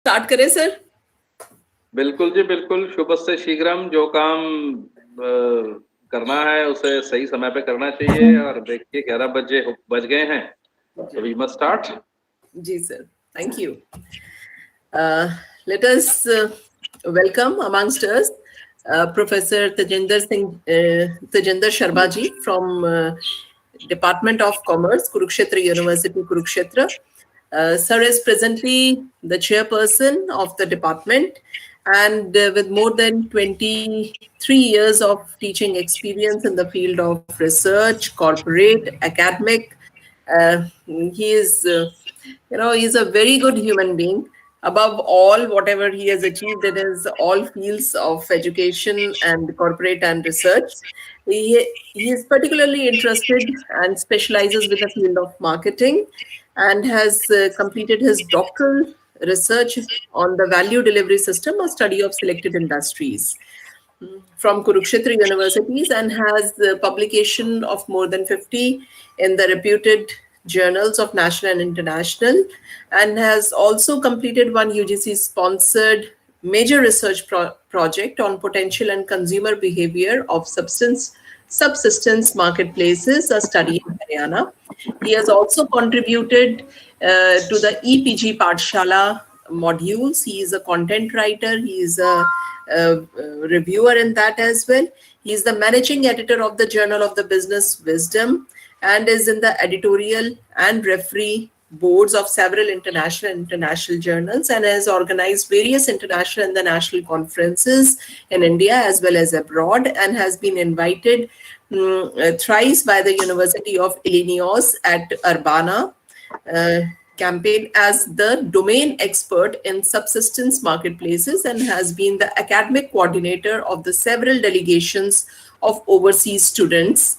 Start करें sir? बिल्कुल जी बिल्कुल, शुभस्य शीघ्रम। जो काम करना है उसे सही समय पे करना चाहिए और देखिए 11 बज गए हैं, so we must start. जी sir, thank you. Let us welcome amongst us Professor Tejinder Sharma ji from Department of Commerce, Kurukshetra University, Kurukshetra. Sir is presently the chairperson of the department and with more than 23 years of teaching experience in the field of research, corporate, academic. He is, he's a very good human being. Above all, whatever he has achieved in his all fields of education and corporate and research, he is particularly interested and specializes with the field of marketing and has completed his doctoral research on the value delivery system, a study of selected industries from Kurukshetra universities, and has the publication of more than 50 in the reputed journals of national and international, and has also completed one UGC sponsored major research project on potential and consumer behavior of subsistence marketplaces, a study in Haryana. He has also contributed to the EPG Pathshala modules. He is a content writer. He is a reviewer in that as well. He is the managing editor of the Journal of the Business Wisdom and is in the editorial and referee boards of several international journals, and has organized various international and the national conferences in India as well as abroad, and has been invited thrice by the University of Illinois at Urbana campaign as the domain expert in subsistence marketplaces, and has been the academic coordinator of the several delegations of overseas students.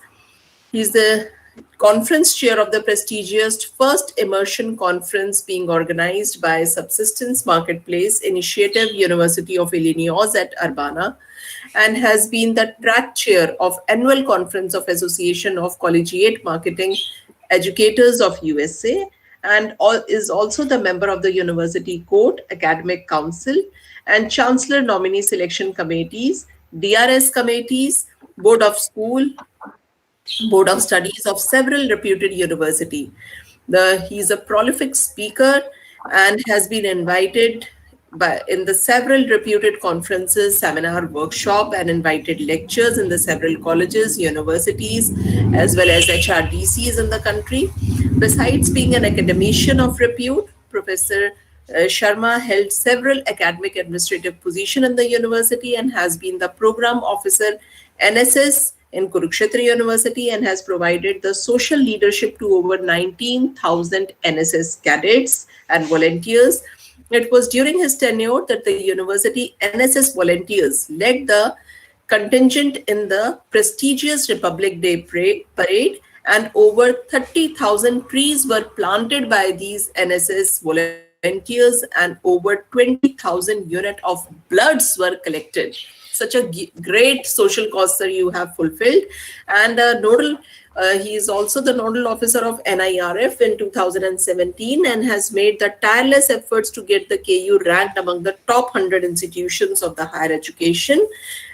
He's the conference chair of the prestigious first immersion conference being organized by Subsistence Marketplace Initiative, University of Illinois at Urbana, and has been the track chair of annual conference of Association of Collegiate Marketing Educators of USA, and is also the member of the University Court, Academic Council, and Chancellor Nominee Selection Committees, DRS Committees, Board of Studies of several reputed universities. He is a prolific speaker and has been invited in the several reputed conferences, seminar, workshop, and invited lectures in the several colleges, universities, as well as HRDCs in the country. Besides being an academician of repute, Professor Sharma held several academic administrative positions in the university and has been the program officer NSS in Kurukshetra University, and has provided the social leadership to over 19,000 NSS cadets and volunteers. It was during his tenure that the university NSS volunteers led the contingent in the prestigious Republic Day parade, and over 30,000 trees were planted by these NSS volunteers, and over 20,000 units of bloods were collected. Such a great social cause, sir, you have fulfilled. And he is also the nodal officer of NIRF in 2017 and has made the tireless efforts to get the KU ranked among the top 100 institutions of the higher education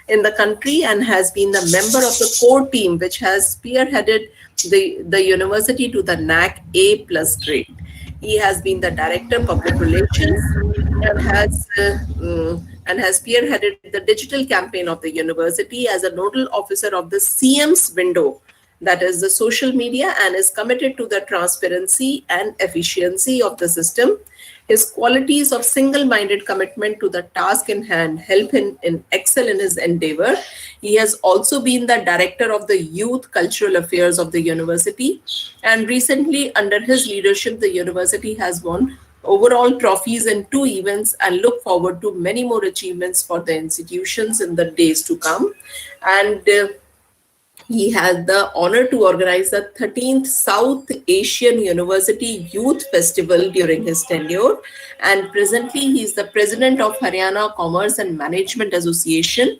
in the country, and has been the member of the core team which has spearheaded the university to the NAC A+ grade. He has been the director of public relations and has spearheaded the digital campaign of the university as a nodal officer of the CM's window, that is the social media, and is committed to the transparency and efficiency of the system. His qualities of single-minded commitment to the task in hand help him excel in his endeavor. He has also been the director of the Youth Cultural Affairs of the university, and recently, under his leadership, the university has won overall trophies in 2 events and look forward to many more achievements for the institutions in the days to come. And he had the honor to organize the 13th South Asian University Youth Festival during his tenure. And presently, he is the president of Haryana Commerce and Management Association.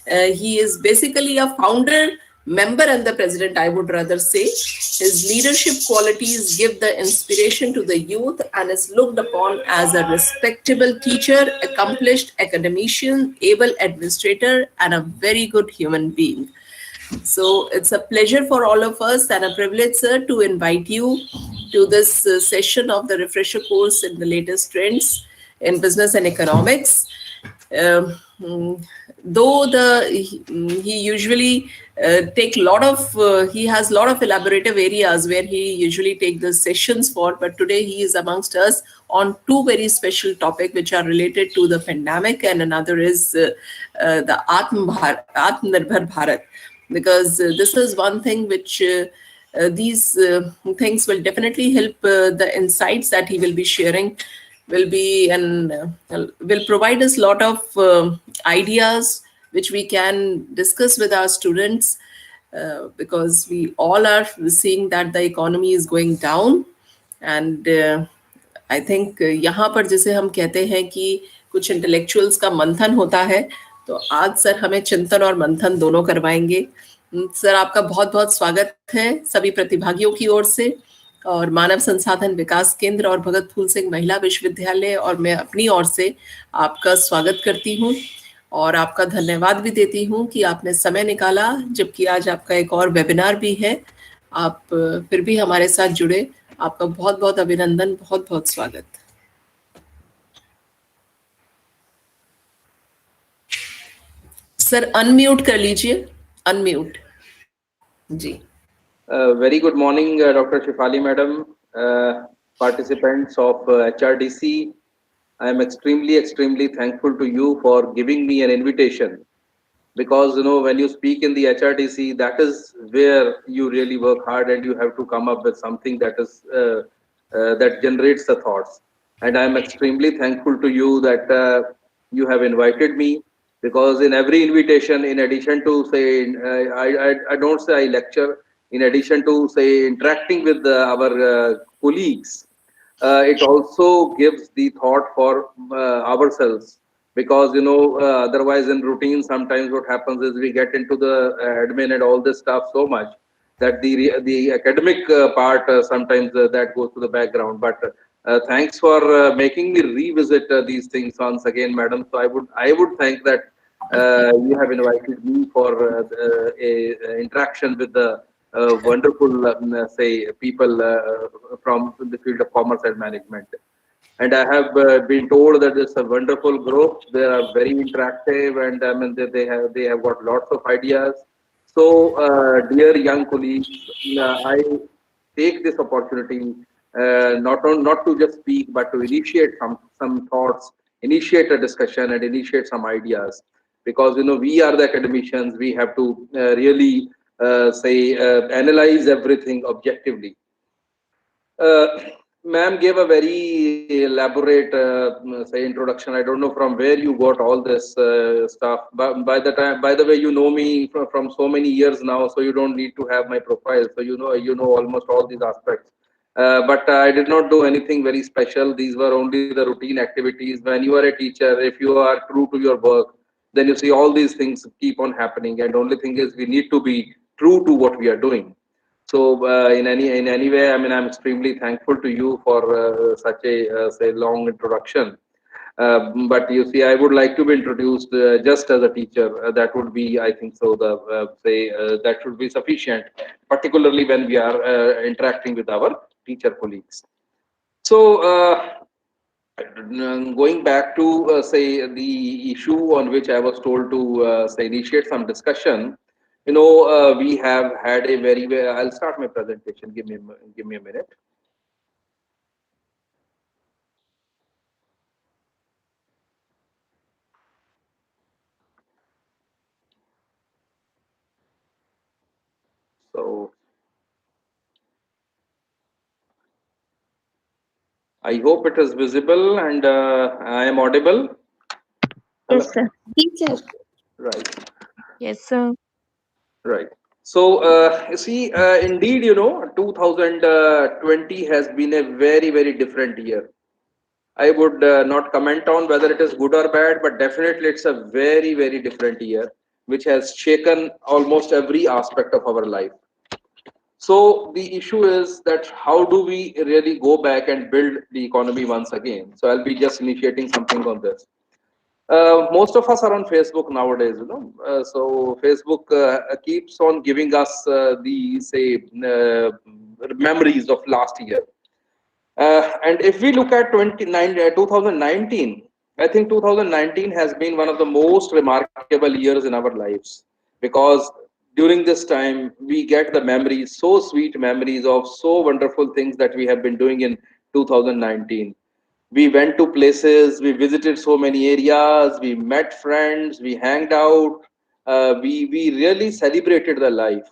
He is basically a founder member and the president, I would rather say. His leadership qualities give the inspiration to the youth and is looked upon as a respectable teacher, accomplished academician, able administrator, and a very good human being. So it's a pleasure for all of us and a privilege, sir, to invite you to this session of the refresher course in the latest trends in business and economics. Though he usually he has lot of elaborative areas where he usually take the sessions for, but today he is amongst us on two very special topic which are related to the pandemic, and another is the Atmanirbhar Bharat, because this is one thing which these things will definitely help. The insights that he will be sharing will be and will provide us a lot of ideas which we can discuss with our students, because we all are seeing that the economy is going down. And I think यहाँ पर जैसे हम कहते हैं कि कुछ intellectuals का मंथन होता है, तो आज सर हमें चिंतन और मंथन दोनों करवाएंगे. सर, आपका बहुत बहुत स्वागत है सभी प्रतिभागियों की ओर से, और मानव संसाधन विकास केंद्र और भगत फूल सिंह महिला विश्वविद्यालय और मैं अपनी ओर से आपका स्वागत करती हूँ और आपका धन्यवाद भी देती हूँ कि आपने समय निकाला, जबकि आज आपका एक और वेबिनार भी है. आप फिर भी हमारे साथ जुड़े, आपका बहुत बहुत अभिनंदन, बहुत बहुत स्वागत. सर अनम्यूट कर लीजिए, unmute ji. Very good morning, Dr. Shifali Madam, participants of HRDC. I am extremely thankful to you for giving me an invitation, because when you speak in the HRDC, that is where you really work hard and you have to come up with something that is that generates the thoughts. And I am extremely thankful to you that you have invited me, because in every invitation, in addition to say, I don't say I lecture, in addition to say interacting with our colleagues, it also gives the thought for ourselves, because otherwise in routine sometimes what happens is we get into the admin and all this stuff so much that the academic part sometimes that goes to the background. But thanks for making me revisit these things once again, madam. So I would thank that you have invited me for a interaction with the wonderful say people from the field of commerce and management. And I have been told that it's a wonderful group. They are very interactive, and I mean they have got lots of ideas. So, dear young colleagues, I take this opportunity not to just speak, but to initiate some thoughts, initiate a discussion, and initiate some ideas. Because we are the academicians, we have to really analyze everything objectively. Ma'am gave a very elaborate say introduction. I don't know from where you got all this stuff, but by the way, you know me from so many years now, so you don't need to have my profile, so you know almost all these aspects. But I did not do anything very special. These were only the routine activities. When you are a teacher, if you are true to your work, then you see all these things keep on happening, and only thing is we need to be true to what we are doing. So in any way, I mean, I'm extremely thankful to you for such a say long introduction. But you see, I would like to be introduced just as a teacher. That would be, I think, so. That should be sufficient, particularly when we are interacting with our teacher colleagues. So. Going back to say the issue on which I was told to say initiate some discussion. We have had a I'll start my presentation. Give me a minute. So I hope it is visible and I am audible. Yes, sir. Yes, sir. Right. Yes, sir. Right. So you see, indeed, 2020 has been a very different year. I would not comment on whether it is good or bad, but definitely it's a very different year. which has shaken almost every aspect of our life. So the issue is that how do we really go back and build the economy once again? So I'll be just initiating something on this. Most of us are on Facebook nowadays, so Facebook keeps on giving us the memories of last year. And if we look at 2019, I think 2019 has been one of the most remarkable years in our lives, because during this time we get the memories, so sweet memories of so wonderful things that we have been doing in 2019. We went to places, we visited so many areas, we met friends, we hanged out, we really celebrated the life.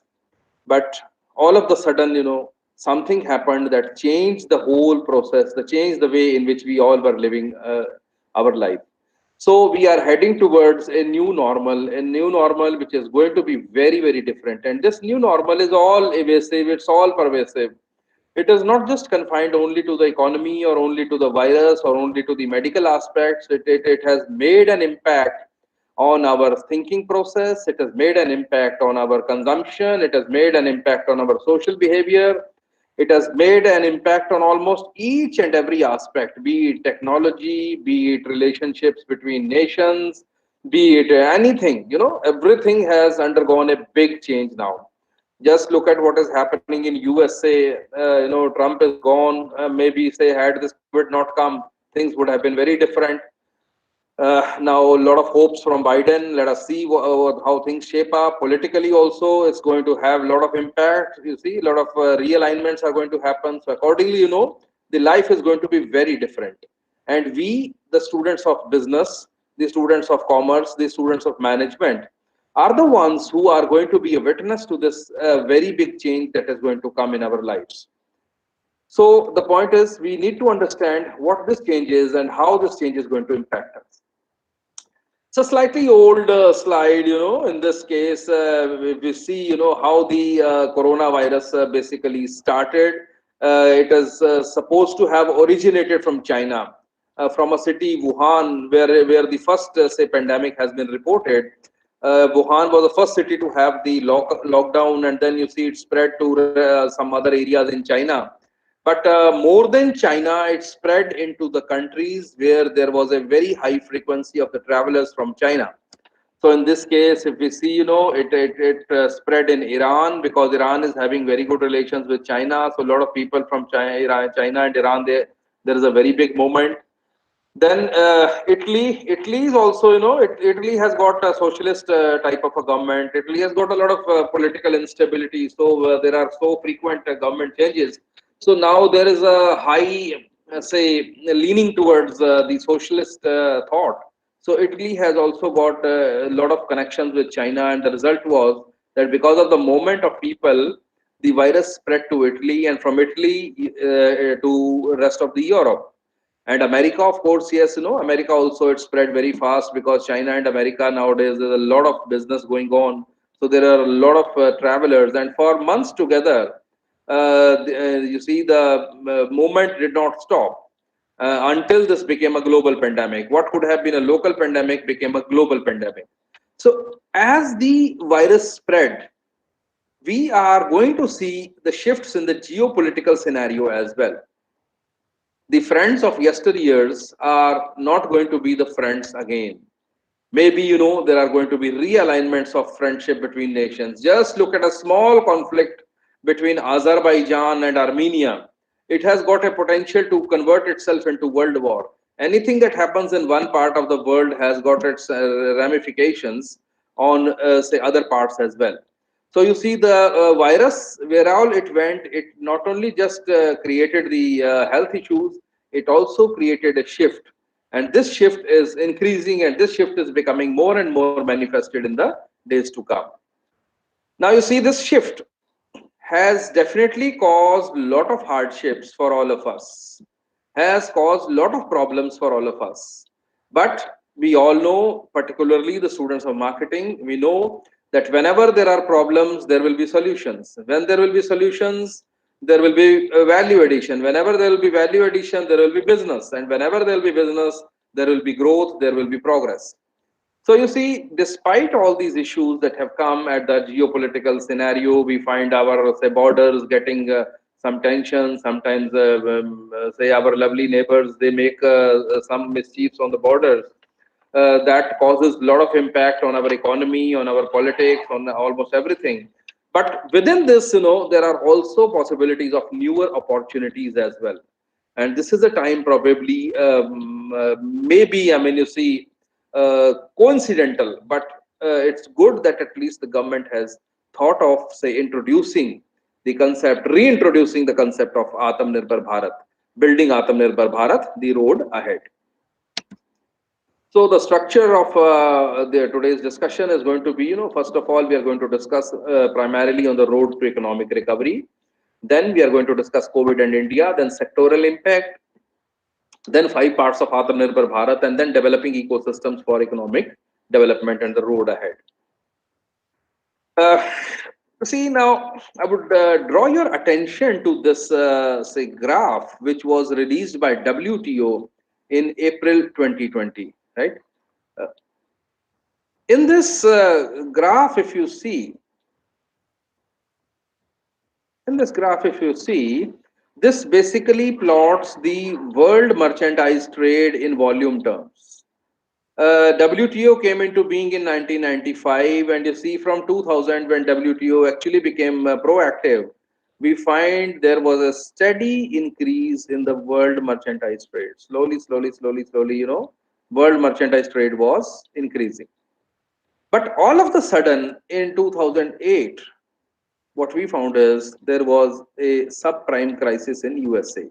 But all of the sudden, something happened that changed the whole process, that changed the way in which we all were living our life. So we are heading towards a new normal which is going to be very, very different. And this new normal is all evasive, it's all pervasive. It is not just confined only to the economy or only to the virus or only to the medical aspects. It has made an impact on our thinking process. It has made an impact on our consumption. It has made an impact on our social behavior. It has made an impact on almost each and every aspect, be it technology, be it relationships between nations, be it anything. Everything has undergone a big change now. Just look at what is happening in USA. Trump is gone. Maybe say had this COVID not come, things would have been very different. Now a lot of hopes from Biden. Let us see how things shape up politically. Also, it's going to have a lot of impact. You see, a lot of realignments are going to happen. So accordingly, the life is going to be very different. And we, the students of business, the students of commerce, the students of management, are the ones who are going to be a witness to this very big change that is going to come in our lives. So the point is, we need to understand what this change is and how this change is going to impact us. It's a slightly old slide, in this case, we see, how the coronavirus basically started. It is supposed to have originated from China, from a city, Wuhan, where the first, pandemic has been reported. Wuhan was the first city to have the lockdown, and then you see it spread to some other areas in China. But more than China, it spread into the countries where there was a very high frequency of the travelers from China. So in this case, if we see, it spread in Iran, because Iran is having very good relations with China. So a lot of people from China and Iran, there is a very big movement. Then Italy is also, Italy has got a socialist type of a government. Italy has got a lot of political instability. So there are so frequent government changes. So now there is a high, leaning towards the socialist thought. So Italy has also got a lot of connections with China, and the result was that because of the movement of people, the virus spread to Italy, and from Italy to rest of the Europe. And America, of course, yes, America also, it spread very fast because China and America nowadays, there's a lot of business going on. So there are a lot of travelers, and for months together, you see the movement did not stop until this became a global pandemic. What could have been a local pandemic became a global pandemic. So as the virus spread, we are going to see the shifts in the geopolitical scenario as well. The friends of yesteryears are not going to be the friends again. Maybe, there are going to be realignments of friendship between nations. Just look at a small conflict between Azerbaijan and Armenia. It has got a potential to convert itself into world war. Anything that happens in one part of the world has got its ramifications on, other parts as well. So you see the virus, where all it went, it not only just created the health issues, it also created a shift. And this shift is increasing, and this shift is becoming more and more manifested in the days to come. Now you see, this shift has definitely caused a lot of hardships for all of us, has caused a lot of problems for all of us. But we all know, particularly the students of marketing, we know that whenever there are problems, there will be solutions. When there will be solutions, there will be value addition. Whenever there will be value addition, there will be business. And whenever there will be business, there will be growth, there will be progress. So you see, despite all these issues that have come at the geopolitical scenario, we find our say borders getting some tension. Sometimes, say our lovely neighbors, they make some mischiefs on the borders. That causes a lot of impact on our economy, on our politics, on almost everything. But within this, there are also possibilities of newer opportunities as well. And this is a time probably, maybe, I mean, you see, coincidental, but it's good that at least the government has thought of, say, introducing the concept, reintroducing the concept of Atmanirbhar Bharat, building Atmanirbhar Bharat, the road ahead. So the structure of today's discussion is going to be, first of all, we are going to discuss primarily on the road to economic recovery. Then we are going to discuss COVID and India, then sectoral impact, then 5 parts of Atmanirbhar Bharat, and then developing ecosystems for economic development and the road ahead. See, now I would draw your attention to this say graph which was released by WTO in April 2020, right? Uh, in this graph, if you see, this basically plots the world merchandise trade in volume terms. WTO came into being in 1995, and you see from 2000 when WTO actually became proactive, we find there was a steady increase in the world merchandise trade. Slowly, world merchandise trade was increasing. But all of the sudden in 2008, what we found is there was a subprime crisis in USA.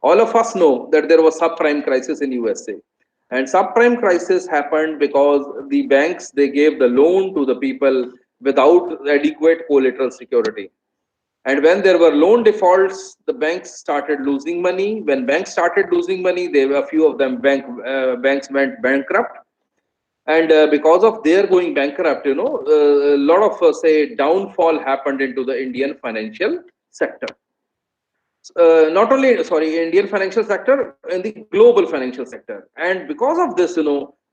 All of us know that there was subprime crisis in USA. And subprime crisis happened because the banks, they gave the loan to the people without adequate collateral security. And when there were loan defaults, the banks started losing money. When banks started losing money, there were a few of them banks went bankrupt. And because of their going bankrupt, a lot of say downfall happened into the Indian financial sector. Not only, sorry, Indian financial sector, in the global financial sector. And because of this,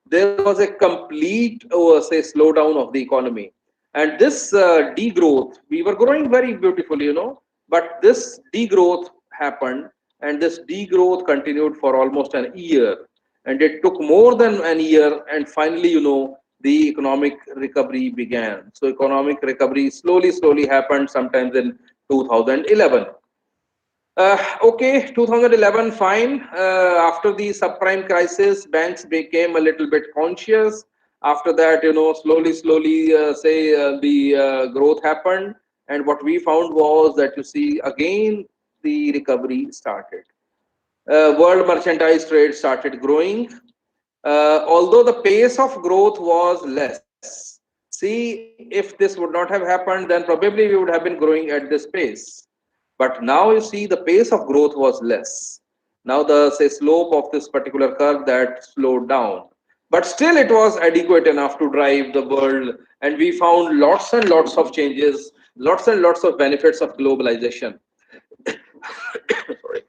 there was a complete, say, slowdown of the economy. And this degrowth, we were growing very beautifully, but this degrowth happened, and this degrowth continued for almost an year. And it took more than an year, and finally, the economic recovery began. So economic recovery slowly happened sometimes in 2011. Okay, 2011, fine. After the subprime crisis, banks became a little bit conscious. After that, slowly, the growth happened. And what we found was that, you see, again, the recovery started. World merchandise trade started growing. Although the pace of growth was less. See, if this would not have happened, then probably we would have been growing at this pace. But now you see the pace of growth was less. Now the say slope of this particular curve that slowed down. But still it was adequate enough to drive the world, and we found lots and lots of changes, lots and lots of benefits of globalization. Sorry.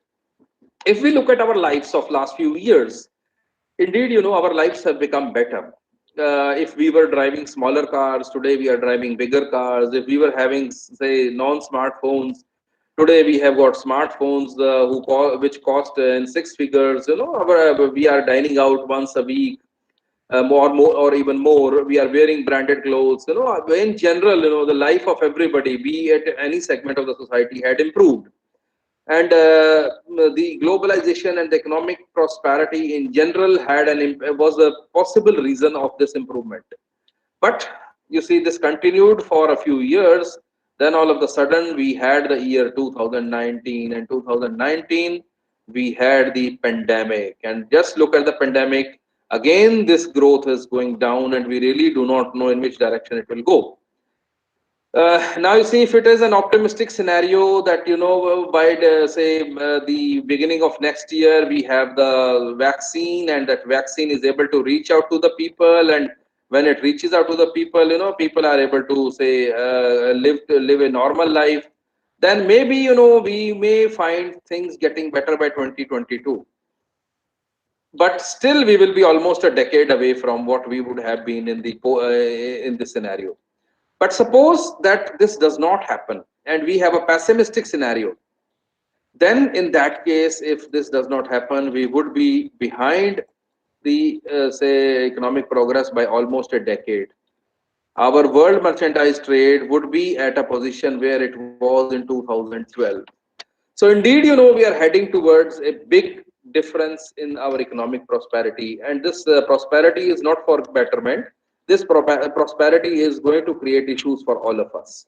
If we look at our lives of last few years, indeed, our lives have become better. If we were driving smaller cars, today we are driving bigger cars. If we were having, say, non-smartphones, today we have got smartphones which cost in 6 figures. We are dining out once a week, more or even more. We are wearing branded clothes. In general, the life of everybody, be at any segment of the society, had improved. And the globalization and the economic prosperity in general was a possible reason of this improvement. But you see, this continued for a few years. Then all of a sudden, we had the year 2019, and 2019 we had the pandemic. And just look at the pandemic. Again, this growth is going down, and we really do not know in which direction it will go. Now you see, if it is an optimistic scenario that by the beginning of next year we have the vaccine, and that vaccine is able to reach out to the people, and when it reaches out to the people, people are able to say live a normal life, then maybe we may find things getting better by 2022. but still we will be almost a decade away from what we would have been in this scenario. But suppose that this does not happen and we have a pessimistic scenario, then in that case, if this does not happen, we would be behind the say economic progress by almost a decade. Our world merchandise trade would be at a position where it was in 2012. So indeed, we are heading towards a big difference in our economic prosperity, and this prosperity is not for betterment. This prosperity is going to create issues for all of us.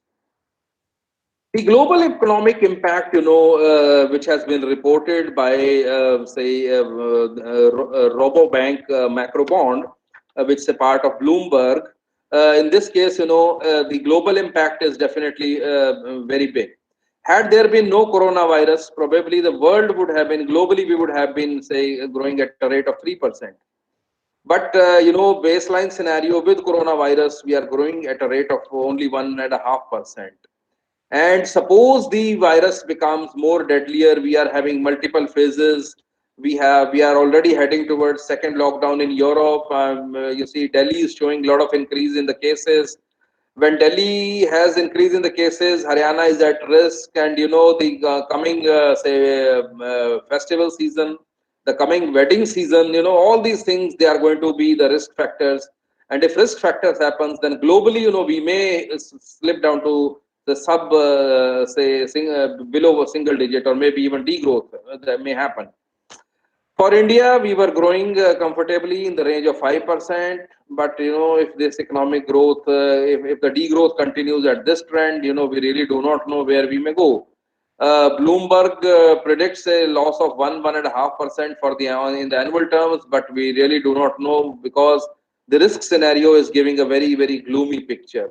The global economic impact, which has been reported by, Robobank Macro Bond, which is a part of Bloomberg. In this case, the global impact is definitely very big. Had there been no coronavirus, probably the world would have been, globally, we would have been, say, growing at a rate of 3%. But, baseline scenario with coronavirus, we are growing at a rate of only 1.5%. And suppose the virus becomes more deadlier, we are having multiple phases. We are already heading towards second lockdown in Europe. You see, Delhi is showing a lot of increase in the cases. When Delhi has increase in the cases, Haryana is at risk, and the coming festival season, the coming wedding season, all these things, they are going to be the risk factors. And if risk factors happens, then globally, we may slip down to the below a single digit, or maybe even degrowth that may happen. For India, we were growing comfortably in the range of 5%. But if this economic growth, if the degrowth continues at this trend, we really do not know where we may go. Bloomberg predicts a loss of 1.5% for in the annual terms, but we really do not know, because the risk scenario is giving a very, very gloomy picture.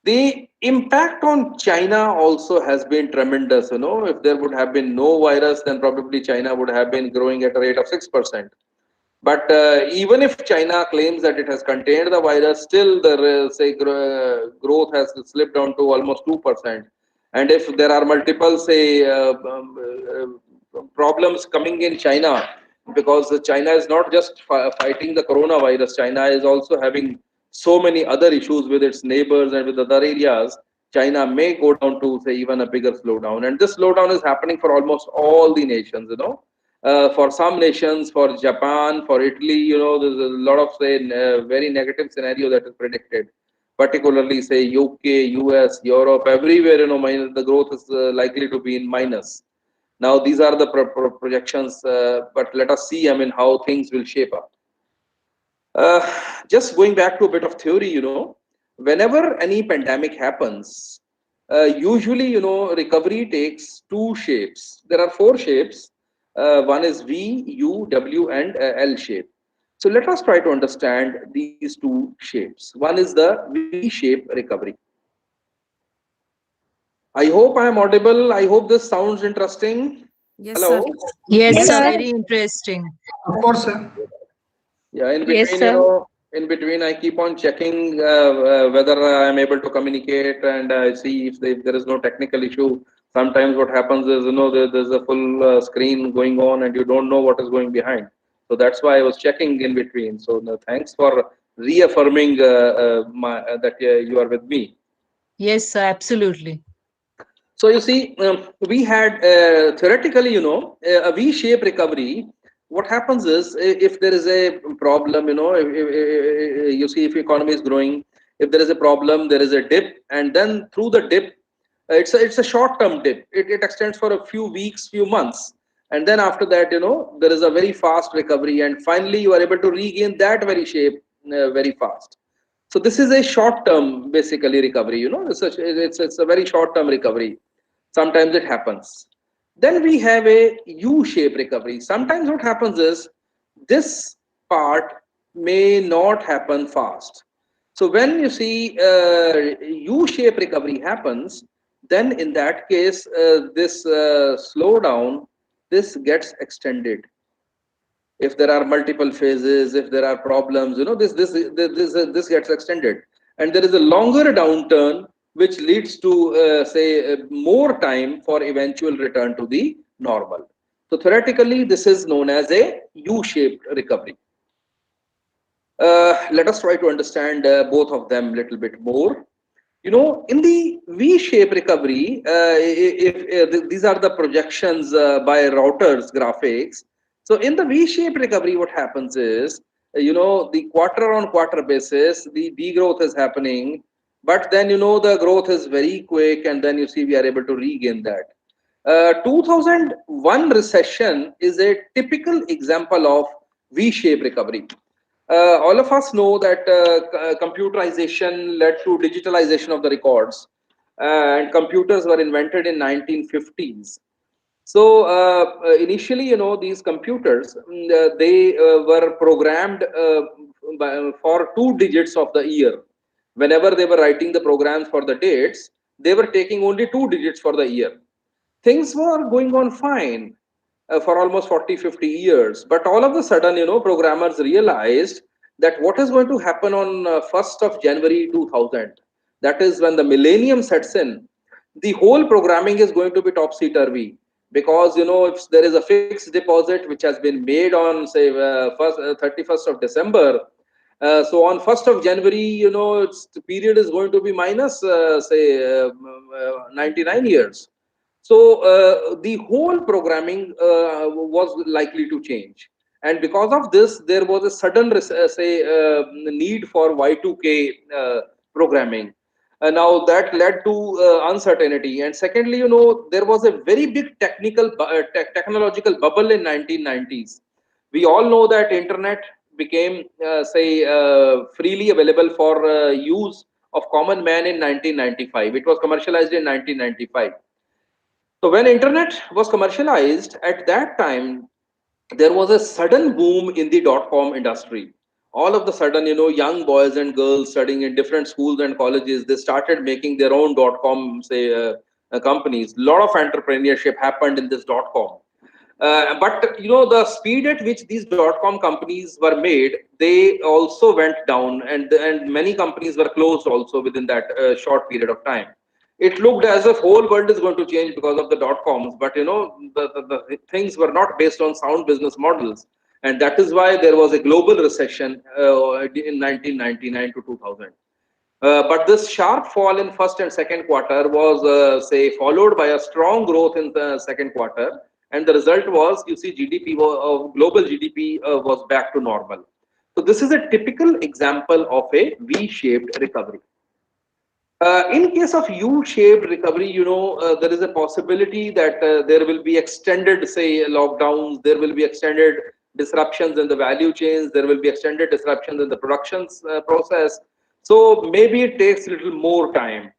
The impact on China also has been tremendous. If there would have been no virus, then probably China would have been growing at a rate of 6%. But even if China claims that it has contained the virus, still the growth has slipped down to almost 2%. And if there are multiple problems coming in China, because China is not just fighting the coronavirus, China is also having so many other issues with its neighbors and with other areas, China may go down to, say, even a bigger slowdown. And this slowdown is happening for almost all the nations, for some nations, for Japan, for Italy, there's a lot of, very negative scenario that is predicted. Particularly, say, UK, US, Europe, everywhere, the growth is likely to be in minus. Now, these are the projections, but let us see, how things will shape up. Just going back to a bit of theory, whenever any pandemic happens, usually, recovery takes two shapes. There are four shapes. One is V, U, W, and L shape. So let us try to understand these two shapes. One is the V-shape recovery. I hope I am audible. I hope this sounds interesting. Yes, Hello. sir. Yes, sir. Very interesting. Of course, sir. Yeah, in Yes, between, sir. in between, I keep on checking whether I am able to communicate, and I see if there is no technical issue. Sometimes what happens is, there's a full screen going on, and you don't know what is going behind. So that's why I was checking in between. So thanks for reaffirming that you are with me. Yes, sir, absolutely. So you see, we had theoretically, a V-shape recovery. What happens is, if there is a problem, if you see, if economy is growing, if there is a problem, there is a dip, and then through the dip, it's a short-term dip. It extends for a few weeks, few months, and then after that, there is a very fast recovery, and finally you are able to regain that very shape very fast. So this is a short-term, basically, recovery. It's a very short-term recovery. Sometimes it happens. Then we have a U-shape recovery. Sometimes what happens is, this part may not happen fast. So when you see U-shape recovery happens, then in that case, this slowdown, this gets extended. If there are multiple phases, if there are problems, this gets extended, and there is a longer downturn, which leads to more time for eventual return to the normal. So theoretically, this is known as a U-shaped recovery. Let us try to understand both of them a little bit more. In the V-shaped recovery, if these are the projections by routers graphics. So in the V-shaped recovery, what happens is, the quarter-on-quarter basis, the degrowth is happening, but then, the growth is very quick, and then you see we are able to regain that. 2001 recession is a typical example of V-shaped recovery. All of us know that computerization led to digitalization of the records, and computers were invented in 1950s. So initially, these computers, they were programmed for 2 digits of the year. Whenever they were writing the programs for the dates, they were taking only 2 digits for the year. Things were going on fine for almost 40-50 years, but all of a sudden, programmers realized that what is going to happen on 1st of January 2000, that is when the millennium sets in, the whole programming is going to be topsy-turvy, because if there is a fixed deposit which has been made on, say, 31st of December, so on 1st of January, the period is going to be minus, say, 99 years. So the whole programming was likely to change, and because of this, there was a sudden, need for Y2K programming. Now that led to uncertainty, and secondly, there was a very big technological bubble in 1990s. We all know that internet became, freely available for use of common man in 1995. It was commercialized in 1995. So when internet was commercialized, at that time, there was a sudden boom in the dot-com industry. All of the sudden, young boys and girls studying in different schools and colleges, they started making their own dot-com, companies. A lot of entrepreneurship happened in this dot-com. But the speed at which these dot-com companies were made, they also went down, and many companies were closed also within that short period of time. It looked as if whole world is going to change because of the dot-coms, but the things were not based on sound business models, and that is why there was a global recession in 1999 to 2000. But this sharp fall in first and second quarter was, followed by a strong growth in the second quarter, and the result was, you see, global GDP was back to normal. So this is a typical example of a V-shaped recovery. In case of U-shaped recovery, there is a possibility that there will be extended, say, lockdowns, there will be extended disruptions in the value chains, there will be extended disruptions in the production process. So maybe it takes a little more time.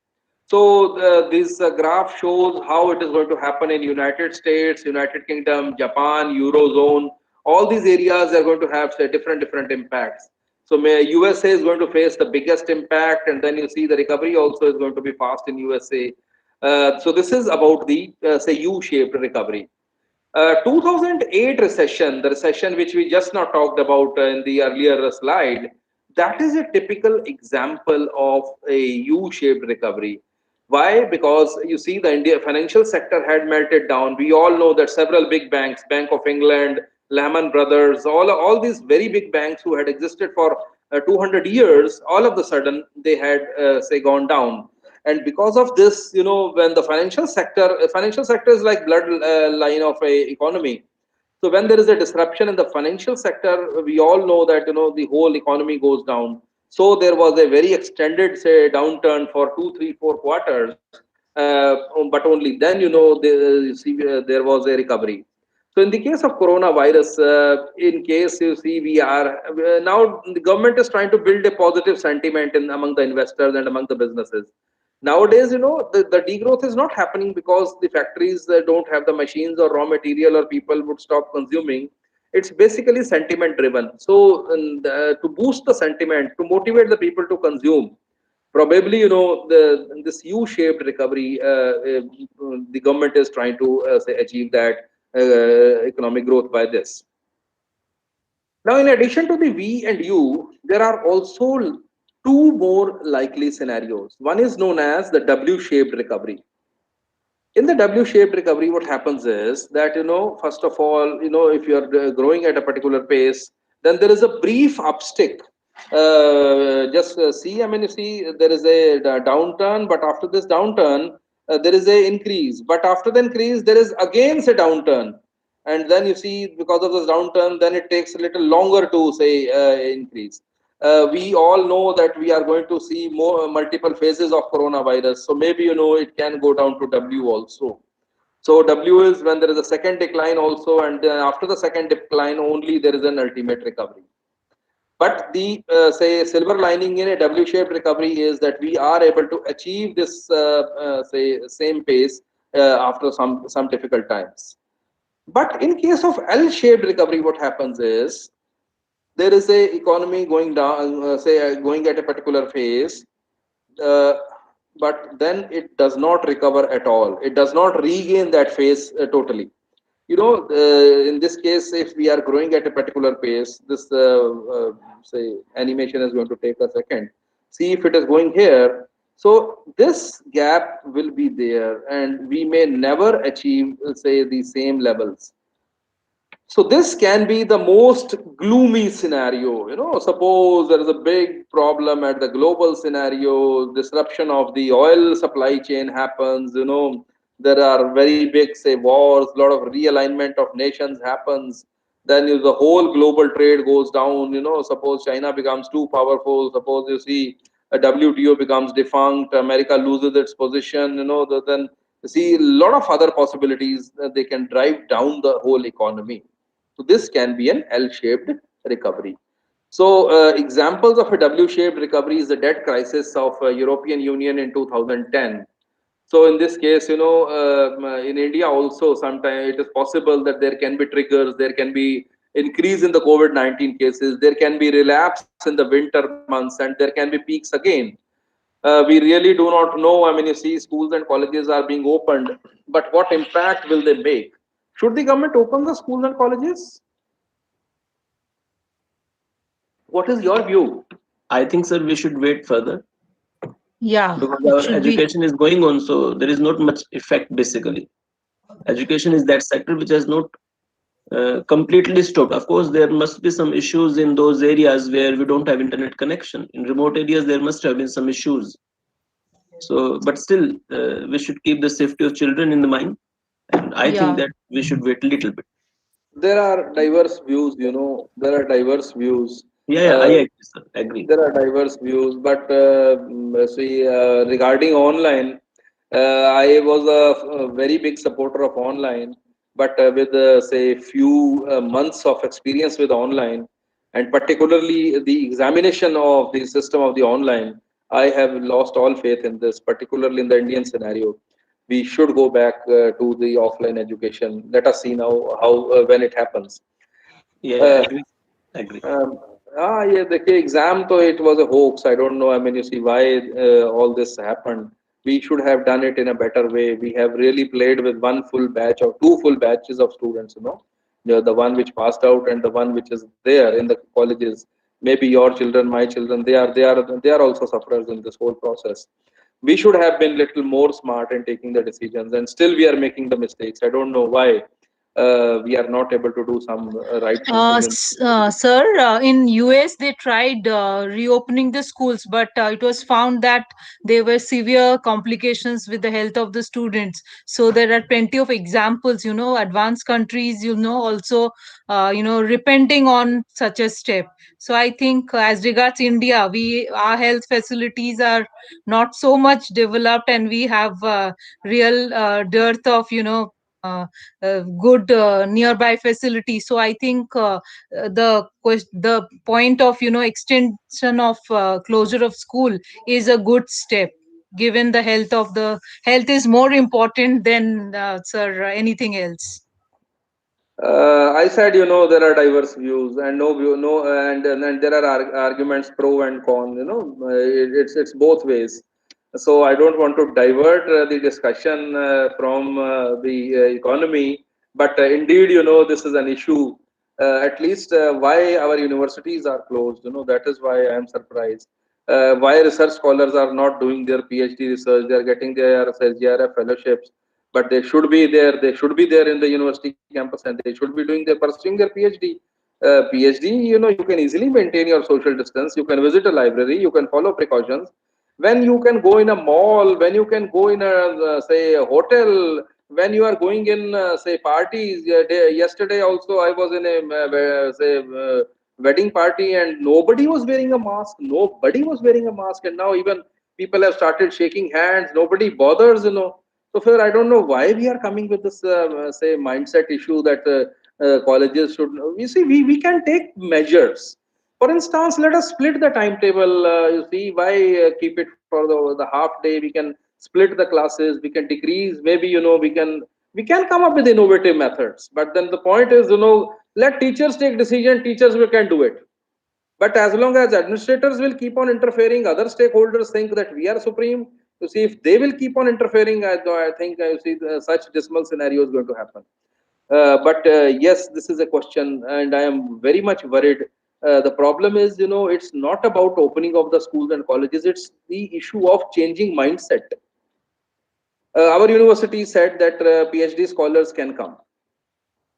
So this graph shows how it is going to happen in United States, United Kingdom, Japan, Eurozone. All these areas are going to have, say, different impacts. So USA is going to face the biggest impact, and then you see the recovery also is going to be fast in USA. So this is about the, say, U-shaped recovery. 2008 recession, the recession which we just now talked about in the earlier slide, that is a typical example of a U-shaped recovery. Why? Because you see the India financial sector had melted down. We all know that several big banks, Bank of England, Lehman Brothers, all these very big banks who had existed for 200 years, all of a sudden they had, say, gone down. And because of this, when the financial sector is like blood line of a economy. So when there is a disruption in the financial sector, we all know that, the whole economy goes down. So there was a very extended, say, downturn for 2, 3, 4 quarters. But only then, there was a recovery. So in the case of coronavirus, in case you see, we are now the government is trying to build a positive sentiment among the investors and among the businesses. Nowadays, the degrowth is not happening because the factories don't have the machines or raw material, or people would stop consuming. It's basically sentiment driven. So to boost the sentiment, to motivate the people to consume, probably, this U-shaped recovery, the government is trying to say achieve that economic growth by this. Now, in addition to the V and U, there are also two more likely scenarios. One is known as the W-shaped recovery. In the W-shaped recovery, what happens is that, first of all, if you are growing at a particular pace, then there is a brief upstick. Just see, I mean, you see, there is a downturn, but after this downturn, there is a increase. But after the increase, there is again a downturn. And then you see, because of this downturn, then it takes a little longer to say increase. We all know that we are going to see more multiple phases of coronavirus. So maybe, it can go down to W also. So W is when there is a second decline also, and then after the second decline only there is an ultimate recovery. But the say silver lining in a W-shaped recovery is that we are able to achieve this say same pace after some difficult times. But in case of L-shaped recovery, what happens is there is a economy going down, going at a particular phase, uh, but then it does not recover at all. It does not regain that phase totally. In this case, if we are growing at a particular pace, this say animation is going to take a second. See if it is going here. So this gap will be there, and we may never achieve, say, the same levels. So this can be the most gloomy scenario. Suppose there is a big problem at the global scenario, disruption of the oil supply chain happens, there are very big, say, wars, a lot of realignment of nations happens. Then the whole global trade goes down. Suppose China becomes too powerful. Suppose you see a WTO becomes defunct, America loses its position. Then you see a lot of other possibilities that they can drive down the whole economy. So this can be an L-shaped recovery. So examples of a W-shaped recovery is the debt crisis of European Union in 2010. So in this case, in India also, sometimes it is possible that there can be triggers, there can be increase in the COVID-19 cases, there can be relapse in the winter months, and there can be peaks again. We really do not know. I mean, you see, schools and colleges are being opened, but what impact will they make? Should the government open the schools and colleges? What is your view? I think, sir, we should wait further Yeah, because it our should be. education is going on, so there is not much effect basically. Education is that sector which has not completely stopped. Of course, there must be some issues in those areas where we don't have internet connection. In remote areas, there must have been some issues. So, but still, we should keep the safety of children in the mind, and I think Yeah. that we should wait a little bit. There are diverse views, there are diverse views. Yeah, I agree, sir. Agree. There are diverse views, but see, regarding online, I was a very big supporter of online, but with say few months of experience with online, and particularly the examination of the system of the online, I have lost all faith in this, particularly in the Indian scenario. We should go back to the offline education. Let us see now how when it happens. Yeah, Uh, agree. Agree. yeah, the exam, though it was a hoax. I don't know. I mean, you see why all this happened. We should have done it in a better way. We have really played with one full batch or two full batches of students, the one which passed out and the one which is there in the colleges. Maybe your children, my children, they are also sufferers in this whole process. We should have been little more smart in taking the decisions, and still we are making the mistakes. I don't know why we are not able to do some right things. Sir, in US they tried reopening the schools, but it was found that there were severe complications with the health of the students. So there are plenty of examples, advanced countries, also, repenting on such a step. So I think as regards India, our health facilities are not so much developed, and we have real dearth of, good nearby facility. So I think the point of extension of closure of school is a good step, given the health is more important than sir anything else. I said, there are diverse views and no view, no, and there are arguments pro and con. It's both ways. So I don't want to divert the discussion from the economy, but indeed, this is an issue. At least why our universities are closed. That is why I am surprised. Why research scholars are not doing their PhD research? They are getting their, say, GRF fellowships, but they should be there. They should be there in the university campus, and they should be doing their pursuing their PhD. PhD, you know, you can easily maintain your social distance. You can visit a library. You can follow precautions. When you can go in a mall, when you can go in a say a hotel, when you are going in say parties. Yesterday also I was in a wedding party, and nobody was wearing a mask. Nobody was wearing a mask, and now even people have started shaking hands. Nobody bothers, you know. So, sir, I don't know why we are coming with this say mindset issue that colleges should. You see, we can take measures. For instance, let us split the timetable. You see, why keep it for the half day? We can split the classes. We can decrease. Maybe, you know, we can come up with innovative methods. But then the point is, you know, let teachers take decision. Teachers we can do it. But as long as administrators will keep on interfering, other stakeholders think that we are supreme. You see, if they will keep on interfering, I think you see such dismal scenario is going to happen. But yes, this is a question, and I am very much worried. The problem is, you know, it's not about opening of the schools and colleges. It's the issue of changing mindset. Our university said that PhD scholars can come,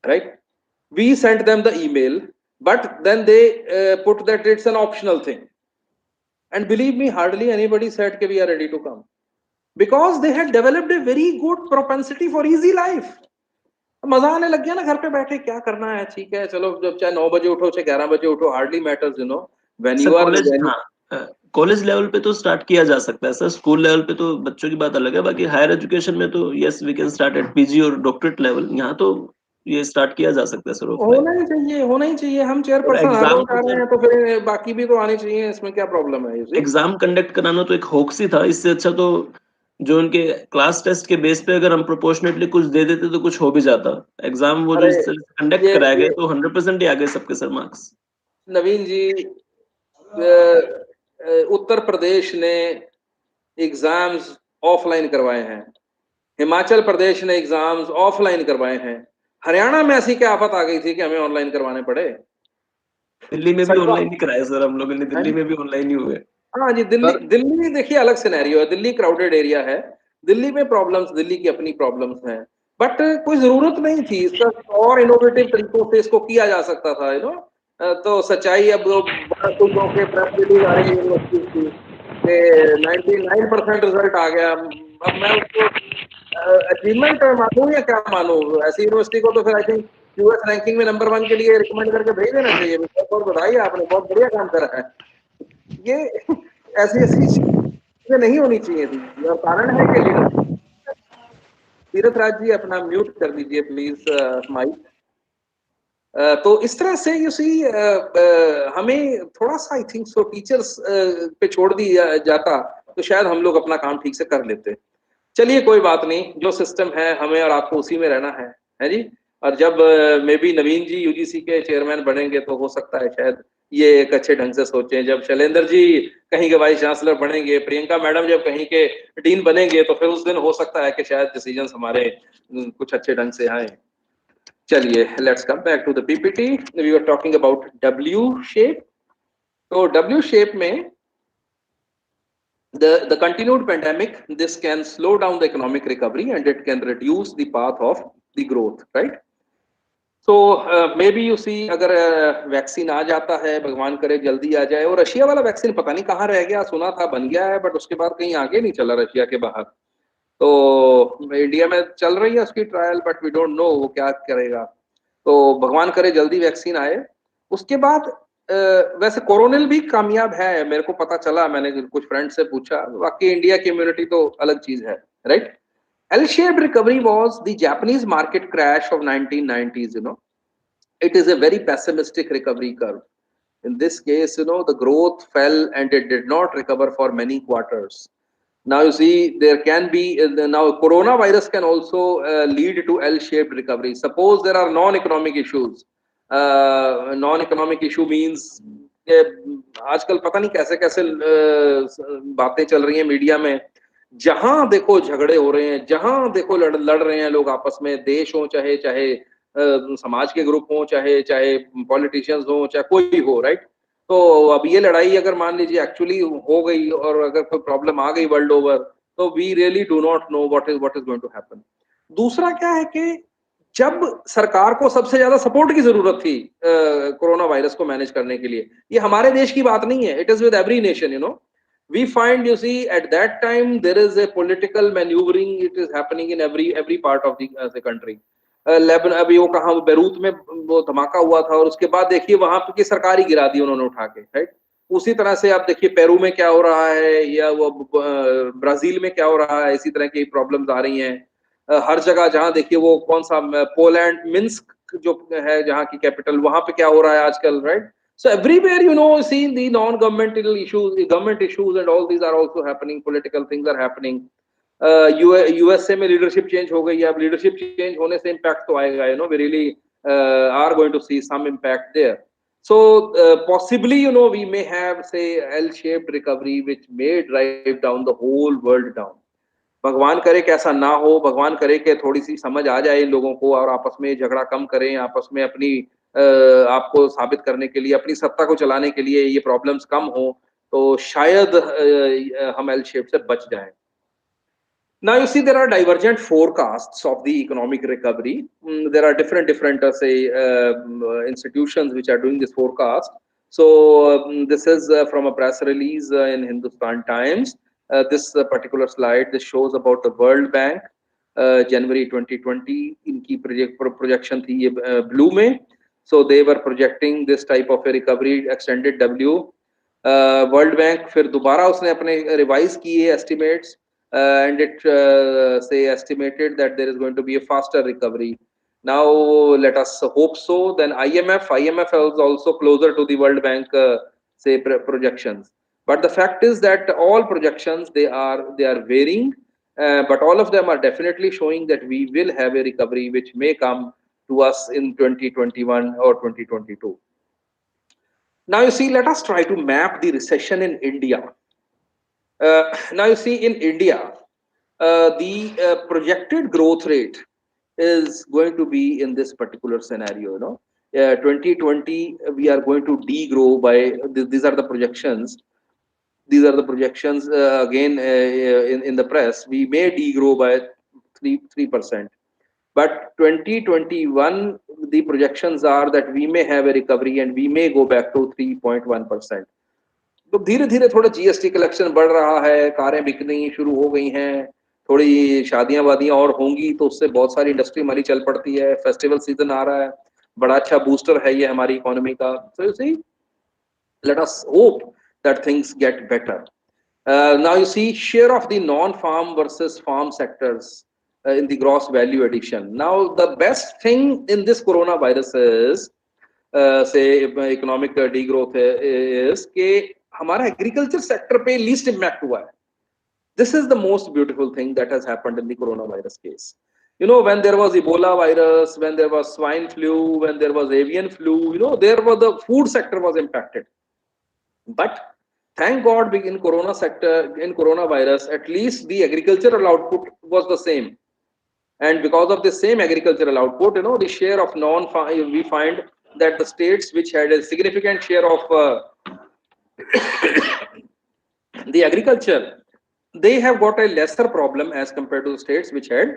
right? We sent them the email, but then they put that it's an optional thing. And believe me, hardly anybody said that we are ready to come, because they had developed a very good propensity for easy life. मजा आने लग गया ना, घर पे बैठे क्या करना है, ठीक है चलो, जब चाहे 9 बजे उठो चाहे 11 बजे उठो, hardly matters, you know, when you are college level पे तो स्टार्ट किया जा सकता है सर। स्कूल लेवल पे तो बच्चों की बात अलग है, बाकी हायर एजुकेशन में तो yes we can start at PG और डॉक्टरेट लेवल। यहाँ तो ये स्टार्ट किया जा सकता है सर। होना ही चाहिए। हम चेयरपर्सन हर रोज आ रहे हैं तो फिर बाकी भी तो आने चाहिए, इसमें क्या प्रॉब्लम है? एग्जाम कंडक्ट कराना तो एक होक्स ही था। इससे अच्छा तो जो उनके क्लास टेस्ट के बेस पे अगर हम प्रोपोर्शनेटली कुछ दे देते तो कुछ हो भी जाता। एग्जाम वो जो कंडक्ट कराए गए तो 100% ही आ गए सबके सर मार्क्स। नवीन जी, उत्तर प्रदेश ने एग्जाम्स ऑफलाइन करवाए हैं, हिमाचल प्रदेश ने एग्जाम्स ऑफलाइन करवाए हैं, हरियाणा में ऐसी क्या आफत आ गई थी कि हमें ऑनलाइन करवाने पड़े? दिल्ली में भी ऑनलाइन ही कराया सर हम लोगों ने, दिल्ली में भी ऑनलाइन ही हुए। हाँ जी, दिल्ली देखिए अलग सिनेरियो है। दिल्ली क्राउडेड एरिया है, दिल्ली में प्रॉब्लम्स, दिल्ली की अपनी प्रॉब्लम्स हैं, बट कोई जरूरत नहीं थी इसका। और इनोवेटिव तरीकों से इसको किया जा सकता था, यू नो। तो सच्चाई अब बड़ा कुछ के प्रेस रिलीज आ रही है यूनिवर्सिटी की कि 99% रिजल्ट आ गया। अब मैं उसको अचीवमेंट मानूं या क्या मानूं? ऐसी यूनिवर्सिटी को तो फिर आई थिंक यूएस रैंकिंग में नंबर 1 के लिए रिकमेंड करके भेज देना चाहिए। बहुत बधाई, आपने बहुत बढ़िया काम करा है। ये ऐसी चीजें नहीं होनी चाहिए थी, और कारण है कि लीडर। तीरथ राज जी अपना म्यूट कर दीजिए प्लीज माइक। तो इस तरह से यू सी हमें थोड़ा सा आई थिंक सो टीचर्स पे छोड़ दिया जाता तो शायद हम लोग अपना काम ठीक से कर लेते। चलिए कोई बात नहीं, जो सिस्टम है हमें और आपको उसी में रहना है जी। और जब maybe Naveen ji UGC के चेयरमैन बनेंगे तो हो सकता है शायद ये एक अच्छे ढंग से सोचें। जब शैलेंद्र जी कहीं के वाइस चांसलर बनेंगे, प्रियंका मैडम जब कहीं के डीन बनेंगे, तो फिर उस दिन हो सकता है कि शायद डिसीजंस हमारे कुछ अच्छे ढंग से आए। चलिए, let's come back to the PPT. We were talking about W shape. तो डब्ल्यू शेप में the continued pandemic, this can slow down the economic recovery and it can reduce the path of the growth, right? So maybe you see, अगर vaccine आ जाता है, भगवान करे जल्दी आ जाए, और रशिया वाला वैक्सीन पता नहीं कहाँ रह गया, सुना था बन गया है, बट उसके बाद कहीं आगे नहीं चला रशिया के बाहर। तो इंडिया में चल रही है उसकी trial, but we don't know वो क्या करेगा। तो भगवान करे जल्दी वैक्सीन आए। उसके बाद वैसे कोरोनिल भी कामयाब है, मेरे को पता चला, मैंने कुछ फ्रेंड से पूछा। बाकी इंडिया की इम्यूनिटी तो अलग चीज है, right? L-shaped recovery was the Japanese market crash of 1990s, you know. It is a very pessimistic recovery curve. In this case, you know, the growth fell and it did not recover for many quarters. Now you see, there can be now coronavirus can also lead to L-shaped recovery. Suppose there are non-economic issues. Non-economic issue means आजकल पता नहीं कैसे कैसे बातें चल रही हैं media में। जहां देखो झगड़े हो रहे हैं, जहां देखो लड़ रहे हैं लोग आपस में, देश हो चाहे समाज के ग्रुप हो, चाहे पॉलिटिशियंस हो, चाहे कोई हो, राइट? तो अब ये लड़ाई अगर मान लीजिए एक्चुअली हो गई और अगर कोई प्रॉब्लम आ गई वर्ल्ड ओवर, तो we really do not know what is going to happen. दूसरा क्या है कि जब सरकार को सबसे ज्यादा सपोर्ट की जरूरत थी कोरोना वायरस को मैनेज करने के लिए, ये हमारे देश की बात नहीं है, it is with every nation, you know, we find, you see, at that time there is a political maneuvering, it is happening in every part of the country. Lebon, अभी वो कहाँ, बेरूत में वो धमाका हुआ था, और उसके बाद देखिए वहां की सरकार ही गिरा दी उन्होंने उठा के, राइट। उसी तरह से आप देखिए पेरू में क्या हो रहा है, या वो ब्राजील में क्या हो रहा है, इसी तरह की प्रॉब्लम्स आ रही हैं। हर जगह जहाँ देखिए वो कौन सा पोलैंड मिन्स्क जो है जहाँ की कैपिटल, वहां पे क्या हो रहा है आजकल, right. So everywhere, you know, seeing the non-governmental issues, the government issues, and all these are also happening. Political things are happening. USA में leadership change हो गई है, अब leadership change होने से impact तो आएगा, you know, we really are going to see some impact there. So possibly, you know, we may have, say, L-shaped recovery which may drive down the whole world down. भगवान करे कि ऐसा ना हो, भगवान करे कि थोड़ी सी समझ आ जाए इन लोगों को, और आपस में झगड़ा कम करें, आपस में अपनी आपको साबित करने के लिए, अपनी सत्ता को चलाने के लिए ये प्रॉब्लम्स कम हो, तो शायद हम एल शेप से बच जाएं। Now you see there are divergent forecasts of the economic recovery. There are different say institutions which are doing this forecast. So this is from a press release in Hindustan Times. This particular slide, this shows about the World Bank, January 2020 इनकी projection थी ये blue में. So they were projecting this type of a recovery, extended W. World Bank फिर दोबारा उसने अपने revise किए estimates. And it say estimated that there is going to be a faster recovery. Now let us hope so. Then IMF is also closer to the World Bank say projections. But the fact is that all projections they are varying, but all of them are definitely showing that we will have a recovery which may come to us in 2021 or 2022. Now you see, let us try to map the recession in India. Now you see in India, the projected growth rate is going to be in this particular scenario. You know, 2020 we are going to degrow by. These are the projections. These are the projections again in the press. We may degrow by 3%. But 2021 the projections are that we may have a recovery and we may go back to 3.1%. तो धीरे धीरे थोड़ा GST collection बढ़ रहा है, कारें bikini शुरू हो गई हैं, थोड़ी शादियां वादियां और होंगी, तो उससे बहुत सारी इंडस्ट्री हमारी चल पड़ती है, फेस्टिवल सीजन आ रहा है, बड़ा अच्छा बूस्टर है ये हमारी इकोनॉमी का। So you see, let us hope that things get better. Now you see share of the non farm versus farm sectors in the gross value addition. Now the best thing in this coronavirus is say economic degrowth is कि हमारा agriculture sector पे least impact हुआ है। This is the most beautiful thing that has happened in the corona virus case. You know, when there was Ebola virus, when there was swine flu, when there was avian flu, you know, there was the food sector was impacted. But thank God in corona sector, in coronavirus, at least the agricultural output was the same. And because of the same agricultural output, you know, the share of we find that the states which had a significant share of the agriculture, they have got a lesser problem as compared to the states which had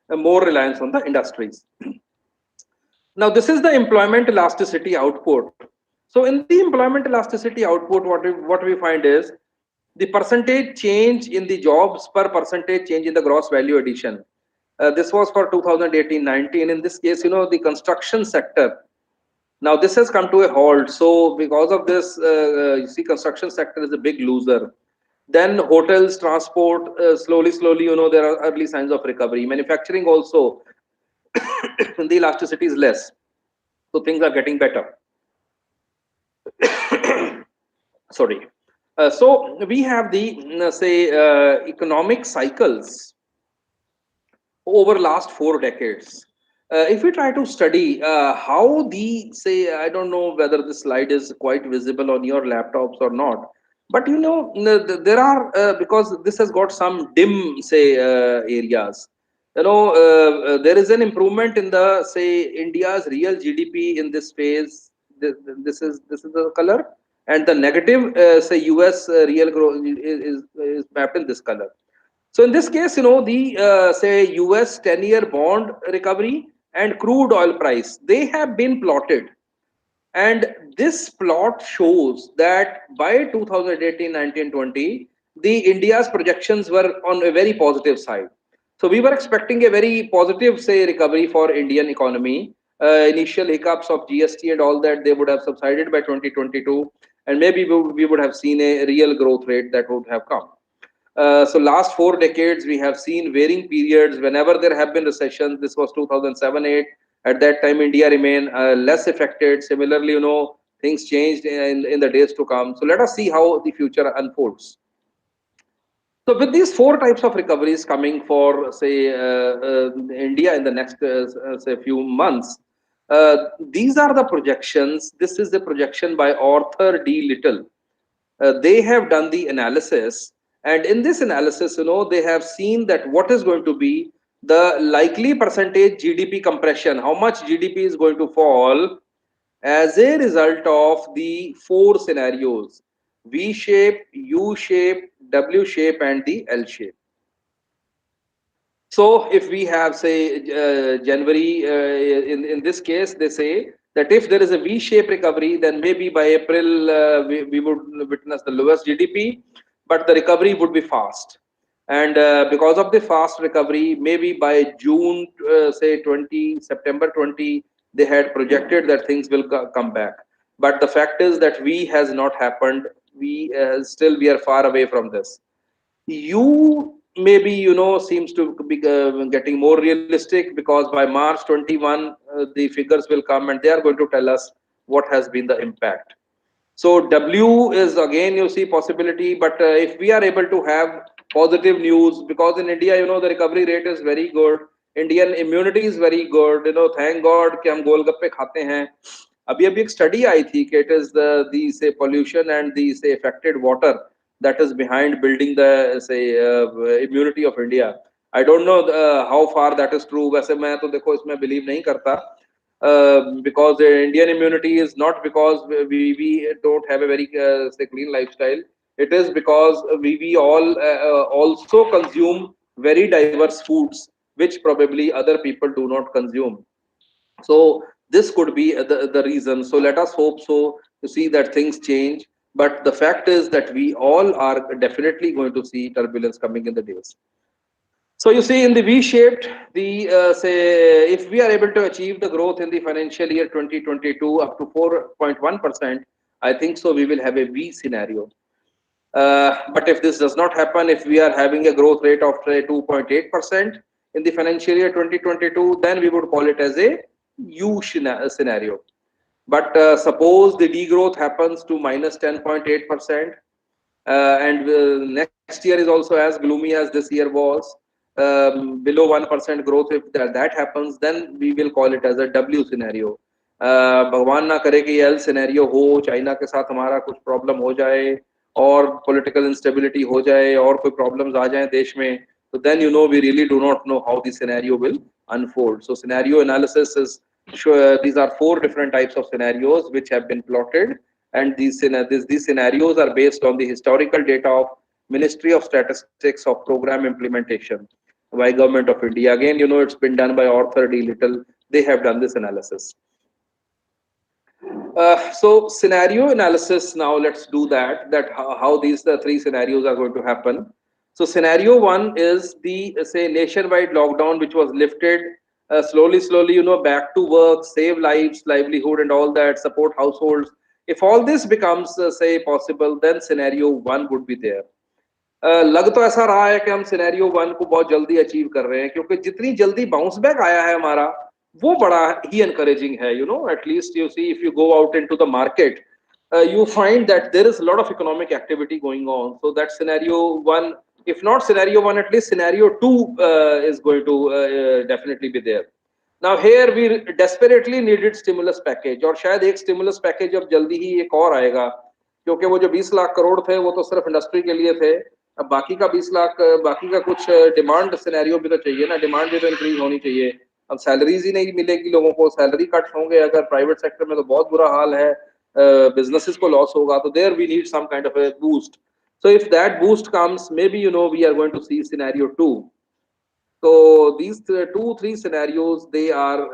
more reliance on the industries. Now this is the employment elasticity output. So in the employment elasticity output, what we find is the percentage change in the jobs per percentage change in the gross value addition. This was for 2018-19. In this case, you know, the construction sector, now this has come to a halt. So because of this, you see, construction sector is a big loser. Then hotels, transport, slowly, you know, there are early signs of recovery. Manufacturing also, the elasticity is less. So things are getting better. Sorry. So we have the, say, economic cycles over last 4 decades. If we try to study how the, say, I don't know whether this slide is quite visible on your laptops or not, but you know, there are, because this has got some dim, say, areas. You know, there is an improvement in the, say, India's real GDP in this phase. This is the color, and the negative, say, US real growth is mapped in this color. So in this case, the say US 10-year bond recovery and crude oil price, they have been plotted. And this plot shows that by 2018, 19, 20, the India's projections were on a very positive side. So we were expecting a very positive, say, recovery for Indian economy. Initial hiccups of GST and all that, they would have subsided by 2022, and maybe we would have seen a real growth rate that would have come. So last 4 decades, we have seen varying periods. Whenever there have been recessions, this was 2007-8. At that time, India remained less affected. Similarly, things changed in the days to come. So let us see how the future unfolds. So with these 4 types of recoveries coming for, say, India in the next, say, few months, these are the projections. This is the projection by Arthur D. Little. They have done the analysis, and in this analysis, they have seen that what is going to be the likely percentage GDP compression, how much GDP is going to fall as a result of the 4 scenarios: V shape, U shape, W shape, and the L shape. So if we have, say, January, in this case, they say that if there is a V-shaped recovery, then maybe by April we would witness the lowest GDP, but the recovery would be fast. And because of the fast recovery, maybe by June, say 20, September 20, they had projected that things will come back. But the fact is that V has not happened. We still we are far away from this. You maybe seems to be getting more realistic, because by March 21 the figures will come and they are going to tell us what has been the impact. So W is again, you see, possibility, but if we are able to have positive news, because in India, the recovery rate is very good, Indian immunity is very good, thank God कि हम गोलगप्पे खाते हैं. अभी एक study आई थी कि it is the say pollution and the say affected water that is behind building the say immunity of India. I don't know how far that is true. वैसे मैं तो देखो इसमें believe नहीं करता. Because the Indian immunity is not because we don't have a very say clean lifestyle. It is because we all also consume very diverse foods, which probably other people do not consume. So this could be the reason. So let us hope so to see that things change. But the fact is that we all are definitely going to see turbulence coming in the days. So you see, in the V-shaped, the say if we are able to achieve the growth in the financial year 2022 up to 4.1%, I think so we will have a V scenario. But if this does not happen, if we are having a growth rate of 2.8% in the financial year 2022, then we would call it as a U scenario. But suppose the degrowth happens to minus 10.8%, and next year is also as gloomy as this year was, below 1% growth, if that happens, then we will call it as a W scenario. भगवान ना करे कि L scenario हो, China के साथ हमारा कुछ problem हो जाए और पॉलिटिकल इंस्टेबिलिटी हो जाए और कोई प्रॉब्लम्स आ जाएं देश में, तो then we really do not know how the scenario will unfold. So scenario analysis is these are 4 different types of scenarios which have been plotted, and these scenarios are based on the historical data of Ministry of Statistics of Program Implementation by Government of India. Again, it's been done by Arthur D. Little. They have done this analysis. So scenario analysis, now let's do that how these 3 scenarios are going to happen. So scenario 1 is the say nationwide lockdown, which was lifted slowly, back to work, save lives, livelihood and all that, support households. If all this becomes say possible, then scenario 1 would be there. लग तो ऐसा रहा है कि हम scenario 1 को बहुत जल्दी अचीव कर रहे हैं, क्योंकि जितनी जल्दी बाउंस बैक आया है हमारा, वो बड़ा ही encouraging है. At least you see, if you go out into the market, you find that there is a lot of economic activity going on. So that scenario 1, if not scenario 1, at least scenario 2 is going to definitely be there. Now here we desperately needed stimulus package, और शायद एक stimulus package अब जल्दी ही एक और आएगा, क्योंकि वो जो 20 लाख करोड़ थे वो तो सिर्फ इंडस्ट्री के लिए थे. अब बाकी का 20 लाख, बाकी का कुछ डिमांड सिनेरियो भी तो चाहिए ना, डिमांड भी तो इंक्रीज होनी चाहिए. अब सैलरीज ही नहीं मिलेगी लोगों को, सैलरी कट होंगे अगर प्राइवेट सेक्टर में तो बहुत बुरा हाल है, बिजनेसेस को लॉस होगा, तो there we need some kind of a boost. So if that boost comes, maybe we are going to see scenario 2. So these 2-3 scenarios, they are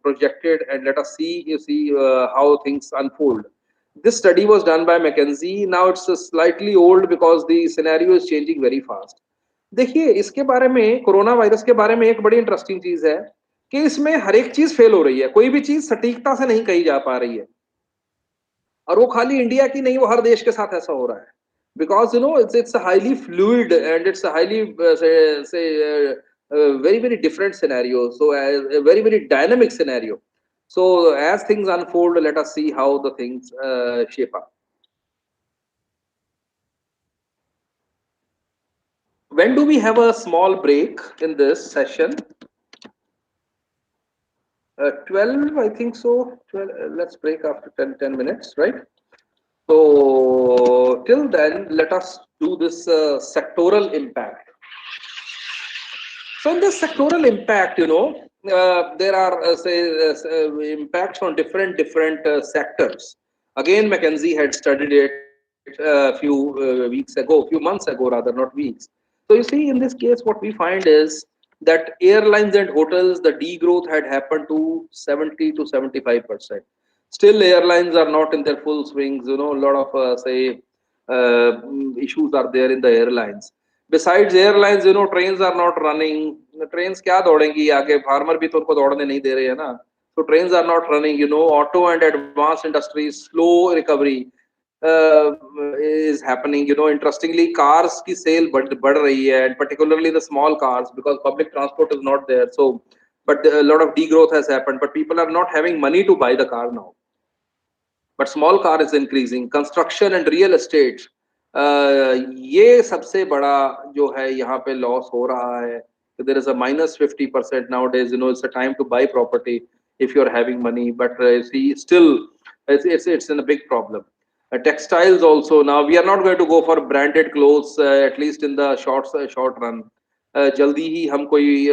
projected, and let us see how things unfold. This study was done by McKinsey. Now it's slightly old because the scenario is changing very fast. देखिए, इसके बारे में, corona virus के बारे में एक बड़ी interesting चीज है कि इसमें हर एक चीज फेल हो रही है, कोई भी चीज सटीकता से नहीं कही जा पा रही है, और वो खाली इंडिया की नहीं, वो हर देश के साथ ऐसा हो रहा है, because it's a highly fluid and it's a highly very very different scenario, so a very very dynamic scenario. So as things unfold, let us see how the things shape up. When do we have a small break in this session? 12, I think so. 12, let's break after 10 minutes, right? So till then, let us do this sectoral impact. So in this sectoral impact, there are impacts on different sectors. Again, McKinsey had studied it a few months ago rather, not weeks. So you see, in this case, what we find is that airlines and hotels, the degrowth had happened to 70 to 75%. Still, airlines are not in their full swings. A lot of issues are there in the airlines. Besides airlines, trains are not running. Trains क्या दौड़ेंगी आगे? Farmer भी तो उनको दौड़ने नहीं दे रहे हैं ना. So trains are not running. Auto and advanced industries, slow recovery is happening. Interestingly, cars की sale बढ़ रही है, and particularly the small cars, because public transport is not there. So, but a lot of degrowth has happened. But people are not having money to buy the car now. But small car is increasing. Construction and real estate, ये सबसे बड़ा जो है यहाँ पे loss हो रहा है. There is a minus 50% nowadays. It's a time to buy property if you're having money, but see, still it's in a big problem. Textiles also, now we are not going to go for branded clothes, at least in the short run. जल्दी ही हम कोई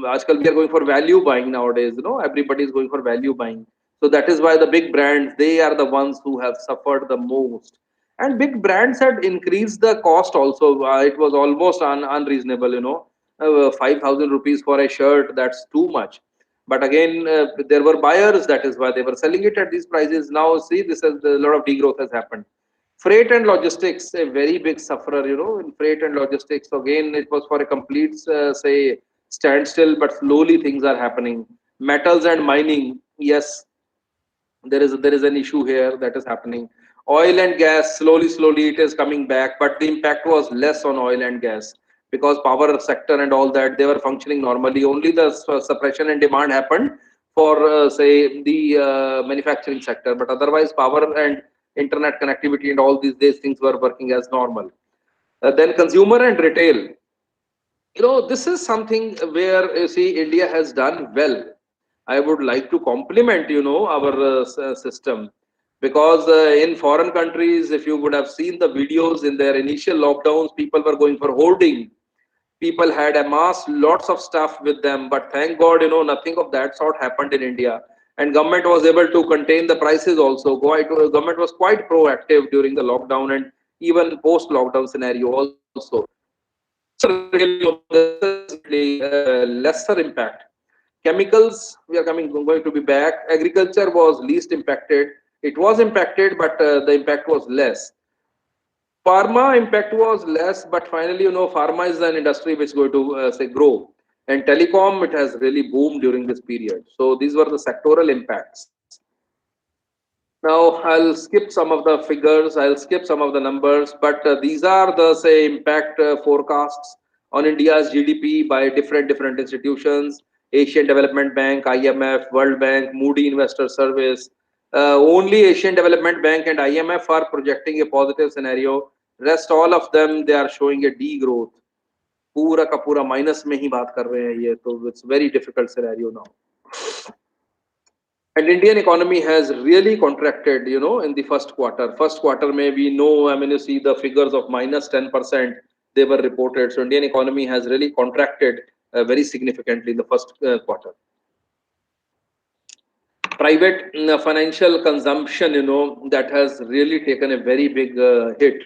आजकल we are going for value buying nowadays. Everybody is going for value buying. So that is why the big brands, they are the ones who have suffered the most. And big brands had increased the cost also. It was almost unreasonable, 5,000 rupees for a shirt, that's too much. But again, there were buyers, that is why they were selling it at these prices. Now, see, a lot of degrowth has happened. Freight and logistics, a very big sufferer, in freight and logistics. Again, it was for a complete, standstill, but slowly things are happening. Metals and mining, yes, there is an issue here that is happening. Oil and gas, slowly it is coming back, but the impact was less on oil and gas because power sector and all that, they were functioning normally. Only the suppression and demand happened for the manufacturing sector, but otherwise power and internet connectivity and all these things were working as normal. Then consumer and retail, this is something where you see India has done well. I would like to compliment, our system, because in foreign countries, if you would have seen the videos in their initial lockdowns, people were going for hoarding. People had amassed lots of stuff with them, but thank God, nothing of that sort happened in India. And government was able to contain the prices also. Government was quite proactive during the lockdown and even post-lockdown scenario also. Lesser impact. Chemicals, we are going to be back. Agriculture was least impacted. It was impacted, but the impact was less. Pharma impact was less, but finally, pharma is an industry which is going to grow. And telecom, it has really boomed during this period. So these were the sectoral impacts. Now, I'll skip some of the figures, I'll skip some of the numbers, but these are the, impact forecasts on India's GDP by different institutions. Asian Development Bank, IMF, World Bank, Moody Investor Service. Only Asian Development Bank and IMF are projecting a positive scenario. Rest all of them, they are showing a degrowth. पूरा का पूरा minus में ही बात कर रहे हैं ये, तो it's very difficult scenario now. And Indian economy has really contracted, in the first quarter. First quarter, we know, you see the figures of minus 10%, they were reported. So Indian economy has really contracted very significantly in the first quarter. private financial consumption, that has really taken a very big hit.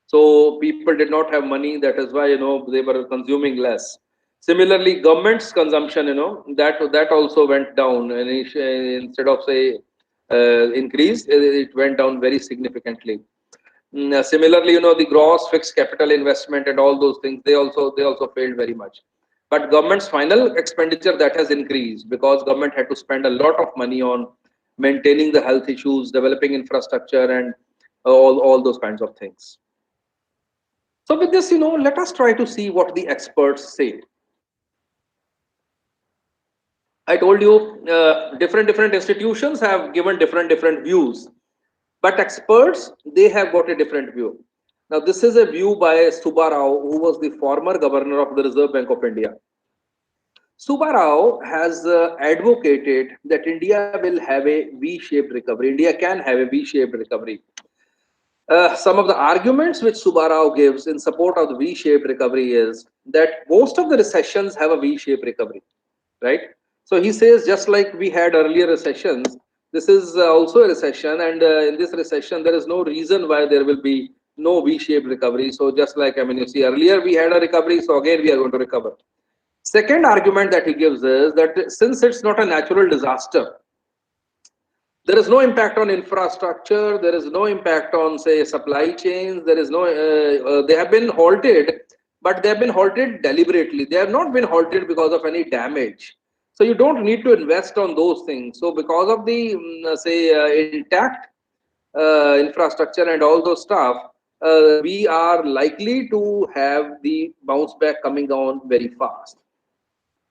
So people did not have money. That is why, they were consuming less. Similarly, government's consumption, that also went down, and instead of say increased, it went down very significantly. Similarly, the gross fixed capital investment and all those things, they also failed very much. But government's final expenditure, that has increased, because government had to spend a lot of money on maintaining the health issues, developing infrastructure, and all those kinds of things. So with this, let us try to see what the experts say. I told you different institutions have given different views, but experts, they have got a different view. Now, this is a view by Subba Rao, who was the former governor of the Reserve Bank of India. Subba Rao has advocated that India will have a V-shaped recovery. India can have a V-shaped recovery. Some of the arguments which Subba Rao gives in support of the V-shaped recovery is that most of the recessions have a V-shaped recovery, right? So he says, just like we had earlier recessions, this is also a recession, and in this recession, there is no reason why there will be no V-shaped recovery. So just like, you see, earlier we had a recovery, so again we are going to recover. Second argument that he gives is that since it's not a natural disaster, there is no impact on infrastructure, there is no impact on, say, supply chains, there is no, they have been halted, but they have been halted deliberately. They have not been halted because of any damage. So you don't need to invest on those things. So because of the, intact infrastructure and all those stuff, we are likely to have the bounce back coming on very fast.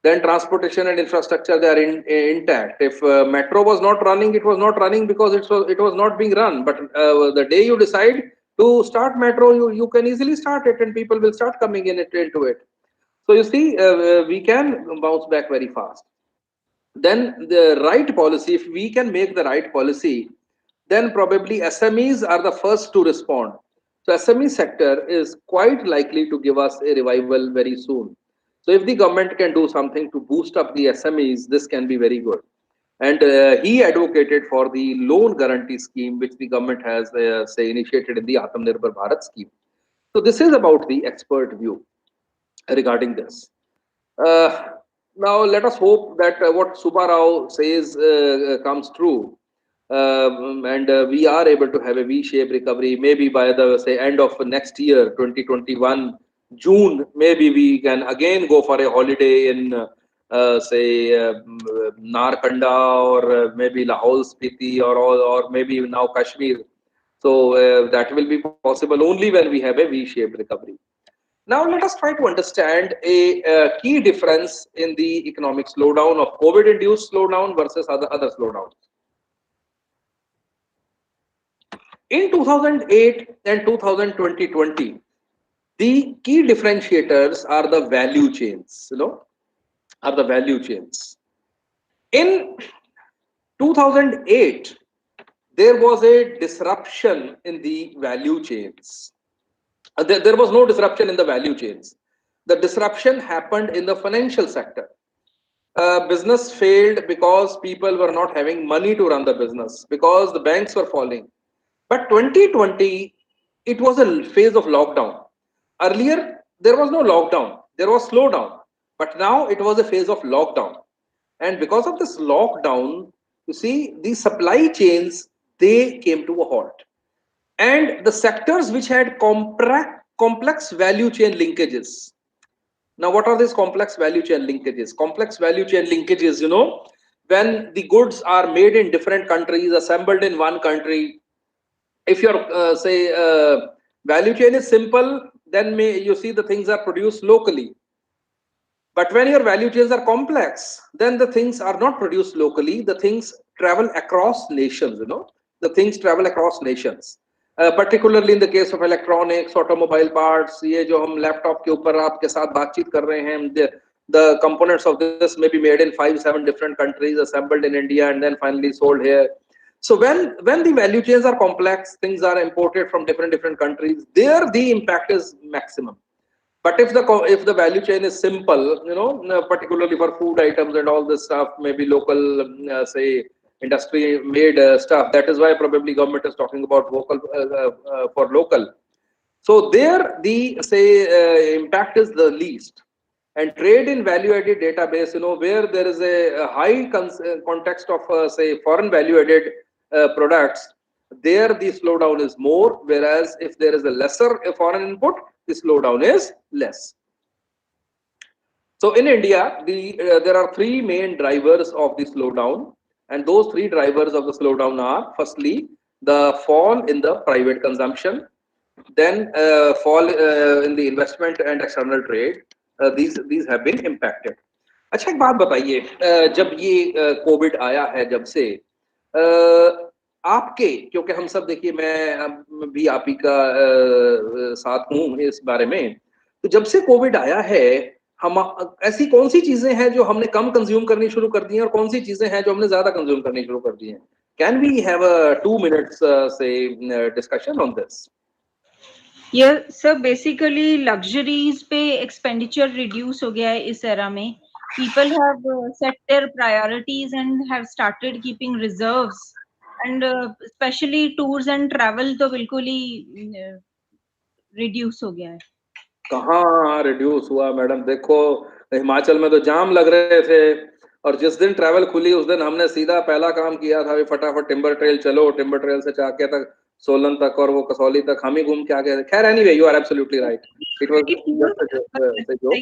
Then transportation and infrastructure, they are intact. If metro was not running, it was not running because it was not being run. But the day you decide to start metro, you can easily start it, and people will start coming into it. So you see, we can bounce back very fast. Then the right policy, if we can make the right policy, then probably SMEs are the first to respond. So SME sector is quite likely to give us a revival very soon. So if the government can do something to boost up the SMEs, this can be very good. And he advocated for the loan guarantee scheme, which the government has, say, initiated in the Atmanirbhar Bharat scheme. So this is about the expert view regarding this. Now let us hope that what Subba Rao says comes true. And we are able to have a V-shaped recovery. Maybe by the, say, end of next year, 2021, June, maybe we can again go for a holiday in, say, Narkanda, or maybe Lahore Spiti, or maybe now Kashmir. So that will be possible only when we have a V-shaped recovery. Now let us try to understand a key difference in the economic slowdown of COVID-induced slowdown versus other slowdowns. In 2008 and 2020, the key differentiators are the value chains, are the value chains. In 2008, there was a disruption in the value chains. There was no disruption in the value chains. The disruption happened in the financial sector. Business failed because people were not having money to run the business, because the banks were falling. But 2020, it was a phase of lockdown. Earlier, there was no lockdown, there was slowdown. But now it was a phase of lockdown. And because of this lockdown, you see, the supply chains, they came to a halt. And the sectors which had complex value chain linkages. Now, what are these complex value chain linkages? Complex value chain linkages, when the goods are made in different countries, assembled in one country. If your, value chain is simple, then you see the things are produced locally. But when your value chains are complex, then the things are not produced locally. The things travel across nations, the things travel across nations. Particularly in the case of electronics, automobile parts, ये जो हम laptop के ऊपर आपके साथ बातचीत कर रहे हैं, the components of this may be made in 5-7 different countries, assembled in India, and then finally sold here. So when the value chains are complex, things are imported from different countries, there the impact is maximum. But if the value chain is simple, particularly for food items and all this stuff, maybe local, say, industry made stuff. That is why probably government is talking about vocal for local. So there the impact is the least. And trade in value added database, where there is a high context of say foreign value added products, there the slowdown is more, whereas if there is a lesser foreign input, the slowdown is less. So in India, there are three main drivers of the slowdown, and those three drivers of the slowdown are: firstly, the fall in the private consumption, then fall in the investment and external trade. These have been impacted. अच्छा, एक बात बताइए, जब ये Covid आया है, जब से आपके, क्योंकि हम सब देखिए मैं भी आप ही का साथ हूँ इस बारे में, तो जब से कोविड आया है, हम ऐसी कौन सी चीजें हैं जो हमने कम कंज्यूम करनी शुरू कर दी हैं और कौन सी चीजें हैं जो हमने ज्यादा कंज्यूम करनी शुरू कर दी हैं? Can we have a 2 minutes say discussion on this? Yeah, so basically luxuries पे expenditure reduce हो गया है इस era में. People have set their priorities and have started keeping reserves, and especially tours and travel तो बिल्कुल ही reduce हो गया है. कहाँ रिड्यूस हुआ मैडम? देखो हिमाचल में तो जाम लग रहे थे, और जिस दिन ट्रैवल खुली उस दिन हमने सीधा पहला काम किया था, फटाफट टिम्बर ट्रेल चलो, टिम्बर ट्रेल से चाके तक, सोलन तक और वो कसौली तक हम ही घूम के आ गए. खैर, anyway, you are absolutely right. It was just a joke.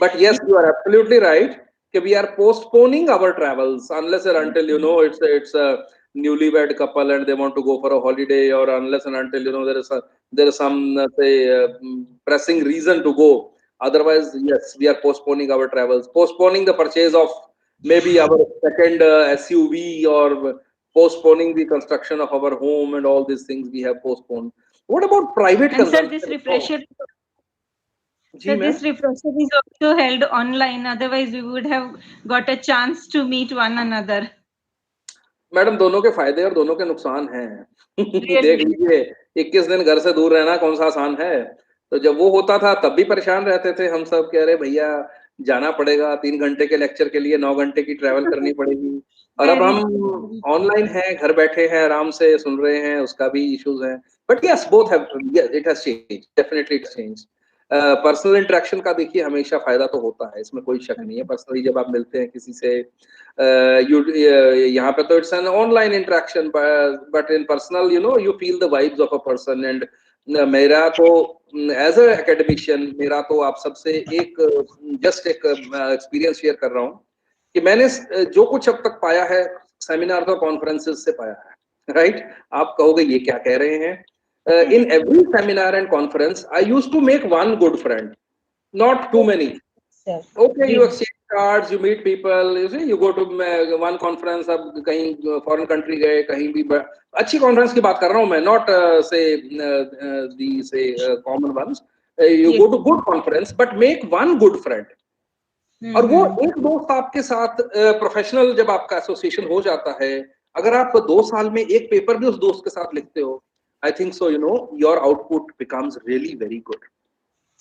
But yes, you are absolutely right. We are postponing our travels unless and until it's a newlywed couple and they want to go for a holiday, or unless and until there is some pressing reason to go. Otherwise, yes, we are postponing our travels, postponing the purchase of maybe our second SUV, or postponing the construction of our home, and all these things we have postponed. What about private consumption? Sir, this refresher. So this refresher is also held online. Otherwise, we would have got a chance to meet one another. Madam, दोनों के फायदे और दोनों के नुकसान हैं. देख लीजिए, 21 दिन घर से दूर रहना कौन सा आसान है? तो जब वो होता था तब भी परेशान रहते थे हम सब, कह रहे भैया जाना पड़ेगा, 3 घंटे के लेक्चर के लिए 9 घंटे की ट्रैवल करनी पड़ेगी. और अब हम ऑनलाइन हैं, घर बैठे हैं, आराम से सुन रहे हैं, उसका भी इश्यूज हैं. But yes, both have, it has changed, definitely it changed. Personal interaction का देखिए हमेशा फायदा तो होता है, इसमें कोई शक नहीं है. पर्सनली जब आप मिलते हैं किसी से, यहाँ पे तो it's an online interaction, but in personal you feel the vibes of a person. And मेरा तो एज अ एकेडमिशियन, मेरा तो आप सबसे एक जस्ट एक एक्सपीरियंस शेयर कर रहा हूँ कि मैंने जो कुछ अब तक पाया है सेमिनार और कॉन्फ्रेंसेस से पाया है, राइट? आप कहोगे ये क्या कह रहे हैं? In every seminar and conference, I used to make one good friend, not too many. Okay, you exchange cards, you meet people, you see, you go to one conference. अब कहीं foreign country गए, कहीं भी अच्छी conference की बात कर रहा हूँ मैं, not the common ones. You go to good conference, but make one good friend. और वो एक दोस्त आपके साथ प्रोफेशनल जब आपका एसोसिएशन हो जाता है, अगर आप 2 साल में एक पेपर भी उस दोस्त के साथ लिखते हो, I think so, your output becomes really very good.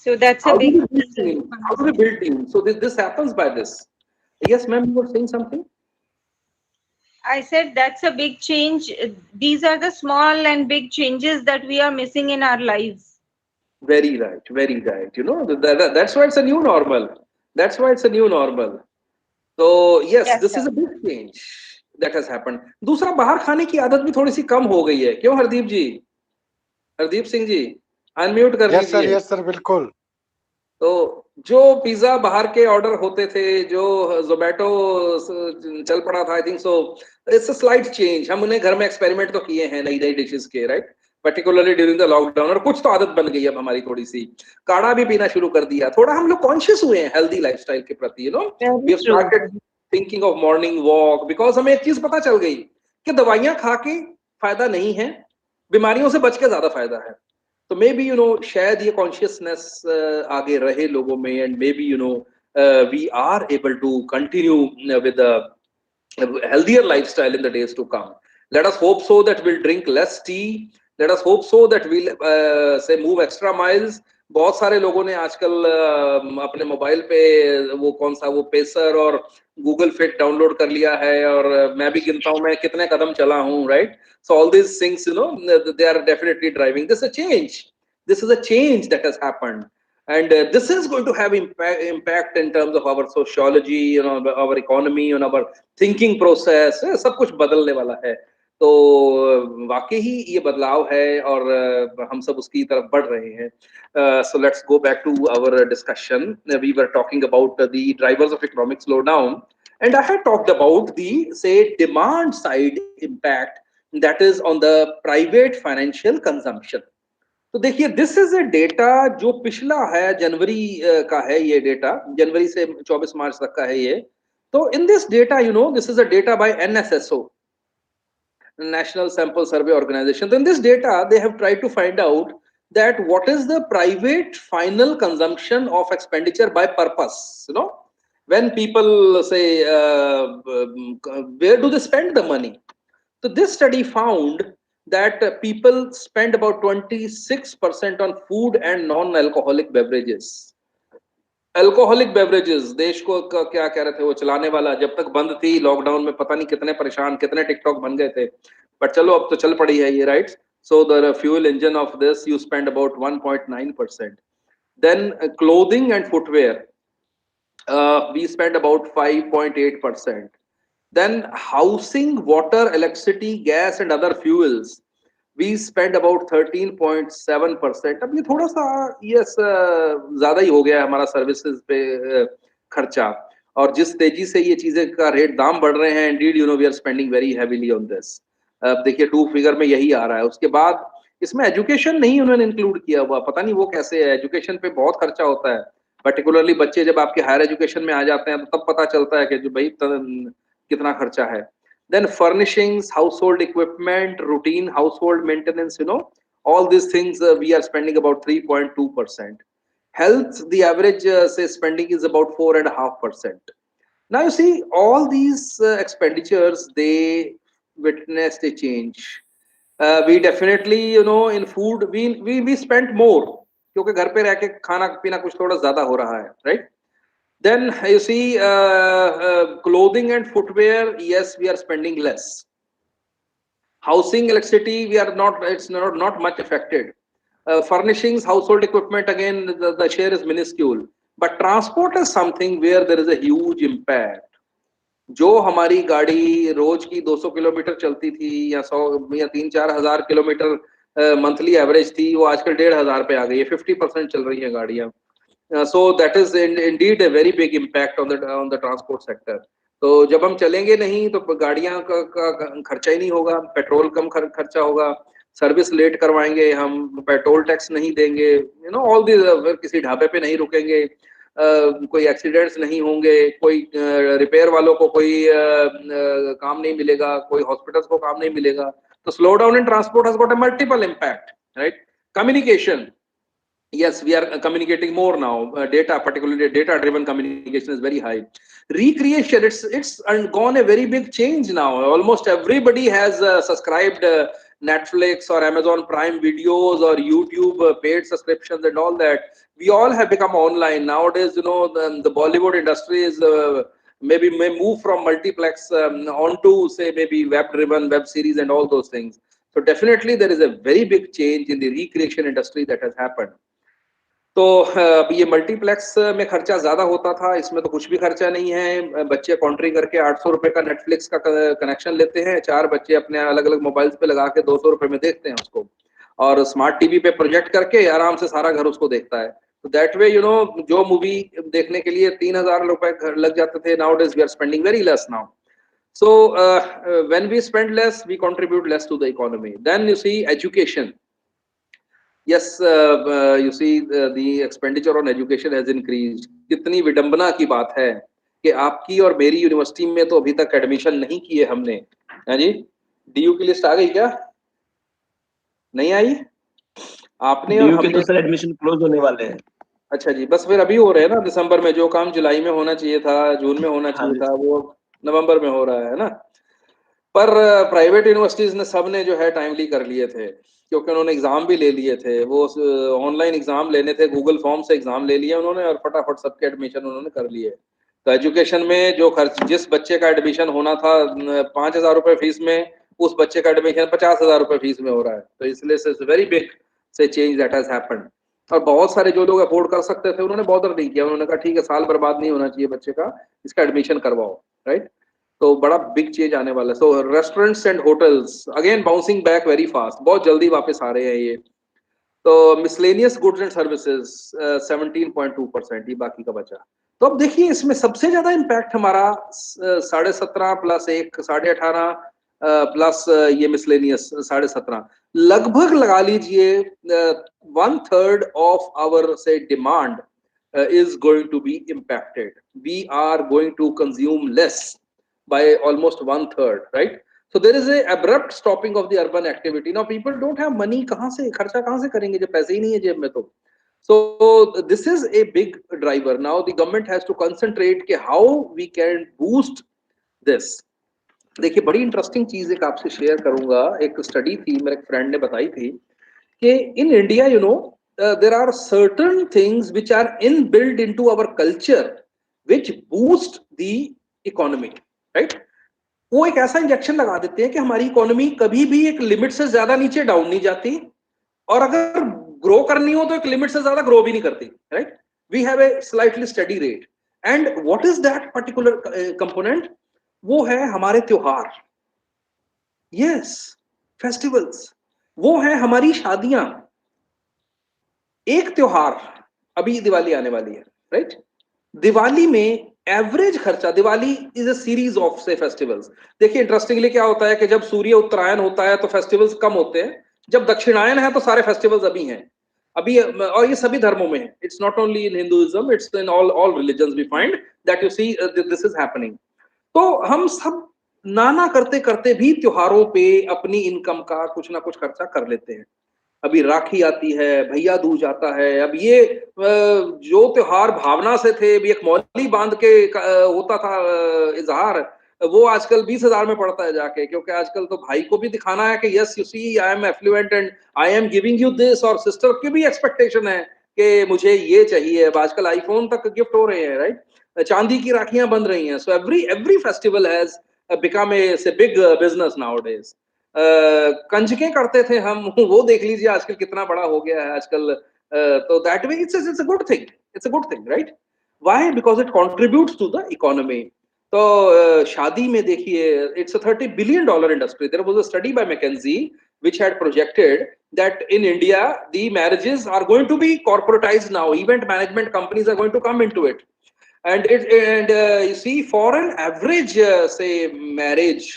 So that's a big team. How do we build team? So this happens by this. Yes, ma'am, you were saying something? I said that's a big change. These are the small and big changes that we are missing in our lives. Very right, very right. That's why it's a new normal. That's why it's a new normal. So yes, this is a big change that has happened. दूसरा, बाहर खाने की आदत भी थोड़ी सी कम हो गई है, क्यों हरदीप जी? हरदीप सिंह जी, अनम्यूट कर लीजिए. यस सर, बिल्कुल. तो जो पिज्जा बाहर के ऑर्डर होते थे, जो जोमेटो चल पड़ा था, I think so it's a slight change. हम उन्हें घर में एक्सपेरिमेंट तो किए हैं नई नई डिशेस के, right? Particularly during the lockdown. और कुछ तो आदत बन गई अब हमारी, थोड़ी सी काढ़ा भी पीना शुरू कर दिया. थोड़ा हम लोग कॉन्शियस हुए हैं हेल्दी लाइफस्टाइल के प्रति. We have started thinking of morning walk, because हमें एक चीज पता चल गई कि दवाइयां खा के फायदा नहीं है, बीमारियों से बच के ज्यादा फायदा है. तो मे बी शायद ये कॉन्शियसनेस आगे रहे लोगों में, and maybe we are able to continue with a healthier lifestyle in the days to come. Let us hope so that we'll drink less tea. Let us hope so that we'll say move extra miles. बहुत सारे लोगों ने आजकल अपने mobile पे वो कौन सा वो पेसर और गूगल फिट डाउनलोड कर लिया है, और मैं भी गिनता हूं मैं कितने कदम चला हूं, right? So all this things they are definitely driving this a change. This is a change that has happened, and this is going to have impact in terms of our sociology, our economy, and our thinking process. सब कुछ बदलने वाला है. तो वाकई ही ये बदलाव है और हम सब उसकी तरफ बढ़ रहे हैं. So let's go back to our discussion. We were talking about the drivers of economic slowdown, and I had talked about the, say, demand side impact that is on the private financial consumption. तो देखिए, this is a data जो पिछला है, जनवरी का है ये data, जनवरी से 24 मार्च तक का है ये. तो in this data, this is a data bye NSSO, National Sample Survey Organization. So in this data, they have tried to find out that what is the private final consumption of expenditure by purpose. When people say, where do they spend the money? So this study found that people spend about 26% on food and non-alcoholic beverages. Alcoholic beverages, देश को क्या कह रहे थे वो चलाने वाला, जब तक बंद थी लॉकडाउन में पता नहीं कितने परेशान, कितने टिकटॉक बन गए थे, बट चलो अब तो चल पड़ी है ये, right? So the fuel engine of this you spend about 1.9%. Then clothing and footwear, we spend about 5.8%. Then housing, water, electricity, gas and other fuels, we spend about 13.7%. अब ये थोड़ा सा यस ज्यादा ही हो गया हमारा सर्विसेज पे खर्चा, और जिस तेजी से ये चीजें का रेट दाम बढ़ रहे हैं, indeed we are spending very heavily on this. देखिए 2 फिगर में यही आ रहा है. उसके बाद इसमें एजुकेशन नहीं उन्होंने इंक्लूड किया हुआ, पता नहीं वो कैसे है. एजुकेशन पे बहुत खर्चा होता है, पर्टिकुलरली बच्चे जब आपके हायर एजुकेशन में आ जाते हैं तो तब पता चलता है कि जो भाई कितना खर्चा है. Then furnishings, household equipment, routine household maintenance, all these things we are spending about 3.2%. Health, the average say spending is about 4.5%. Now you see all these expenditures, they witnessed a change. We definitely, in food, we spent more क्योंकि घर पे रह के खाना पीना कुछ थोड़ा ज्यादा हो रहा है, right? Then you see clothing and footwear, yes, we are spending less. Housing, electricity, it's not much affected. Furnishings, household equipment, again the share is minuscule. But transport is something where there is a huge impact. जो हमारी गाड़ी रोज की 200 kilometre चलती थी या 100 या 3-4 हजार kilometre monthly average थी, वो आजकल 1,500 पे आ गई है. 50% चल रही है गाड़ियां. So that is indeed a very big impact on the transport sector. तो जब हम चलेंगे नहीं तो गाड़ियां का खर्चा ही नहीं होगा, पेट्रोल कम खर्चा होगा, सर्विस लेट करवाएंगे हम, पेट्रोल टैक्स नहीं देंगे, ऑल दिस, किसी ढाबे पे नहीं रुकेंगे, कोई एक्सीडेंट्स नहीं होंगे, कोई रिपेयर वालों को कोई काम नहीं मिलेगा, कोई हॉस्पिटल्स को काम नहीं मिलेगा. तो slow down in transport has got a multiple impact, right? Communication, yes, we are communicating more now. Data, particularly data driven communication, is very high. Recreation, it's gone a very big change now. Almost everybody has subscribed Netflix or Amazon Prime videos or YouTube paid subscriptions and all that. We all have become online nowadays. The Bollywood industry is may move from multiplex onto, say, maybe web driven web series and all those things. So definitely there is a very big change in the recreation industry that has happened. तो ये multiplex में खर्चा ज्यादा होता था, इसमें तो कुछ भी खर्चा नहीं है. बच्चे कॉन्ट्री करके 800 रुपए का नेटफ्लिक्स का कनेक्शन लेते हैं, 4 बच्चे अपने अलग अलग मोबाइल्स पे लगा के 200 रुपए में देखते हैं उसको, और स्मार्ट टीवी पे प्रोजेक्ट करके आराम से सारा घर उसको देखता है. तो दैट वे जो मूवी देखने के लिए 3,000 रुपए लग जाते थे, nowadays we are spending very less now. So when we spend less, we contribute less to the economy. Then you see education. Yes, you see the expenditure on education has increased. कितनी विडंबना की बात है कि आपकी और मेरी university में तो अभी तक एडमिशन नहीं किए हमने. है जी? डीयू की लिस्ट आ गई क्या? नहीं आई? आपने और हमने तो सर एडमिशन क्लोज होने वाले हैं. अच्छा जी, बस फिर अभी हो रहे हैं ना दिसंबर में. जो काम जुलाई में होना चाहिए था, जून में होना चाहिए था, वो नवंबर में हो रहा है ना. पर प्राइवेट यूनिवर्सिटीज ने सब ने जो है टाइमली कर लिए थे, क्योंकि उन्होंने एग्जाम भी ले लिए थे, वो ऑनलाइन एग्जाम लेने थे, गूगल फॉर्म से एग्जाम ले लिए उन्होंने और फटाफट सबके एडमिशन उन्होंने कर लिए। तो एजुकेशन में जो खर्च, जिस बच्चे का एडमिशन होना था 5,000 रुपए फीस में, उस बच्चे का एडमिशन 50,000 रुपए फीस में हो रहा है। तो इसलिए से वेरी बिग से चेंज दैट हैज हैपेंड। और बहुत सारे जो लोग अफोर्ड कर सकते थे उन्होंने बॉदर नहीं किया, उन्होंने कहा ठीक है, साल बर्बाद नहीं होना चाहिए बच्चे का, इसका एडमिशन करवाओ, राइट। तो बड़ा बिग चेंज आने वाला है। So restaurants and hotels again bouncing back very fast, बहुत जल्दी वापस आ रहे हैं ये। तो मिसलेनियस गुड्स एंड सर्विसेज 17.2%, ये बाकी का बचा। तो अब देखिए इसमें सबसे ज्यादा इम्पैक्ट हमारा 17.5 प्लस 1 18.5 प्लस ये मिसलेनियस 17.5, लगभग लगा लीजिए 1/3 ऑफ आवर से demand is going to be impacted. We are going to consume less by almost 1/3, right? So there is a abrupt stopping of the urban activity. Now people don't have money, कहाँ से खर्चा कहाँ से करेंगे जब पैसे ही नहीं है जेब में तो। So this is a big driver. Now the government has to concentrate कि how we can boost this. देखिए बड़ी इंटरेस्टिंग चीज एक आपसे शेयर करूंगा, एक स्टडी थी मेरे एक फ्रेंड ने बताई थी कि in India you know there are certain things which are inbuilt into our culture which boost the economy, right? वो एक ऐसा इंजेक्शन लगा देते हैं कि हमारी इकोनॉमी कभी भी एक लिमिट से ज्यादा नीचे डाउन नहीं जाती, और अगर ग्रो करनी हो तो एक लिमिट से ज्यादा ग्रो भी नहीं करती, right. We have a slightly steady rate. And what is that particular component? वो है हमारे त्योहार, यस, फेस्टिवल्स, वो है हमारी शादियां। एक त्योहार, अभी दिवाली आने वाली है, राइट। दिवाली में एवरेज खर्चा, Diwali is a series of से फेस्टिवल्स। देखिए इंटरेस्टिंगली क्या होता है कि जब सूर्य उत्तरायण होता है तो फेस्टिवल्स कम होते हैं, जब दक्षिणायन है तो सारे फेस्टिवल्स अभी हैं, अभी। और ये सभी धर्मों में है, it's not only in Hinduism, it's in all religions we find that you see this is happening. तो हम सब नाना करते करते भी त्योहारों पे अपनी इनकम का कुछ ना कुछ खर्चा कर लेते हैं। अभी राखी आती है, भैया दूज आता है, अब ये जो त्योहार भावना से थे, भी एक मौली बांध के होता था इजहार, वो आजकल 20,000 में पड़ता है जाके, क्योंकि आजकल तो भाई को भी दिखाना है कि yes you see I am affluent and I am giving you this, और सिस्टर की भी एक्सपेक्टेशन है कि मुझे ये चाहिए। अब आजकल आईफोन तक गिफ्ट हो रहे हैं, राइट, चांदी की राखियां बन रही हैं। So every festival has become a big business nowadays. कंजके करते थे हम, वो देख लीजिए आजकल कितना बड़ा हो गया है आजकल। तो that way it's a good thing, it's a good thing, right. Why? Because it contributes to the economy. तो शादी में देखिए it's a $30 billion industry. There was a study by McKinsey which had projected that in India the marriages are going to be corporatized now. Event management companies are going to come into it, and you see for an average say marriage,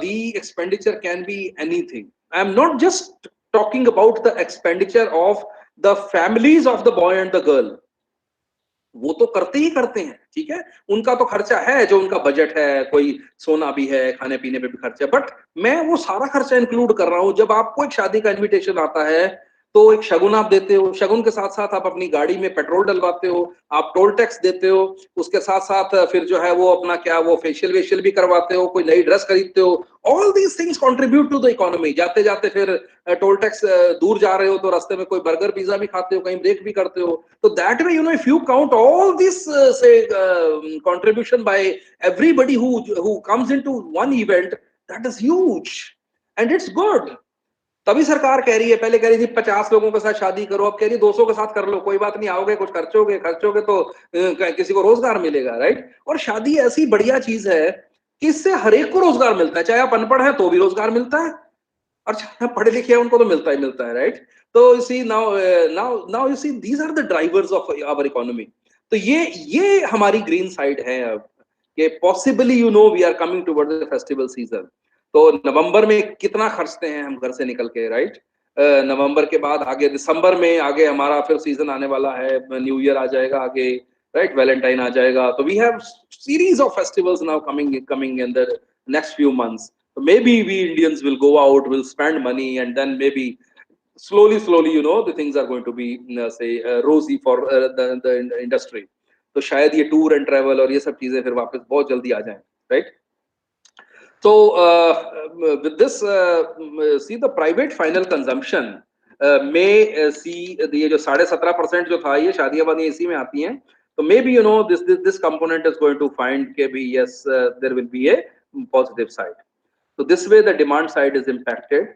the expenditure can be anything. I am not just talking about the expenditure of the families of the boy and the girl. वो तो करते ही करते हैं, ठीक है, उनका तो खर्चा है, जो उनका बजट है, कोई सोना भी है, खाने पीने पे भी खर्चा, बट मैं वो सारा खर्चा इंक्लूड कर रहा हूं। जब आपको एक शादी का इनविटेशन आता है तो एक शगुन आप देते हो, शगुन के साथ साथ आप अपनी गाड़ी में पेट्रोल डलवाते हो, आप टोल टैक्स देते हो, उसके साथ साथ फिर जो है वो अपना क्या वो फेशियल वेशियल भी करवाते हो, कोई नई ड्रेस खरीदते हो। All these things contribute to the economy. जाते जाते फिर टोल टैक्स दूर जा रहे हो तो रास्ते में कोई बर्गर पिज्जा भी खाते हो, कहीं ब्रेक भी करते हो। तो that way you know if you count all this से contribution by everybody who comes into one event, that is huge and it's good. तभी सरकार कह रही है, पहले कह रही थी 50 लोगों के साथ शादी करो, अब कह रही है 200 के साथ कर लो, कोई बात नहीं, आओगे कुछ खर्चोगे तो किसी को रोजगार मिलेगा, राइट। और शादी ऐसी बढ़िया चीज है कि इससे हर एक को रोजगार मिलता है, चाहे आप अनपढ़ है तो भी रोजगार मिलता है, और चाहे पढ़े लिखे हैं उनको तो मिलता है, राइट। तो you see now you see these are the drivers of our economy. तो ये हमारी ग्रीन साइड है अब, कि possibly you know we are coming towards the festival season. तो नवंबर में कितना खर्चते हैं हम घर से निकल के, राइट। नवंबर के बाद आगे दिसंबर में आगे हमारा फिर सीजन आने वाला है, न्यू ईयर आ जाएगा आगे, राइट, वैलेंटाइन आ जाएगा। तो we have series of festivals now coming in the next few months. So maybe we Indians will go out, will spend money, and then maybe slowly, you know, the things are going to be rosy for the industry. तो शायद ये tour and travel और ये सब चीजें फिर वापस बहुत जल्दी आ जाएं, right. So with this, see the private final consumption may see ये जो 17.5% जो था, ये शादियां वादियां इसी में आती हैं. So maybe this component is going to find कि भी yes, there will be a positive side. So this way the demand side is impacted.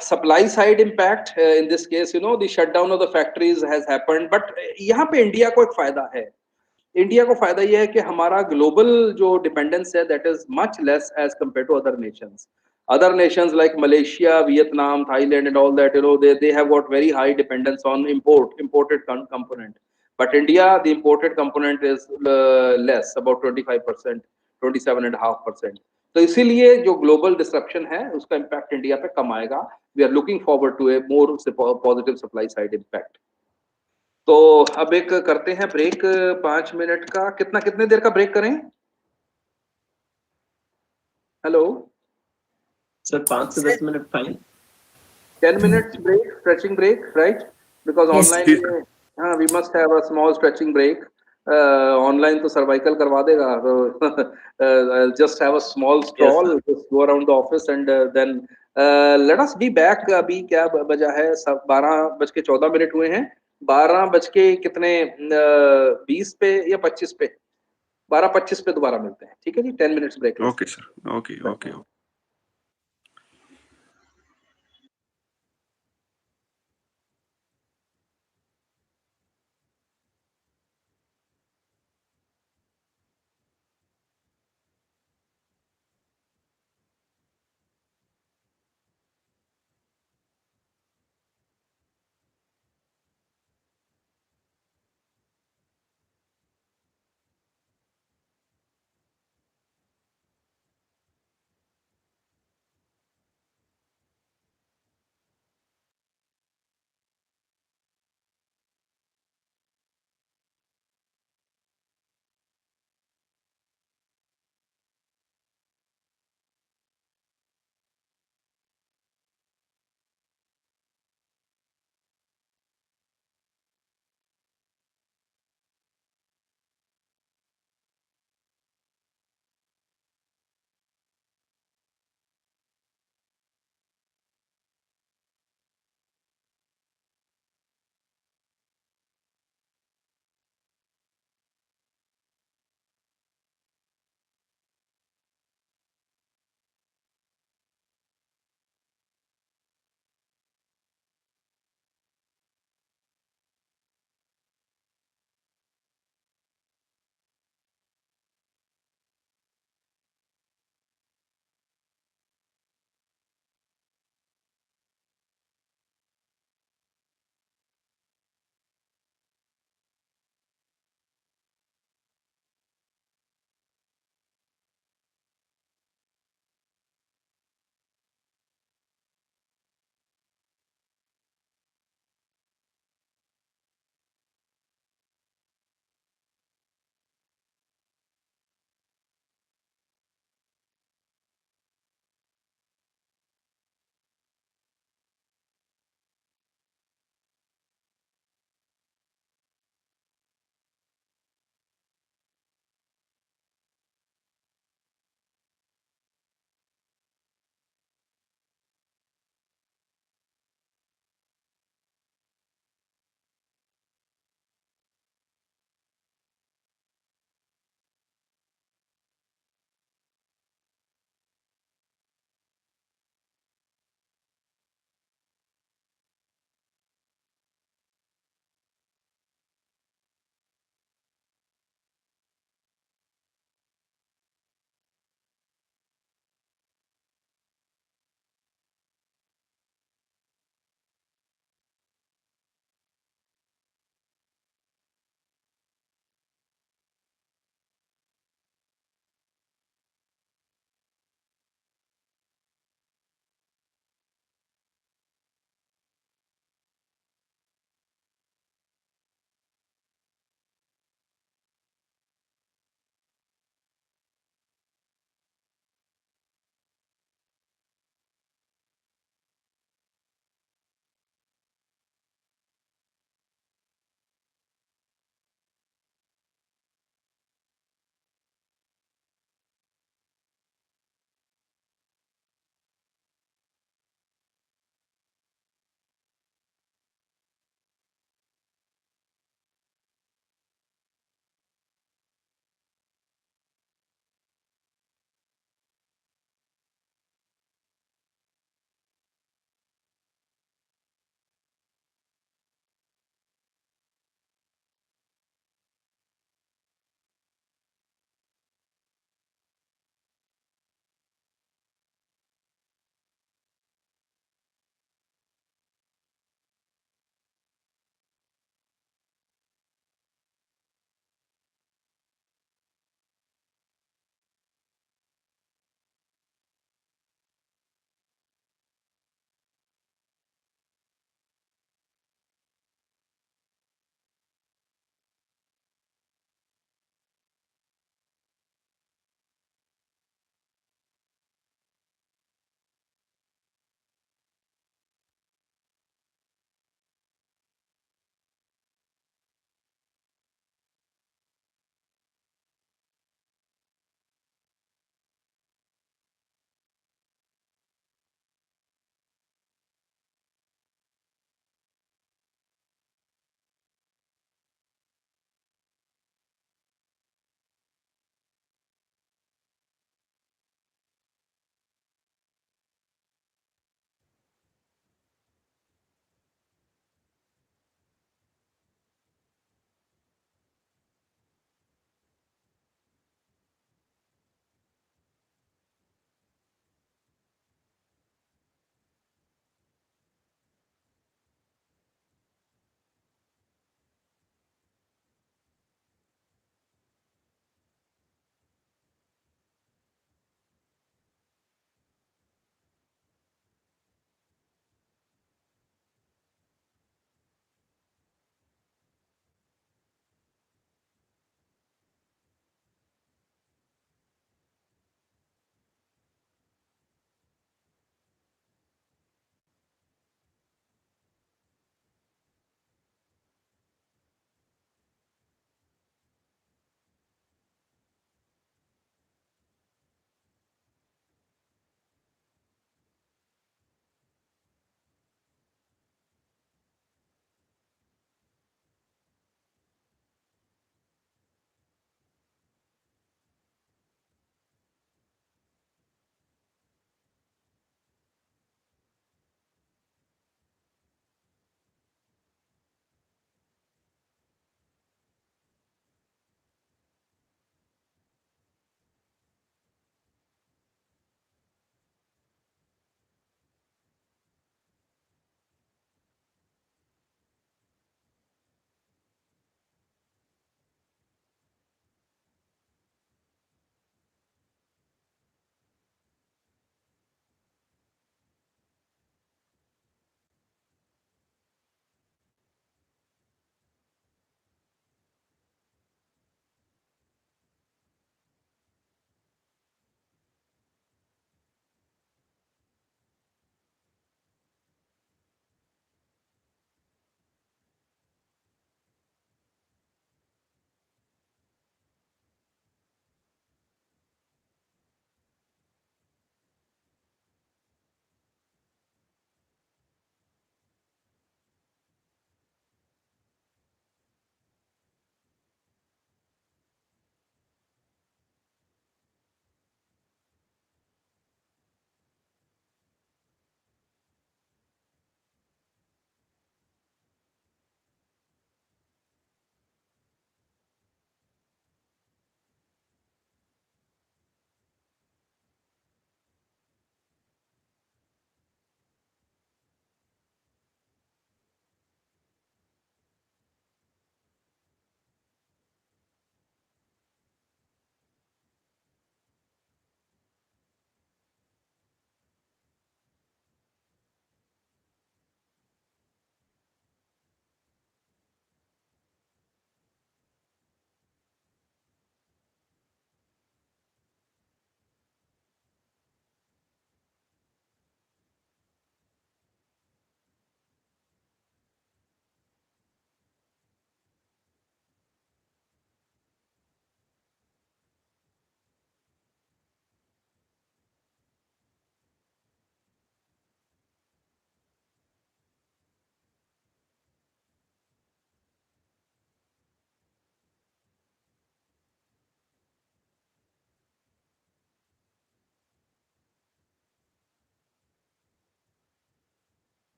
Supply side impact in this case, the shutdown of the factories has happened, but यहाँ पे India को एक फायदा है. India को फायदा ये है कि हमारा ग्लोबल जो डिपेंडेंस है that is much less as compare to other nations like Malaysia, Vietnam, Thailand and all that, they have got very high dependence on imported component. But India, the imported component is less, about 25%, 27.5%. तो इसीलिए जो global disruption है उसका impact India पे कम आएगा. We are looking forward to a more positive supply side impact. तो अब एक करते हैं ब्रेक 5 मिनट का. कितने देर का ब्रेक करें? हेलो सर 5 से 10 minute fine. 10 minutes break, stretching break, right? Because Yes. online में we must have a small stretching break. Online तो सर्वाइकल करवा देगा, तो I'll just have a small stroll, just go around the office and then let us be back. अभी क्या बजा है? 12:14 हुए हैं. 12 कितने 20 पे या 25 पे, 12:25 पे दोबारा मिलते हैं. ठीक है जी, 10 minutes break. Okay sir, okay.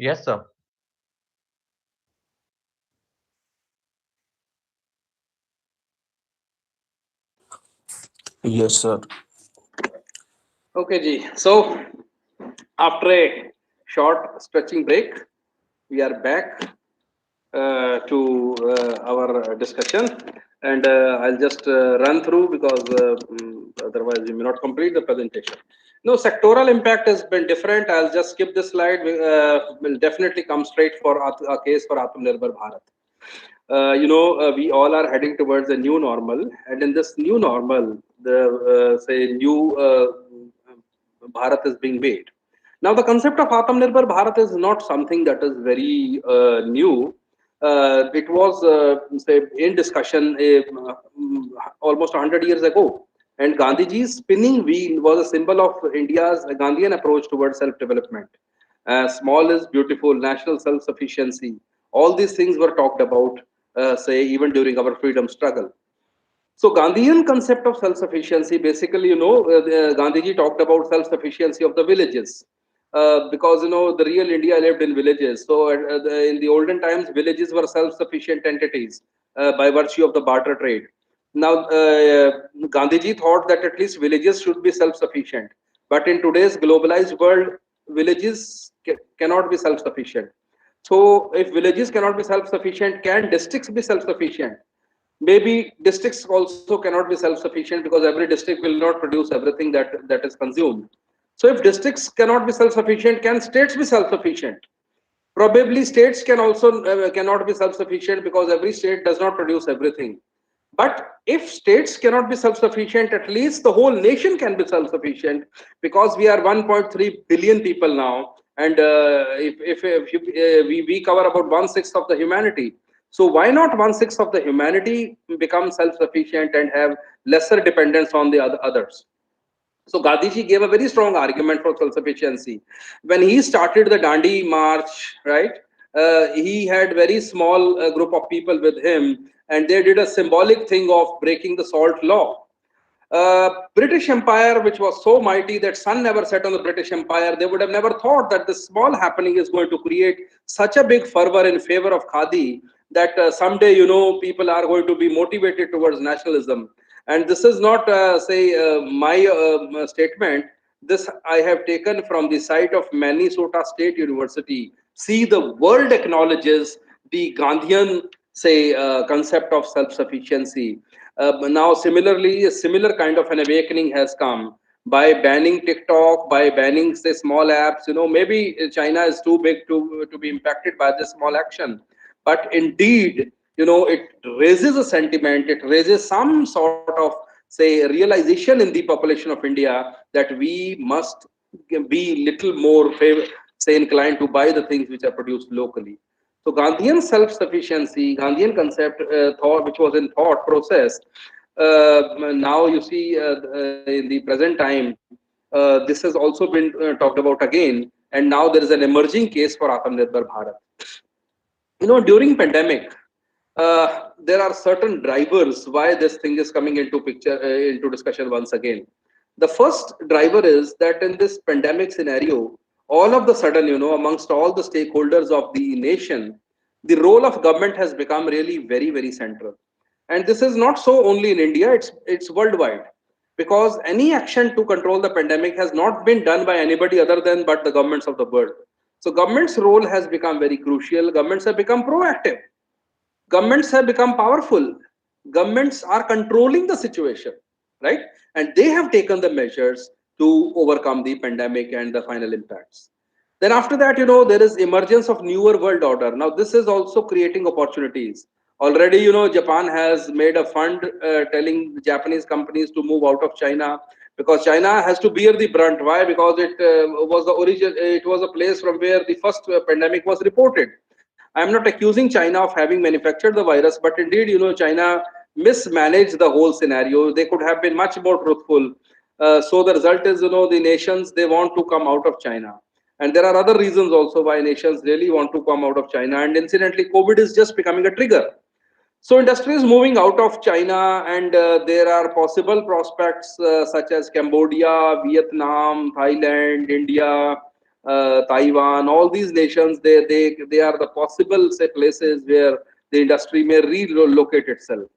Yes, sir. Yes, sir. Okay, Ji. So, after a short stretching break, we are back to our discussion, and I'll just run through because otherwise we may not complete the presentation. No, sectoral impact has been different. I'll just skip this slide. Will definitely come straight for a case for Atmanirbhar Bharat. We all are heading towards a new normal, and in this new normal, the say new Bharat is being made. Now, the concept of Atmanirbhar Bharat is not something that is very new. It was, say, in discussion almost 100 years ago. And Gandhiji's spinning wheel was a symbol of India's Gandhian approach towards self-development. Small is beautiful, national self-sufficiency. All these things were talked about, say, even during our freedom struggle. So Gandhian concept of self-sufficiency, basically, Gandhiji talked about self-sufficiency of the villages. Because the real India lived in villages. So in the olden times, villages were self-sufficient entities by virtue of the barter trade. Now, Gandhiji thought that at least villages should be self-sufficient. But in today's globalized world, villages cannot be self-sufficient. So if villages cannot be self-sufficient, can districts be self-sufficient? Maybe districts also cannot be self-sufficient because every district will not produce everything that is consumed. So if districts cannot be self-sufficient, can states be self-sufficient? Probably states can also cannot be self-sufficient because every state does not produce everything. But if states cannot be self-sufficient, at least the whole nation can be self-sufficient because we are 1.3 billion people now, and we cover about 1/6 of the humanity. So why not 1/6 of the humanity become self-sufficient and have lesser dependence on the others? So Gandhiji gave a very strong argument for self-sufficiency. When he started the Dandi March, right, he had very small group of people with him, and they did a symbolic thing of breaking the salt law. British Empire, which was so mighty that sun never set on the British Empire, they would have never thought that this small happening is going to create such a big fervor in favor of Khadi that someday, people are going to be motivated towards nationalism. And this is not, my statement. This I have taken from the site of Minnesota State University. See, the world acknowledges the Gandhian, concept of self-sufficiency. Now, similarly, a similar kind of an awakening has come by banning TikTok, by banning, say, small apps. Maybe China is too big to be impacted by this small action. But indeed, it raises a sentiment, it raises some sort of, say, realization in the population of India that we must be little more, say, inclined to buy the things which are produced locally. So Gandhian self-sufficiency, Gandhian concept, thought, which was in thought process, now you see in the present time, this has also been talked about again, and now there is an emerging case for Atmanirbhar Bharat. During pandemic, there are certain drivers why this thing is coming into picture, into discussion once again. The first driver is that in this pandemic scenario, all of the sudden, amongst all the stakeholders of the nation, the role of government has become really very, very central. And this is not so only in India, it's worldwide. Because any action to control the pandemic has not been done by anybody other than but the governments of the world. So government's role has become very crucial. Governments have become proactive. Governments have become powerful. Governments are controlling the situation, right? And they have taken the measures to overcome the pandemic and the final impacts. Then after that, there is emergence of newer world order. Now, this is also creating opportunities. Already, Japan has made a fund telling the Japanese companies to move out of China because China has to bear the brunt. Why? Because it was the origin. It was a place from where the first pandemic was reported. I am not accusing China of having manufactured the virus, but indeed, China mismanaged the whole scenario. They could have been much more truthful. So the result is, the nations, they want to come out of China. And there are other reasons also why nations really want to come out of China. And incidentally, COVID is just becoming a trigger. So industry is moving out of China, and there are possible prospects such as Cambodia, Vietnam, Thailand, India, Taiwan, all these nations, they are the possible, say, places where the industry may relocate itself.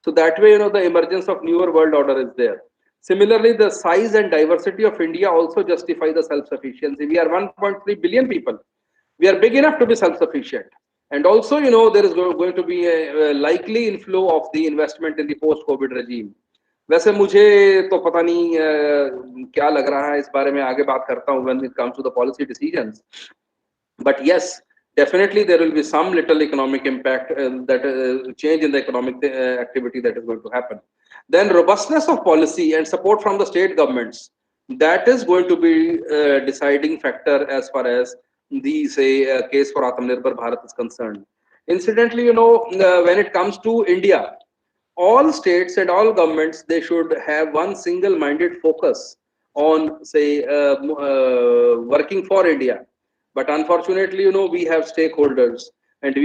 So that way, the emergence of newer world order is there. Similarly, the size and diversity of India also justify the self-sufficiency. We are 1.3 billion people. We are big enough to be self-sufficient. And also, there is going to be a likely inflow of the investment in the post-COVID regime. वैसे मुझे तो पता नहीं क्या लग रहा है, इस बारे में आगे बात करता हूँ when it comes to the policy decisions. But yes, definitely there will be some little economic impact, that change in the economic activity that is going to happen. Then robustness of policy and support from the state governments, that is going to be a deciding factor as far as the, say, case for Atmanirbhar Bharat is concerned. Incidentally, when it comes to India, all states and all governments, they should have one single-minded focus on, say, working for India. But unfortunately, we have stakeholders, and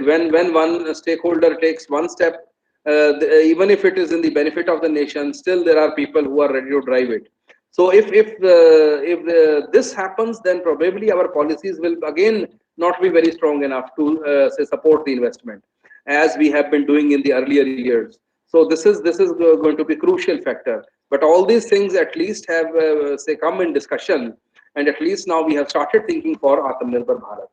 when one stakeholder takes one step, even if it is in the benefit of the nation, still there are people who are ready to drive it. So if this happens, then probably our policies will again not be very strong enough to say support the investment, as we have been doing in the earlier years. So this is going to be a crucial factor. But all these things at least have say come in discussion, and at least now we have started thinking for Atmanirbhar Bharat.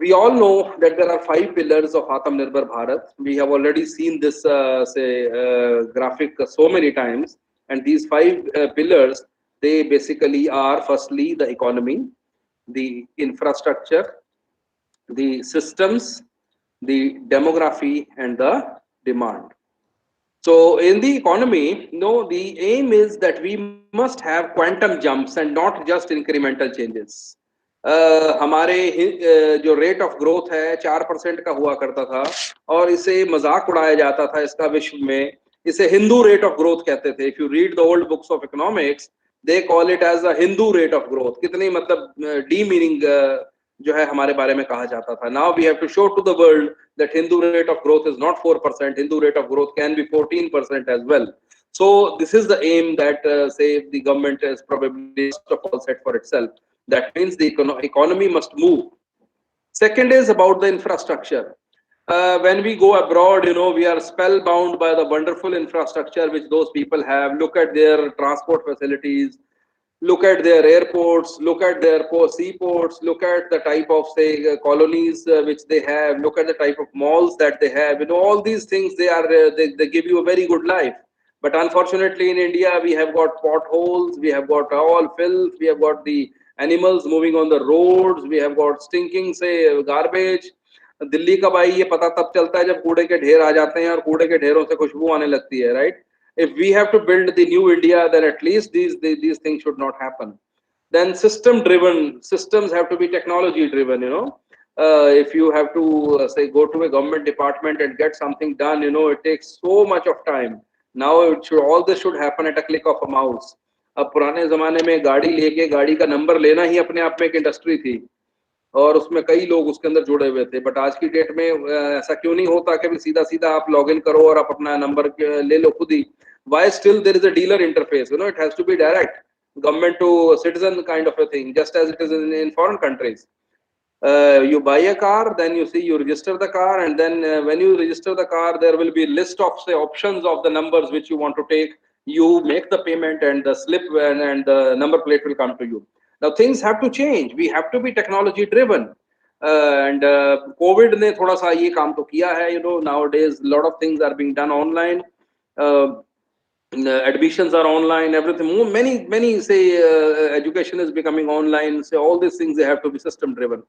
We all know that there are 5 pillars of Atmanirbhar Bharat. We have already seen this graphic so many times, and these 5 pillars, they basically are, firstly, the economy, the infrastructure, the systems, the demography, and the demand. So in the economy, the aim is that we must have quantum jumps and not just incremental changes. हमारे जो rate of growth है 4% का हुआ करता था, और इसे मजाक उड़ाया जाता था इसका विश्व में. इसे हिंदू रेट ऑफ ग्रोथ कहते थे. If you read the old books of economics, they call it as a Hindu rate of growth. कितनी मतलब डी मीनिंग जो है हमारे बारे में कहा जाता था. Now we have to show to the world that Hindu rate of growth is not 4%. Hindu rate of growth can be 14% as well. So this is the aim that say the government is probably first of all set for itself. That means the economy must move. Second is about the infrastructure. When we go abroad, we are spellbound by the wonderful infrastructure which those people have. Look at their transport facilities. Look at their airports, look at their seaports, look at the type of, say, colonies which they have, look at the type of malls that they have. All these things, they give you a very good life. But unfortunately in India, we have got potholes, we have got all filth, we have got the animals moving on the roads, we have got stinking, say, garbage. Delhi का भाई ये पता तब चलता है जब कूड़े के ढेर आ जाते हैं और कूड़े के ढेरों से खुशबू आने लगती है, right? If we have to build the new India, then at least these things should not happen. Then systems have to be technology driven. If you have to say go to a government department and get something done, it takes so much of time. Now all this should happen at a click of a mouse. अब पुराने जमाने में गाड़ी लेके गाड़ी का number लेना ही अपने आप में एक इंडस्ट्री थी, और उसमें कई लोग उसके अंदर जुड़े हुए थे. बट आज की डेट में ऐसा क्यों नहीं होता कि सीधा सीधा आप लॉग इन करो और आप अपना नंबर ले लो खुद ही. Why still there is a dealer interface? It has to be direct government to citizen kind of a thing, just as it is in foreign countries. You buy a car, then you register the car, and then when you register the car, there will be a list of, say, options of the numbers which you want to take. You make the payment and the slip and the number plate will come to you. Now things have to change. We have to be technology driven. And COVID ने थोड़ा सा ये काम तो किया है. Nowadays a lot of things are being done online. Admissions are online, everything, many say education is becoming online. So all these things, they have to be system driven.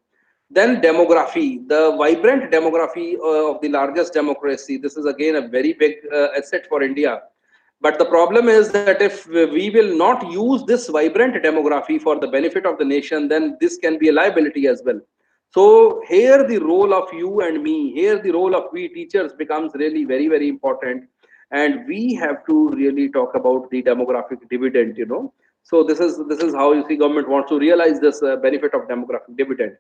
Then demography, the vibrant demography of the largest democracy. This is again a very big asset for India. But the problem is that if we will not use this vibrant demography for the benefit of the nation, then this can be a liability as well. So here the role of you and me, here the role of we teachers becomes really very, very important. And we have to really talk about the demographic dividend, So this is how you see government wants to realize this benefit of demographic dividend.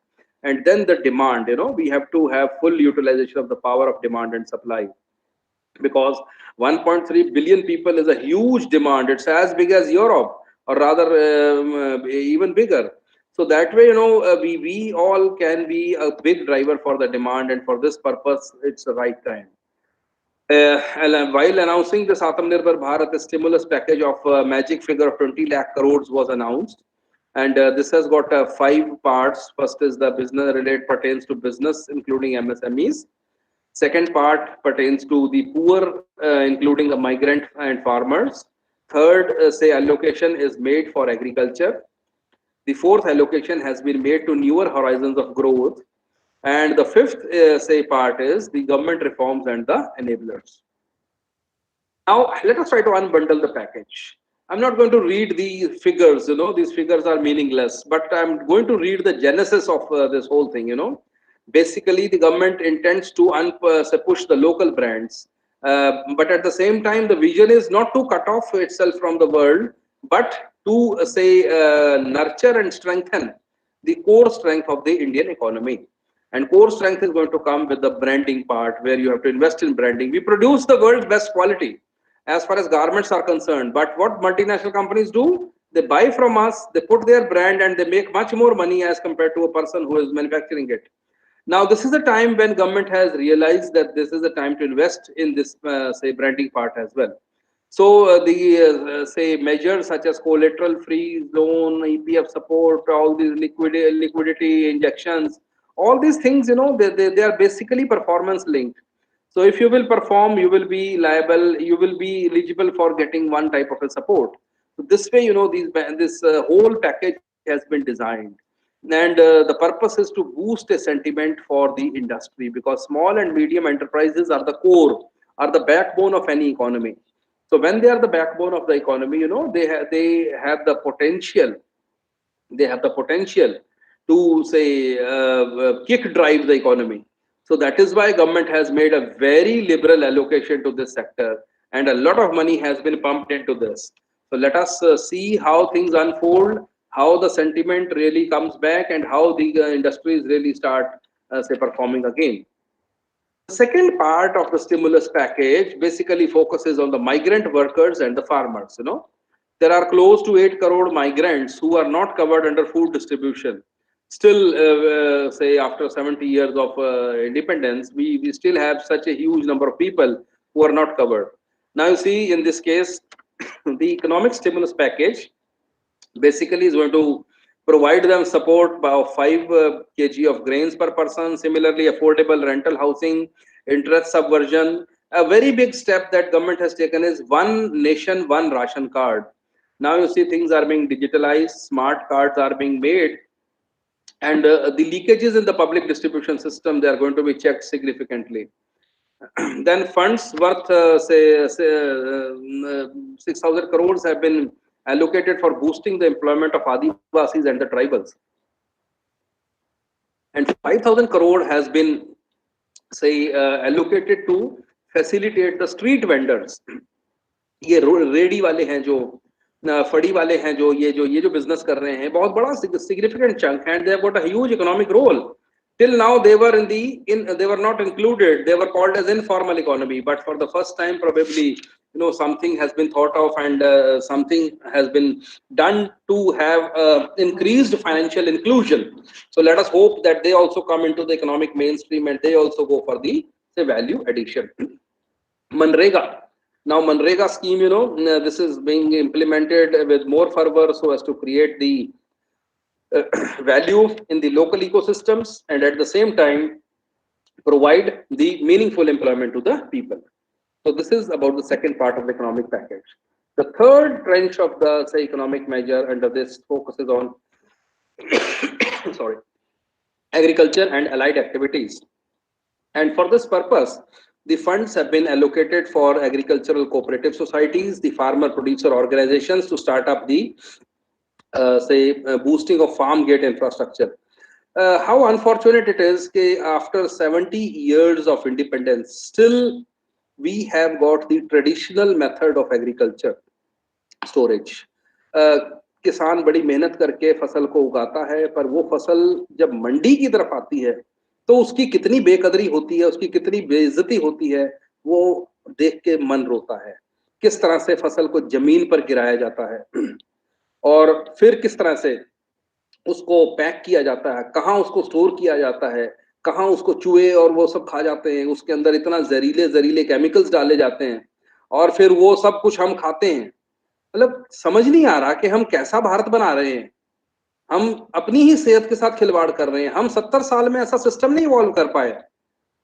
And then the demand, we have to have full utilization of the power of demand and supply. Because 1.3 billion people is a huge demand. It's as big as Europe, or rather even bigger. So that way, we all can be a big driver for the demand, and for this purpose, it's the right time. While announcing this Atmanirbhar Bharat stimulus package of magic figure of 20 lakh crores was announced, and this has got 5 parts. First is the business related pertains to business, including MSMEs. Second part pertains to the poor, including the migrant and farmers. Third, say allocation is made for agriculture. The fourth allocation has been made to newer horizons of growth. And the fifth, say, part is the government reforms and the enablers. Now, let us try to unbundle the package. I'm not going to read the figures, these figures are meaningless, but I'm going to read the genesis of this whole thing, Basically, the government intends to push the local brands, but at the same time, the vision is not to cut off itself from the world, but to, nurture and strengthen the core strength of the Indian economy. And core strength is going to come with the branding part, where you have to invest in branding. We produce the world's best quality as far as garments are concerned. But what multinational companies do, they buy from us, they put their brand, and they make much more money as compared to a person who is manufacturing it. Now, this is the time when government has realized that this is the time to invest in this, say, branding part as well. So say measures such as collateral free loan, EPF support, all these liquidity injections, all these things, they are basically performance linked. So if you will perform, you will be liable, you will be eligible for getting one type of a support. So this way, this whole package has been designed. And the purpose is to boost a sentiment for the industry, because small and medium enterprises are the core, are the backbone of any economy. So when they are the backbone of the economy, they have the potential. They have the potential to, say, kick drive the economy. So that is why government has made a very liberal allocation to this sector, and a lot of money has been pumped into this. So let us see how things unfold, how the sentiment really comes back, and how the industries really start, say, performing again. The second part of the stimulus package basically focuses on the migrant workers and the farmers. There are close to 8 crore migrants who are not covered under food distribution. Still, say after 70 years of independence, we still have such a huge number of people who are not covered. Now you see, in this case, the economic stimulus package basically is going to provide them support by 5 kg of grains per person. Similarly, affordable rental housing, interest subversion. A very big step that government has taken is one nation, one ration card. Now you see things are being digitalized, smart cards are being made, and the leakages in the public distribution system, they are going to be checked significantly. Then funds worth, 6,000 crores have been allocated for boosting the employment of Adivasis and the tribals. And 5,000 crore has been, say, allocated to facilitate the street vendors. ये ready वाले हैं जो फड़ी वाले हैं जो ये business कर रहे हैं, बहुत बड़ा significant chunk, and they have got a huge economic role. Till now they were they were not included. They were called as informal economy, but for the first time probably something has been thought of, and something has been done to have increased financial inclusion. So let us hope that they also come into the economic mainstream, and they also go for the, say, value addition. Manrega. Now Manrega scheme, this is being implemented with more fervor so as to create the value in the local ecosystems, and at the same time provide the meaningful employment to the people. So this is about the second part of the economic package. The third tranche of the, say, economic measure under this focuses on sorry, agriculture and allied activities. And for this purpose, the funds have been allocated for agricultural cooperative societies, the farmer producer organizations, to start up the boosting of farm gate infrastructure. How unfortunate it is that after 70 years of independence, still we have got the traditional method of agriculture storage. किसान बड़ी मेहनत करके फसल को उगाता है, पर वो फसल जब मंडी की तरफ आती है तो उसकी कितनी बेकदरी होती है, उसकी कितनी बेइज्जती होती है, वो देख के मन रोता है। किस तरह से फसल को जमीन पर गिराया जाता है, और फिर किस तरह से उसको पैक किया जाता है, कहाँ उसको स्टोर किया जाता है, कहाँ उसको चूहे और वो सब खा जाते हैं, उसके अंदर इतना जहरीले केमिकल्स डाले जाते हैं और फिर वो सब कुछ हम खाते हैं। मतलब समझ नहीं आ रहा कि हम कैसा भारत बना रहे हैं। हम अपनी ही सेहत के साथ खिलवाड़ कर रहे हैं। हम 70 साल में ऐसा सिस्टम नहीं इवॉल्व कर पाए।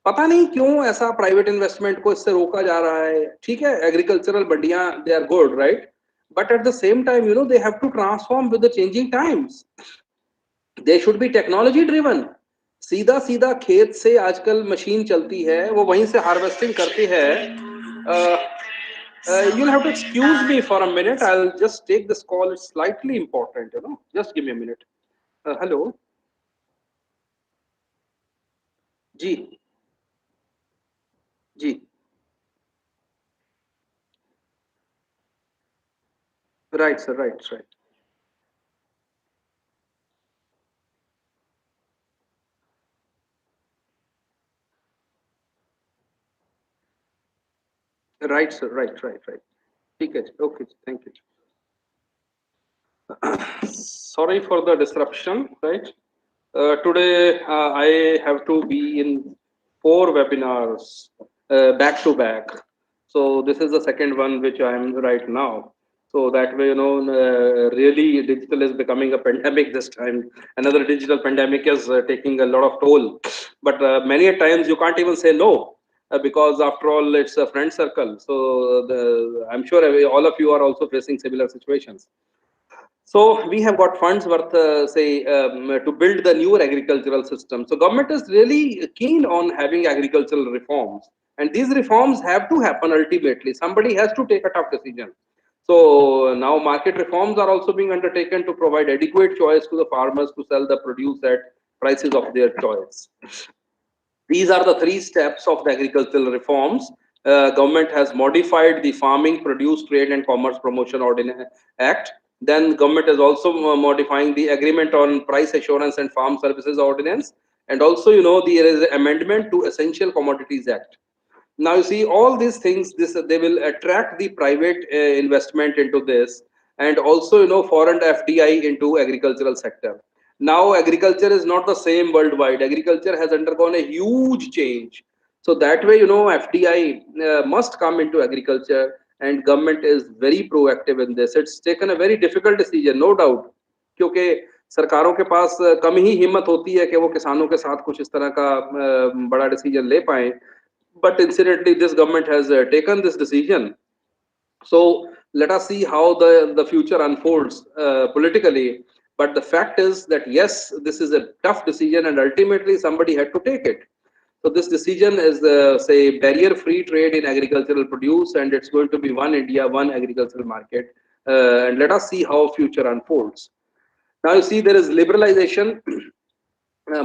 पता नहीं क्यों ऐसा प्राइवेट इन्वेस्टमेंट को इससे रोका जा रहा है। ठीक है, एग्रीकल्चरल मंडियां they are good, right, but at the same time you know they have to transform with the changing times. They should be technology driven. सीधा सीधा खेत से आजकल मशीन चलती है, वो वहीं से हार्वेस्टिंग करती है। You'll have to excuse me for a minute. I'll just take this call. It's slightly important, you know. Just give me a minute. Hello. जी जी right sir, right right right sir, right right right. ठीक है, okay, thank you. Sorry for the disruption, right? Today I have to be in 4 webinars back to back. So this is the second one which I am right now. So that way, you know, really digital is becoming a pandemic this time. Another digital pandemic is taking a lot of toll. But many a times you can't even say no. Because after all, it's a friend circle. So I'm sure all of you are also facing similar situations. So we have got funds worth, to build the newer agricultural system. So government is really keen on having agricultural reforms, and these reforms have to happen ultimately. Somebody has to take a tough decision. So now market reforms are also being undertaken to provide adequate choice to the farmers to sell the produce at prices of their choice. These are the 3 steps of the agricultural reforms. Government has modified the Farming, Produce, Trade and Commerce Promotion Ordinance Act. Then government is also modifying the Agreement on Price Assurance and Farm Services Ordinance. And also, you know, there is an amendment to Essential Commodities Act. Now you see all these things, they will attract the private investment into this, and also, you know, foreign FDI into agricultural sector. Now agriculture is not the same worldwide. Agriculture has undergone a huge change. So that way, you know, FDI must come into agriculture, and government is very proactive in this. It's taken a very difficult decision, no doubt, क्योंकि सरकारों के पास कम ही हिम्मत होती है कि वो किसानों के साथ कुछ इस तरह का बड़ा डिसीजन ले पाए। But incidentally, this government has taken this decision. So let us see how the future unfolds politically. But the fact is that yes, this is a tough decision, and ultimately somebody had to take it. So this decision is say barrier-free trade in agricultural produce, and it's going to be one India, one agricultural market. And let us see how future unfolds. Now you see there is liberalization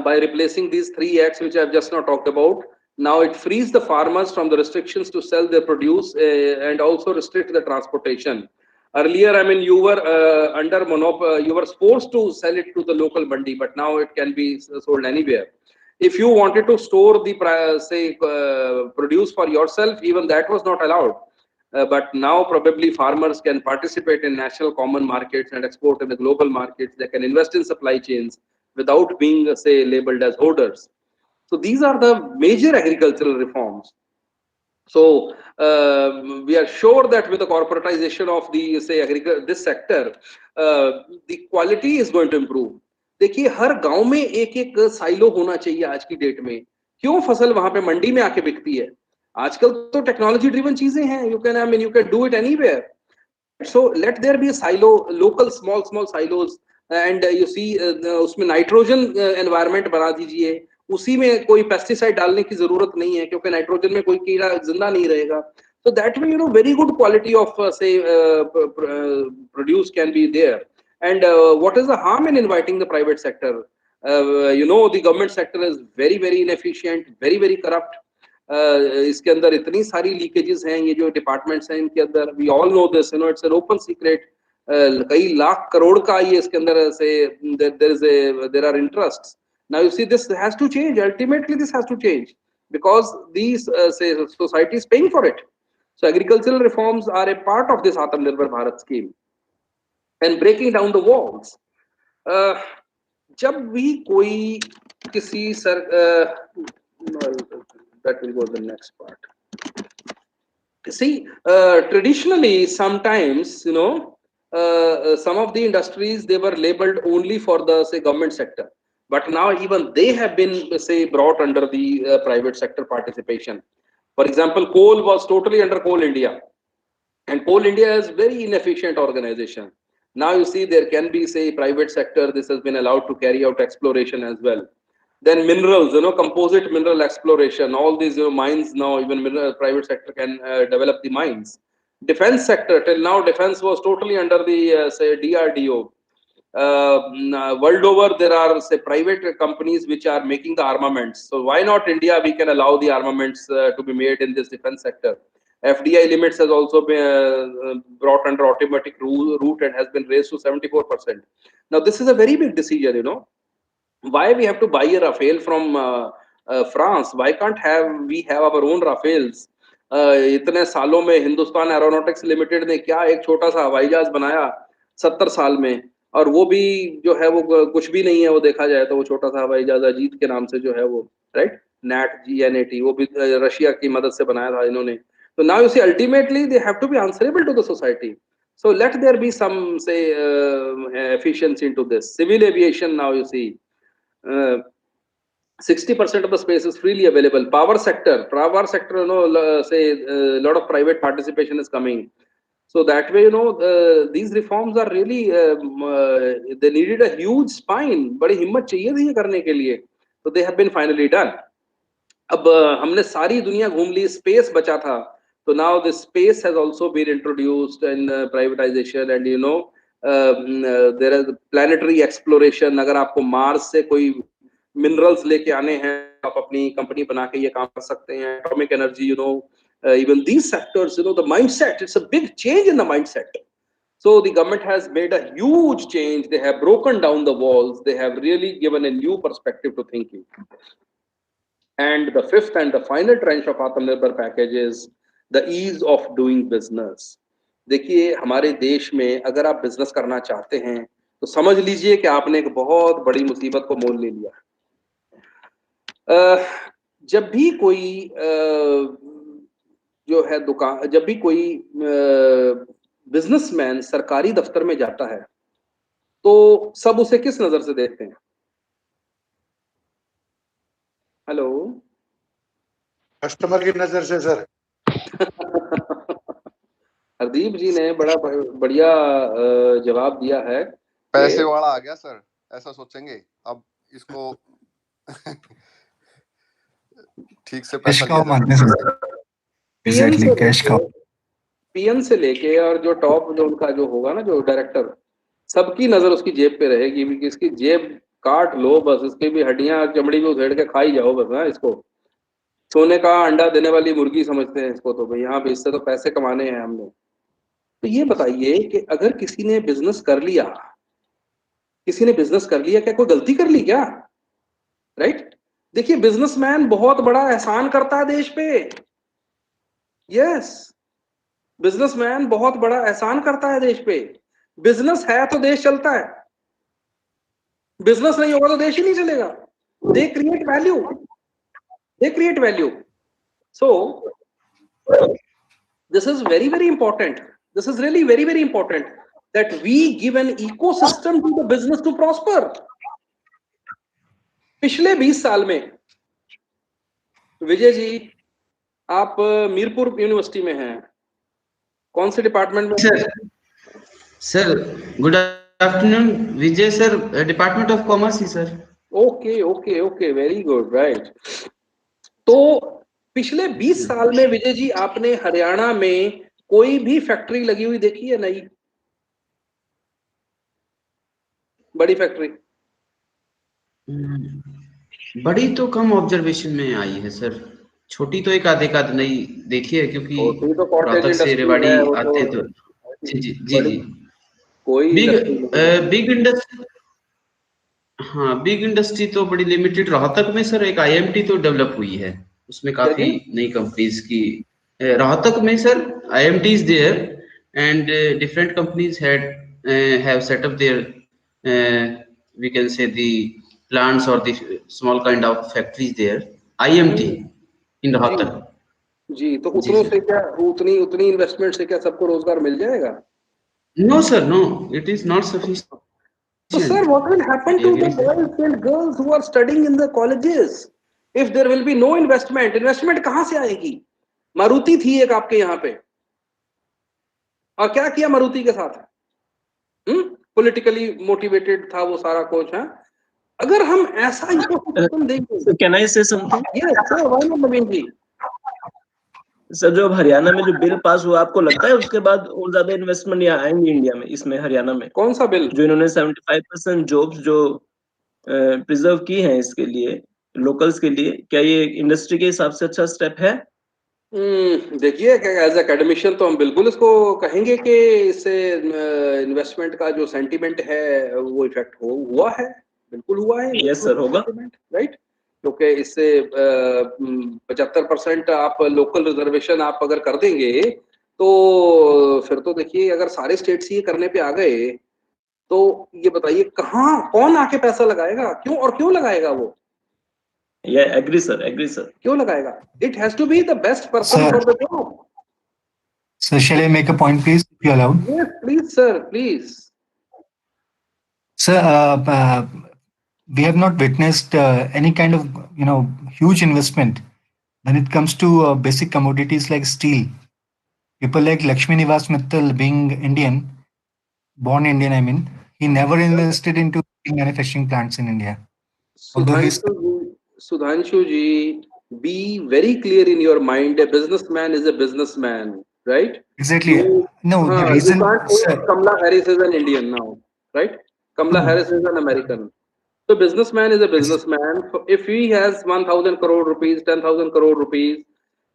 by replacing these 3 acts which I've just now talked about. Now it frees the farmers from the restrictions to sell their produce and also restrict the transportation. Earlier, I mean, you were under monopoly, you were supposed to sell it to the local mandi, but now it can be sold anywhere. If you wanted to store the produce for yourself, even that was not allowed. But now probably farmers can participate in national common markets and export in the global markets. They can invest in supply chains without being, say, labeled as hoarders. So these are the major agricultural reforms. So we are sure that with the corporatization of the, say, this sector, the quality is going to improve. देखिए हर गांव में एक एक silo होना चाहिए आज की date में। क्यों फसल वहां पे मंडी में आके बिकती है? आजकल तो टेक्नोलॉजी ड्रिवन चीजें हैं। You can, I mean, you can do it anywhere. So let there be a silo, local small silos, and you see उसमें नाइट्रोजन एनवायरनमेंट बना दीजिए। उसी में कोई पेस्टिसाइड डालने की जरूरत नहीं है, क्योंकि नाइट्रोजन में कोई कीड़ा जिंदा नहीं रहेगा। So that way, you know, very good quality of produce can be there. And what is the harm in inviting the private sector? You know, the government sector is very inefficient, very corrupt. इसके अंदर इतनी सारी leakages हैं, ये जो departments हैं इनके अंदर, we all know this, you know, it's an open secret. कई लाख करोड़ का ये इसके अंदर से there are interests. Now you see this has to change, ultimately this has to change because these society is paying for it. So agricultural reforms are a part of this Atmanirbhar Bharat scheme and breaking down the walls. जब भी कोई किसी that will go the next part. See, traditionally, sometimes, some of the industries, they were labeled only for the, say, government sector. But now even they have been, say, brought under the private sector participation. For example, coal was totally under Coal India. And Coal India is very inefficient organization. Now you see there can be, say, private sector, this has been allowed to carry out exploration as well. Then minerals, composite mineral exploration, all these mines now, even private sector can develop the mines. Defense sector, till now defense was totally under the, say, DRDO. World over, there are, say, private companies which are making the armaments. So why not India? We can allow the armaments to be made in this defense sector. FDI limits has also been brought under automatic route and has been raised to 74%. Now this is a very big decision, Why we have to buy a Rafale from France? Why can't we have our own Rafales? इतने सालों में Hindustan aeronautics limited ने क्या एक छोटा सा हवाई जहाज बनाया 70 साल में, और वो भी जो है वो कुछ भी नहीं है, वो देखा जाए तो वो छोटा सा हवाई जहाज अजीत के नाम से जो है वो, राइट, NAT, वो भी रशिया की मदद से बनाया था इन्होंने. So now you see, ultimately they have to be answerable to the society. So let there be some, say, efficiency into this. Civil aviation, now you see, 60% of the space is freely available. Power sector, say a lot of private participation is coming. So that way, these reforms are really, they needed a huge spine. बड़ी हिम्मत चाहिए थी ये करने के लिए. So they have been finally done. अब हमने सारी दुनिया घूम ली, स्पेस बचा था. So now the space has also been introduced in privatization, and there is planetary exploration. अगर आपको मार्स से कोई मिनरल्स लेके आने हैं, आप अपनी कंपनी बना के ये काम कर सकते हैं. Atomic energy, even these sectors, the mindset, it's a big change in the mindset. So the government has made a huge change. They have broken down the walls. They have really given a new perspective to thinking. And the fifth and the final tranche of Atmanirbhar package is the ease of doing business. देखिए, हमारे देश में अगर आप business करना चाहते हैं तो समझ लीजिए कि आपने एक बहुत बड़ी मुसीबत को मोल ले लिया. जब भी कोई जो है दुकान, जब भी कोई बिजनेसमैन सरकारी दफ्तर में जाता है तो सब उसे किस नजर से देखते हैं? हेलो, कस्टमर की नजर से सर. हरदीप जी ने बड़ा बढ़िया जवाब दिया है. पैसे वाला आ गया सर, ऐसा सोचेंगे अब इसको. ठीक से पैसा पीएम से लेके और जो टॉप, जो उनका जो होगा ना, जो डायरेक्टर, सबकी नजर उसकी जेब पे रहेगी कि इसकी जेब काट लो बस, इसकी भी हड्डियां चमड़ी भी उधेड़ के खाई जाओ बस. हाँ, इसको सोने का अंडा देने वाली मुर्गी समझते हैं इसको, तो भाई यहाँ पे इससे तो पैसे कमाने हैं हमने. तो ये बताइए कि अगर किसी ने बिजनेस कर लिया, क्या कोई गलती कर ली क्या? राइट? देखिए, बिजनेसमैन बहुत बड़ा एहसान करता है देश पे. यस, बिजनेसमैन बहुत बड़ा एहसान करता है देश पे. बिजनेस है तो देश चलता है, बिजनेस नहीं होगा तो देश ही नहीं चलेगा. They create value. So this is very, very important. This is really very, very important that we give an ecosystem to the business to prosper. पिछले 20 साल में, विजय जी, आप मीरपुर यूनिवर्सिटी में हैं, कौन से डिपार्टमेंट में? Sir good afternoon. Vijay sir, department of commerce he sir. Okay, very good, right. तो पिछले 20 साल में विजय जी, आपने हरियाणा में कोई भी फैक्ट्री लगी हुई देखी है? नहीं, बड़ी फैक्ट्री? बड़ी तो कम ऑब्जर्वेशन में आई है सर. छोटी तो एक आधे नहीं देखी है, क्योंकि रोहतक से रेवाड़ी आते तो. जी. कोई बिग इंडस्ट्री, हाँ, बिग इंडस्ट्री तो बड़ी लिमिटेड. रोहतक में सर एक IMT तो डेवलप हुई है, उसमें काफी नई कंपनीज की. रोहतक में sir IMT is there and different companies have set up there we can say the plants or the small kind of factories there, IMT in जी Rohtak. जी, तो जी उतनों सर। से क्या उतनी उतनी इन्वेस्टमेंट से क्या सबको रोजगार मिल जाएगा? No sir, no, it is not sufficient. So sir, what will happen to the boys and girls who are studying in the colleges if there will be no investment? Investment कहाँ से आएगी? मारुति थी एक आपके यहाँ पे, और क्या किया मारुति के साथ? पॉलिटिकली मोटिवेटेड था वो सारा कुछ है। अगर हम ऐसा इकोसिस्टम देंगे, So can I say something? yes sir, why not Naveen ji? Sir जो अब हरियाणा में जो बिल पास हुआ, आपको लगता है उसके बाद और ज्यादा इन्वेस्टमेंट यहाँ आएंगे इंडिया में, इसमें हरियाणा में? कौन सा बिल? जो इन्होंने 75% जॉब्स जो प्रिजर्व की हैं इसके लिए, लोकल्स के लिए, क्या ये इंडस्ट्री के हिसाब से अच्छा स्टेप है? देखिए, एज एकेडमिशियन तो हम बिल्कुल इसको कहेंगे कि इससे इन्वेस्टमेंट का जो सेंटीमेंट है वो इफेक्ट हुआ है, बिल्कुल हुआ है। यस सर, होगा, राइट, क्योंकि इससे 75% आप लोकल रिजर्वेशन आप अगर कर देंगे तो फिर तो देखिए, अगर सारे स्टेट्स ये करने पे आ गए तो ये बताइए कहाँ कौन आके पैसा लगाएगा, क्यों और क्यों लगाएगा वो? Yeah, agree sir, agree sir. क्यों लगाएगा? It has to be the best person for the job. Sir, shall I make a point, please, if you allow? Yes, please, sir, please. Sir, we have not witnessed any kind of, huge investment when it comes to basic commodities like steel. People like Lakshmi Nivas Mittal, being Indian, born Indian, I mean, he never invested into manufacturing plants in India. Although he's Sudhanshu ji, be very clear in your mind. A businessman is a businessman, right? exactly no the You reason, can't say sir, Kamala Harris is an Indian now, right? Kamala Harris is an American. So businessman is a businessman. If he has 1,000 crore rupees, 10,000 crore rupees,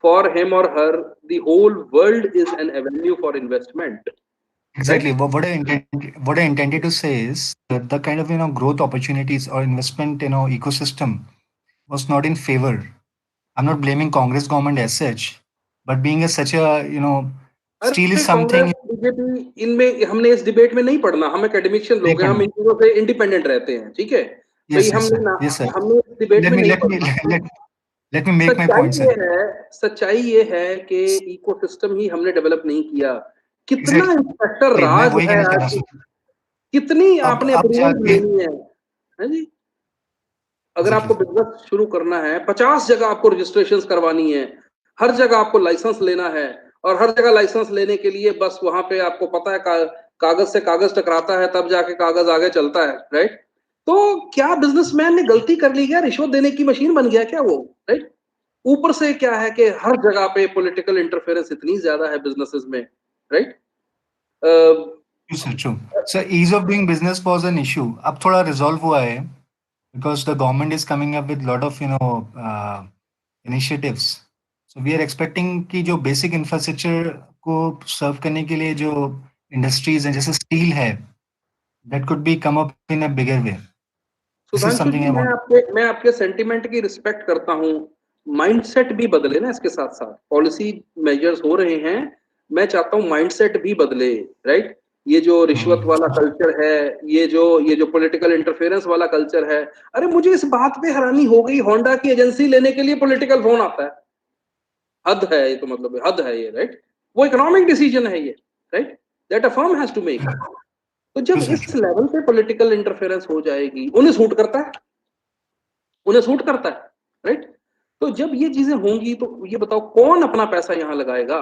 for him or her, the whole world is an avenue for investment. exactly what I intended to say is that the kind of growth opportunities or investment ecosystem was not in favor. I'm not blaming Congress government as such, but being such a steel is something. BJP इनमें हमने इस debate में नहीं पढ़ना, हम academician लोग हैं, हम इन चीजों से इंडिपेंडेंट रहते हैं, ठीक है? Yes, भाई yes, sir. Yes, sir. हमने इस डिबेट में नहीं पढ़ना। let me make my point, sir. सच्चाई ये है कि इकोसिस्टम ही हमने डेवलप नहीं किया। कितना Exactly. इंस्पेक्टर मैं राज वही है कहना चाह आज, रहा हूं। कितनी आपने अब अप्रूवल जाके लेनी है जी? अगर आपको बिजनेस शुरू करना है, 50 जगह आपको रजिस्ट्रेशन करवानी है, हर जगह आपको लाइसेंस लेना है, और हर जगह लाइसेंस लेने के लिए बस वहां पे आपको पता है कागज से कागज टकराता है, तब जाके कागज आगे चलता है, राइट? तो क्या बिजनेसमैन ने गलती कर ली क्या? रिश्वत देने की मशीन बन गया क्या वो, राइट? ऊपर से क्या है कि हर जगह पे पॉलिटिकल इंटरफेरेंस इतनी ज्यादा है बिजनेसेस में, right? True. So ease of doing business was an issue. अब थोड़ा resolve हुआ है because the government is coming up with lot of initiatives. So we are expecting कि जो basic infrastructure को serve करने के लिए जो industries हैं जैसे steel है, that could be come up in a bigger way. This is something I want. मैं आपके सेंटिमेंट की रिस्पेक्ट करता हूँ, माइंडसेट भी बदले ना, इसके साथ साथ पॉलिसी मेजर्स हो रहे हैं, मैं चाहता हूँ माइंडसेट भी बदले, राइट? ये जो रिश्वत वाला कल्चर है, ये जो पॉलिटिकल इंटरफेरेंस वाला कल्चर है, अरे मुझे इस बात पे हैरानी हो गई, होंडा की एजेंसी लेने के लिए पॉलिटिकल फोन आता है। हद है ये, तो मतलब हद है ये, राइट? वो इकोनॉमिक डिसीजन है ये, right? That a firm has to make. तो जब इस लेवल पे पॉलिटिकल इंटरफेरेंस हो जाएगी, उन्हें सूट करता है, राइट? तो जब ये चीजें होंगी तो ये बताओ कौन अपना पैसा यहाँ लगाएगा?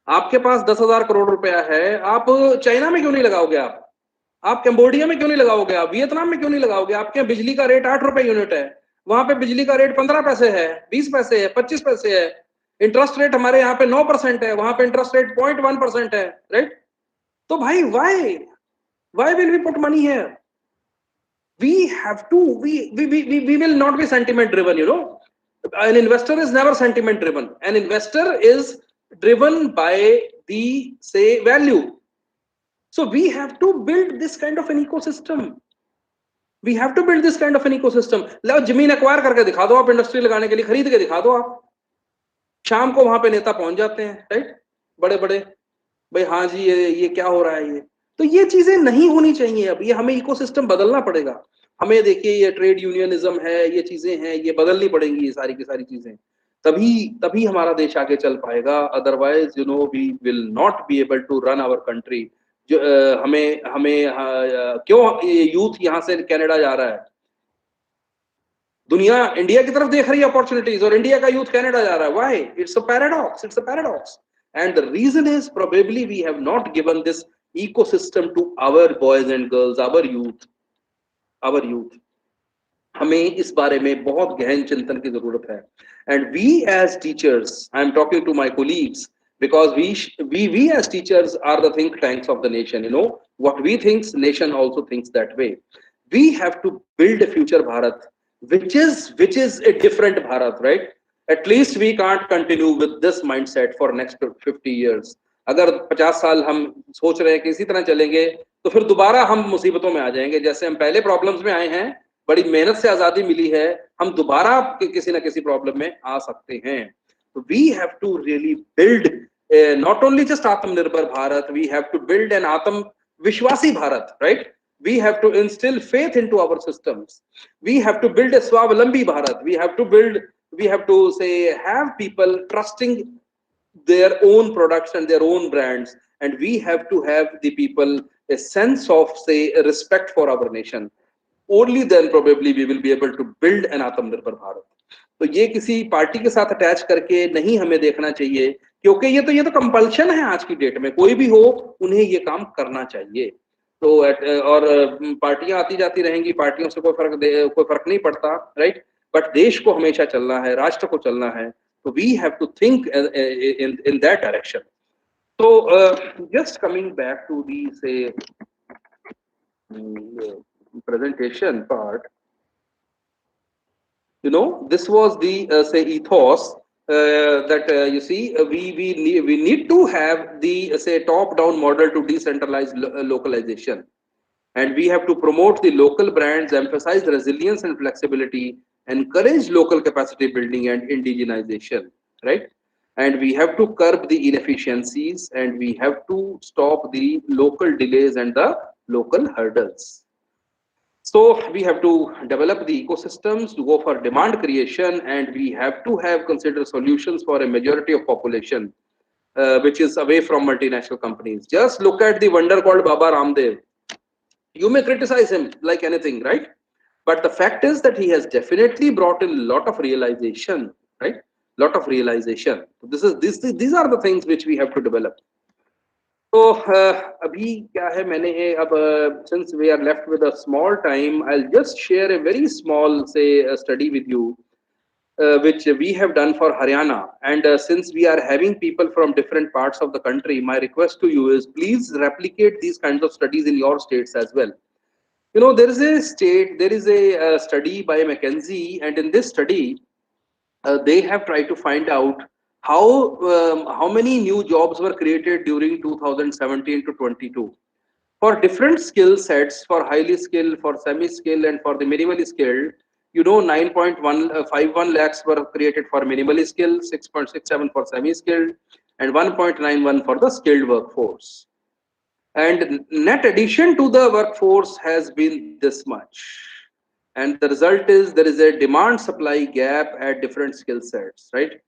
आपके पास 10,000 करोड़ रुपया है, आप चाइना में क्यों नहीं लगाओगे? आप कंबोडिया में क्यों नहीं लगाओगे? आप वियतनाम में क्यों नहीं लगाओगे? आपके यहाँ बिजली का रेट 8 रुपए यूनिट है, वहां पे बिजली का रेट 15 पैसे है, 20 पैसे है, 25 पैसे है। इंटरेस्ट रेट हमारे यहाँ पे 9% है, वहां पे इंटरेस्ट रेट 0.1% है, राइट? तो भाई why will we put money here? We have to, we will not be sentiment driven, an investor is never sentiment driven. An investor is driven by the say value. So we have to build this kind of an ecosystem. लो जमीन acquire करके दिखा दो, आप industry लगाने के लिए खरीद के दिखा दो। आप शाम को वहां पे नेता पहुंच जाते हैं, राइट? बड़े बड़े, भाई हाँ जी ये क्या हो रहा है, तो ये चीजें नहीं होनी चाहिए। अब ये हमें इकोसिस्टम बदलना पड़ेगा। हमें देखिए ये ट्रेड यूनियनिज्म है, ये चीजें हैं, ये बदलनी पड़ेंगी, ये सारी की सारी चीजें, तभी हमारा देश आगे चल पाएगा। Otherwise we will not be able to run our country. जो हमें हमें क्यों यूथ यहाँ से कनाडा जा रहा है? दुनिया इंडिया की तरफ देख रही है अपॉर्चुनिटीज, और इंडिया का यूथ कनाडा जा रहा है। Why? It's a paradox, it's a paradox. And the reason is probably we have not given this ecosystem to our boys and girls, our youth. हमें इस बारे में बहुत गहन चिंतन की जरूरत है। And we as teachers, I am talking to my colleagues, because we as teachers are the think tanks of the nation. You know what we think, nation also thinks that way. We have to build a future Bharat, which is a different Bharat, right? At least we can't continue with this mindset for next 50 years. अगर 50 साल हम सोच रहे हैं कि इसी तरह चलेंगे, तो फिर दोबारा हम मुसीबतों में आ जाएंगे। जैसे हम पहले प्रॉब्लम्स में आए हैं, बड़ी मेहनत से आजादी मिली है, हम दोबारा किसी ना किसी प्रॉब्लम में आ सकते हैं। So we have to really build not only just Atmanirbhar Bharat, we have to build an Atam Vishwasi Bharat, right? We have to instill faith into our systems. We have to build a Swavalambi Bharat. We have to say, have people trusting their own products and their own brands. And we have to have the people a sense of, say, respect for our nation. Only then probably we will be able to build an Atmanirbhar Bharat. तो ये किसी party के साथ attach करके नहीं हमें देखना चाहिए, क्योंकि ये तो कंपल्शन है आज की डेट में। कोई भी हो, उन्हें ये काम करना चाहिए। तो और पार्टियां आती जाती रहेंगी, पार्टियों से कोई फर्क नहीं पड़ता, राइट? बट देश को हमेशा चलना है, राष्ट्र को चलना है। तो we have to think in that direction. So just coming back to the say presentation part, you know, this was the say ethos that you see we need to have the say top down model to decentralize localization, and we have to promote the local brands, emphasize resilience and flexibility, encourage local capacity building and indigenization, right? And we have to curb the inefficiencies, and we have to stop the local delays and the local hurdles. So we have to develop the ecosystems to go for demand creation, and we have to have consider solutions for a majority of population which is away from multinational companies. Just look at the wonder called Baba Ramdev. You may criticize him like anything, right? But the fact is that he has definitely brought in a lot of realization, right? Lot of realization. These are the things which we have to develop. तो अभी क्या है, मैंने अब since we are left with a small time, I'll just share a very small say study with you which we have done for Haryana. And since we are having people from different parts of the country, my request to you is please replicate these kinds of studies in your states as well. You know, there is a study by McKinsey, and in this study they have tried to find out how many new jobs were created during 2017 to 22 for different skill sets, for highly skilled, for semi-skilled, and for the minimally skilled. You know, 9.51 lakhs were created for minimally skilled, 6.67 for semi-skilled, and 1.91 for the skilled workforce. And net addition to the workforce has been this much. And the result is there is a demand supply gap at different skill sets, right?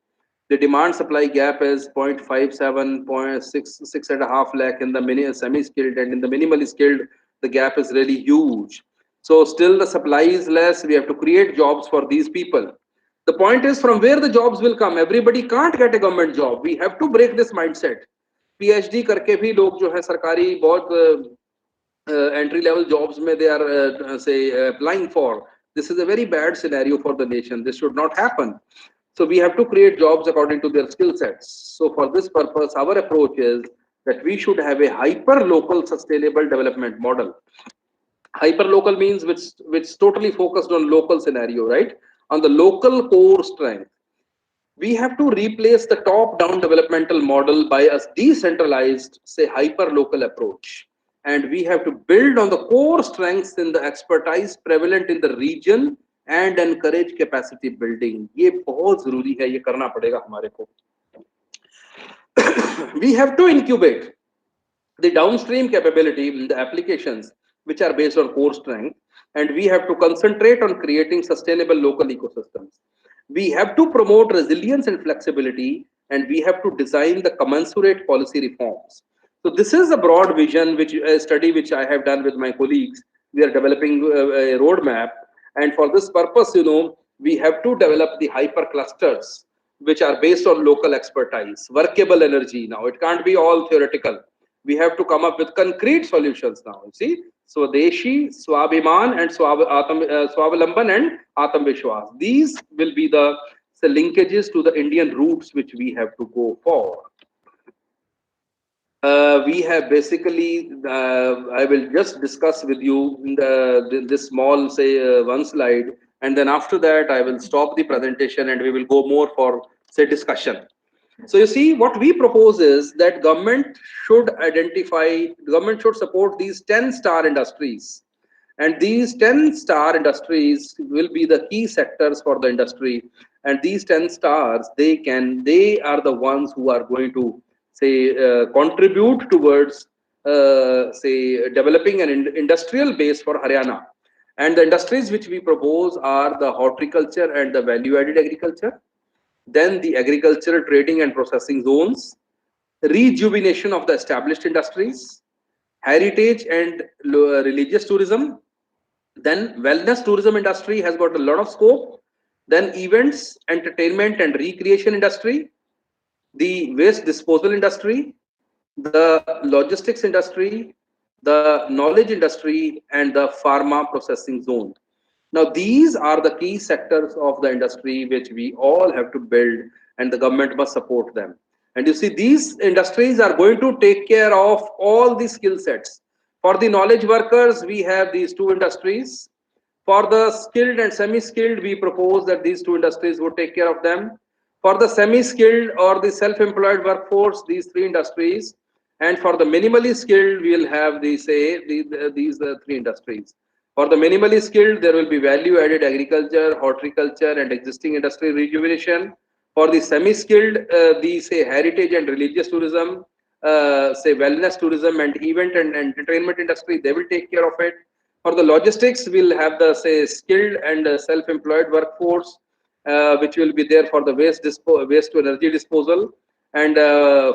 The demand supply gap is 0.57, 6.5 lakh in the semi-skilled, and in the minimally skilled, the gap is really huge. So still the supply is less. We have to create jobs for these people. The point is, from where the jobs will come? Everybody can't get a government job. We have to break this mindset. PhD करके भी लोग जो है सरकारी बहुत entry level jobs में they are say applying for. This is a very bad scenario for the nation. This should not happen. So we have to create jobs according to their skill sets. So for this purpose, our approach is that we should have a hyper-local sustainable development model. Hyper-local means which totally focused on local scenario, right? On the local core strength. We have to replace the top-down developmental model by a decentralized, say, hyper-local approach. And we have to build on the core strengths in the expertise prevalent in the region and encourage capacity building. ये बहुत जरूरी है, ये करना पड़ेगा हमारे को. We have to incubate. the downstream capability in the applications which are based on core strength, and we have to concentrate on creating sustainable local ecosystems. We have to promote resilience and flexibility, and we have to design the commensurate policy reforms. So this is a broad vision, which a study which I have done with my colleagues. We are developing a roadmap, and for this purpose, we have to develop the hyper clusters which are based on local expertise, workable energy. Now it can't be all theoretical. We have to come up with concrete solutions now. You see, Swadeshi, Swabhiman, and Swavalamban and Atam Vishwas. These will be the linkages to the Indian roots which we have to go for. We have basically, I will just discuss with you this small, say, one slide, and then after that, I will stop the presentation and we will go more for, say, discussion. So you see, what we propose is that government should support these 10-star industries. And these 10-star industries will be the key sectors for the industry. And these 10 stars, they are the ones who are going to, say, contribute towards, say, developing an industrial base for Haryana. And the industries which we propose are the horticulture and the value-added agriculture, then the agricultural trading and processing zones, rejuvenation of the established industries, heritage and religious tourism, then wellness tourism industry has got a lot of scope, then events, entertainment and recreation industry, the waste disposal industry, the logistics industry, the knowledge industry, and the pharma processing zone. Now, these are the key sectors of the industry which we all have to build, and the government must support them. And you see, these industries are going to take care of all the skill sets. For the knowledge workers, we have these two industries. For the skilled and semi-skilled, we propose that these two industries would take care of them. For the semi-skilled or the self-employed workforce, these three industries. And for the minimally skilled, we will have these three industries. For the minimally skilled, there will be value-added agriculture, horticulture, and existing industry rejuvenation. For the semi-skilled, say heritage and religious tourism, say wellness tourism and event and entertainment industry, they will take care of it. For the logistics, we'll have the, say, skilled and self-employed workforce, which will be there for the waste to energy disposal. And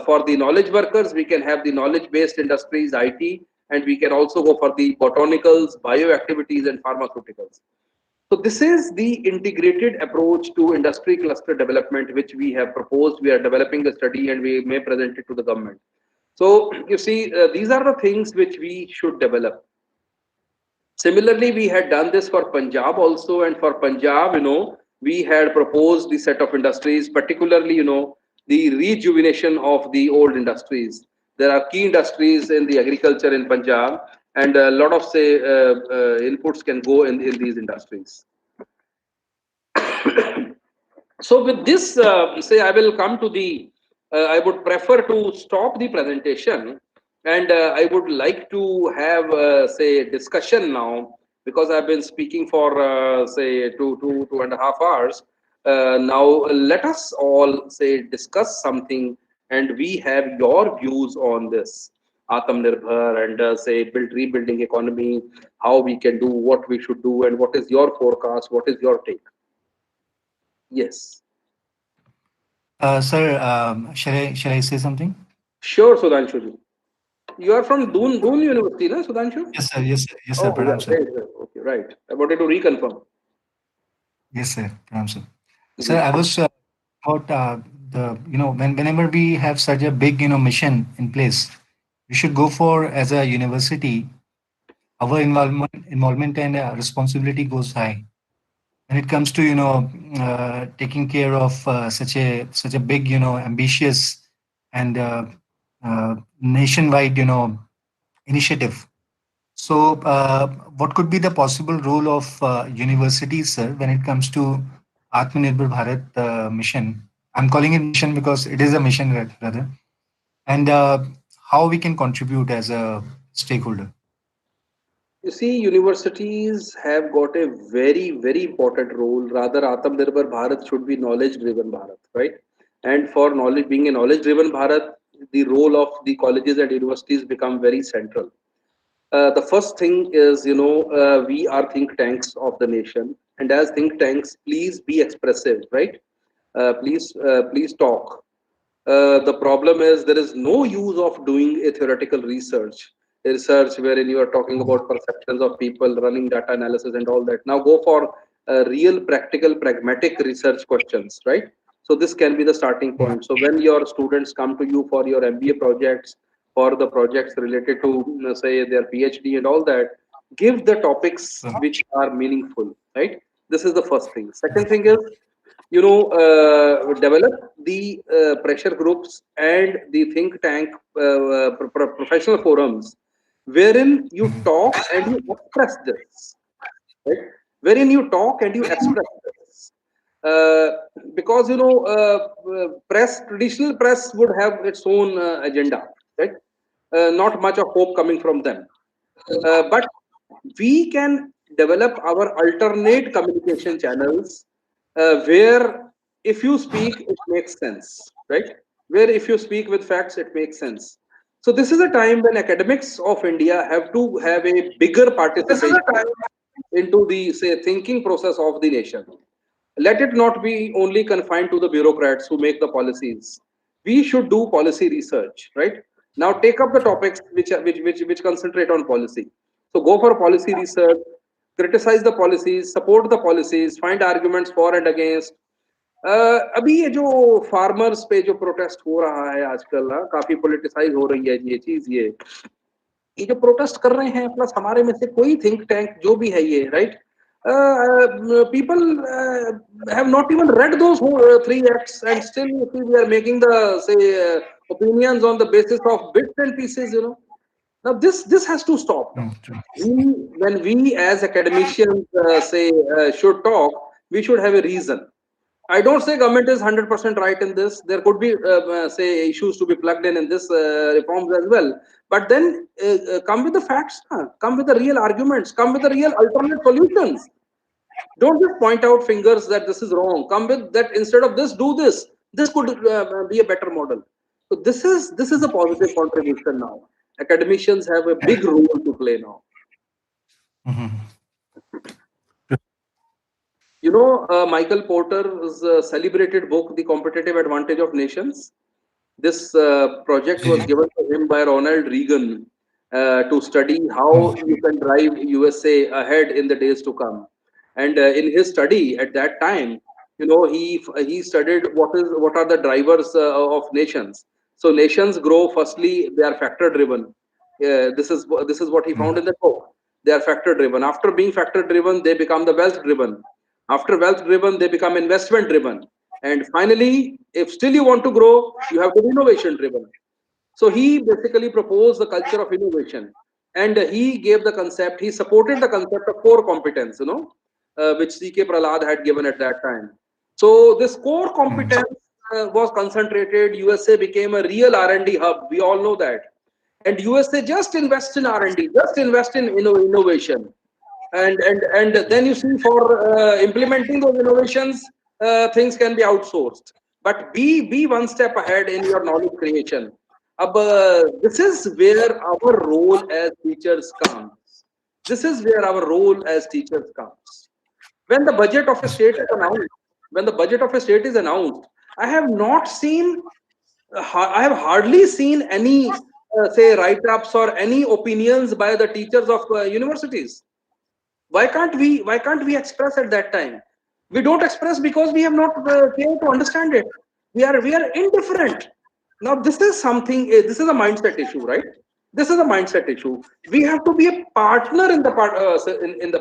for the knowledge workers, we can have the knowledge-based industries, IT, and we can also go for the botanicals, bioactivities, and pharmaceuticals. So this is the integrated approach to industry cluster development, which we have proposed. We are developing a study and we may present it to the government. So you see, these are the things which we should develop. Similarly, we had done this for Punjab also, and for Punjab, we had proposed the set of industries, particularly, the rejuvenation of the old industries. There are key industries in the agriculture in Punjab, and a lot of, say, inputs can go in these industries. So with this, say, I will come to the, I would prefer to stop the presentation, and I would like to have, say, discussion now, because I've been speaking for, say, two and a half hours. Now, let us all, say, discuss something, and we have your views on this. Atmanirbhar and, say, rebuilding economy, how we can do, what we should do, and what is your forecast, what is your take? Yes. Sir, shall I say something? Sure, Sudhanshu. You are from Doon University, na, Sudhanshu? Yes, sir. Yes, sir. Yes, sir. Oh, Pranam, sir. Okay, right. I wanted to reconfirm. Yes, sir. Pranam, sir. Sir, I was about whenever we have such a big mission in place, we should go for, as a university, our involvement and responsibility goes high when it comes to taking care of such a big ambitious and nationwide initiative. So what could be the possible role of universities, sir, when it comes to Atmanirbhar Bharat mission? I'm calling it mission because it is a mission, rather. And how we can contribute as a stakeholder. You see, universities have got a very, very important role. Rather, Atmanirbhar Bharat should be knowledge-driven Bharat, right? And for knowledge, being a knowledge-driven Bharat, the role of the colleges and universities become very central. The first thing is, we are think tanks of the nation, and as think tanks, please be expressive, right? Please talk. The problem is there is no use of doing a theoretical research wherein you are talking about perceptions of people, running data analysis and all that. Now go for real, practical, pragmatic research questions, right? So this can be the starting point. So when your students come to you for your MBA projects, for the projects related to say their PhD and all that, give the topics which are meaningful, right? This is the first thing. Second thing is, develop the pressure groups and the think tank professional forums wherein you talk and you express this, right? Wherein you talk and you express this. Because traditional press would have its own agenda, right? Not much of hope coming from them. But we can develop our alternate communication channels where if you speak, it makes sense, right? Where if you speak with facts, it makes sense. So this is a time when academics of India have to have a bigger participation into the, say, thinking process of the nation. Let it not be only confined to the bureaucrats who make the policies. We should do policy research, right? Now take up the topics which concentrate on policy. So go for policy research, criticize the policies, support the policies, find arguments for and against. अभी ये जो farmers पे जो protest हो रहा है आजकल ना, काफी पोलिटिसाइज हो रही है ये जो प्रोटेस्ट कर रहे हैं, प्लस हमारे में से कोई थिंक टैंक जो भी है ये, right? People have not even read those 3 acts, and still we are making the opinions on the basis of bits and pieces. Now this has to stop. When we as academicians should talk, we should have a reason. I don't say government is 100% right in this. There could be issues to be plugged in this reforms as well. But then come with the facts, come with the real arguments, come with the real alternate solutions. Don't just point out fingers that this is wrong. Come with that, instead of this, do this. This could be a better model. So this is a positive contribution now. Academicians have a big role to play now. Michael Porter's celebrated book, The Competitive Advantage of Nations. This project was given to him by Ronald Reagan to study how you can drive USA ahead in the days to come. And in his study at that time, he studied what are the drivers of nations. So nations grow. Firstly, they are factor driven. This is what he found in the book. They are factor driven. After being factor driven, they become the wealth driven. After wealth driven, they become investment driven. And finally, if still you want to grow, you have to be innovation driven. So he basically proposed the culture of innovation, and he gave the concept. He supported the concept of core competence, which C.K. Prahlad had given at that time. So this core competence was concentrated. USA became a real R&D hub. We all know that. And USA just invest in R&D, just invest in innovation. And then you see, for implementing those innovations, things can be outsourced. But be one step ahead in your knowledge creation. This is where our role as teachers comes. This is where our role as teachers comes. When the budget of a state is announced, I have hardly seen any write-ups or any opinions by the teachers of universities. Why can't we express at that time? We don't express because we have not cared to understand it. We are indifferent. Now this is something. This is a mindset issue, right? This is a mindset issue. We have to be a partner in the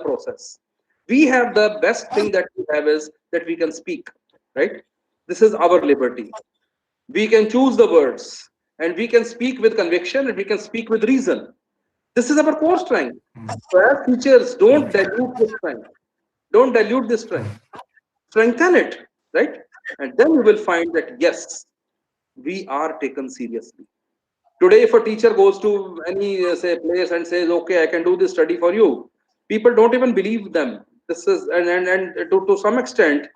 process. We have the best thing that we have is that we can speak, right? This is our liberty. We can choose the words, and we can speak with conviction, and we can speak with reason. This is our core strength. So as teachers, don't dilute this strength. Don't dilute this strength. Strengthen it, right? And then you will find that, yes, we are taken seriously. Today, if a teacher goes to any place and says, okay, I can do this study for you, people don't even believe them. This is and to some extent,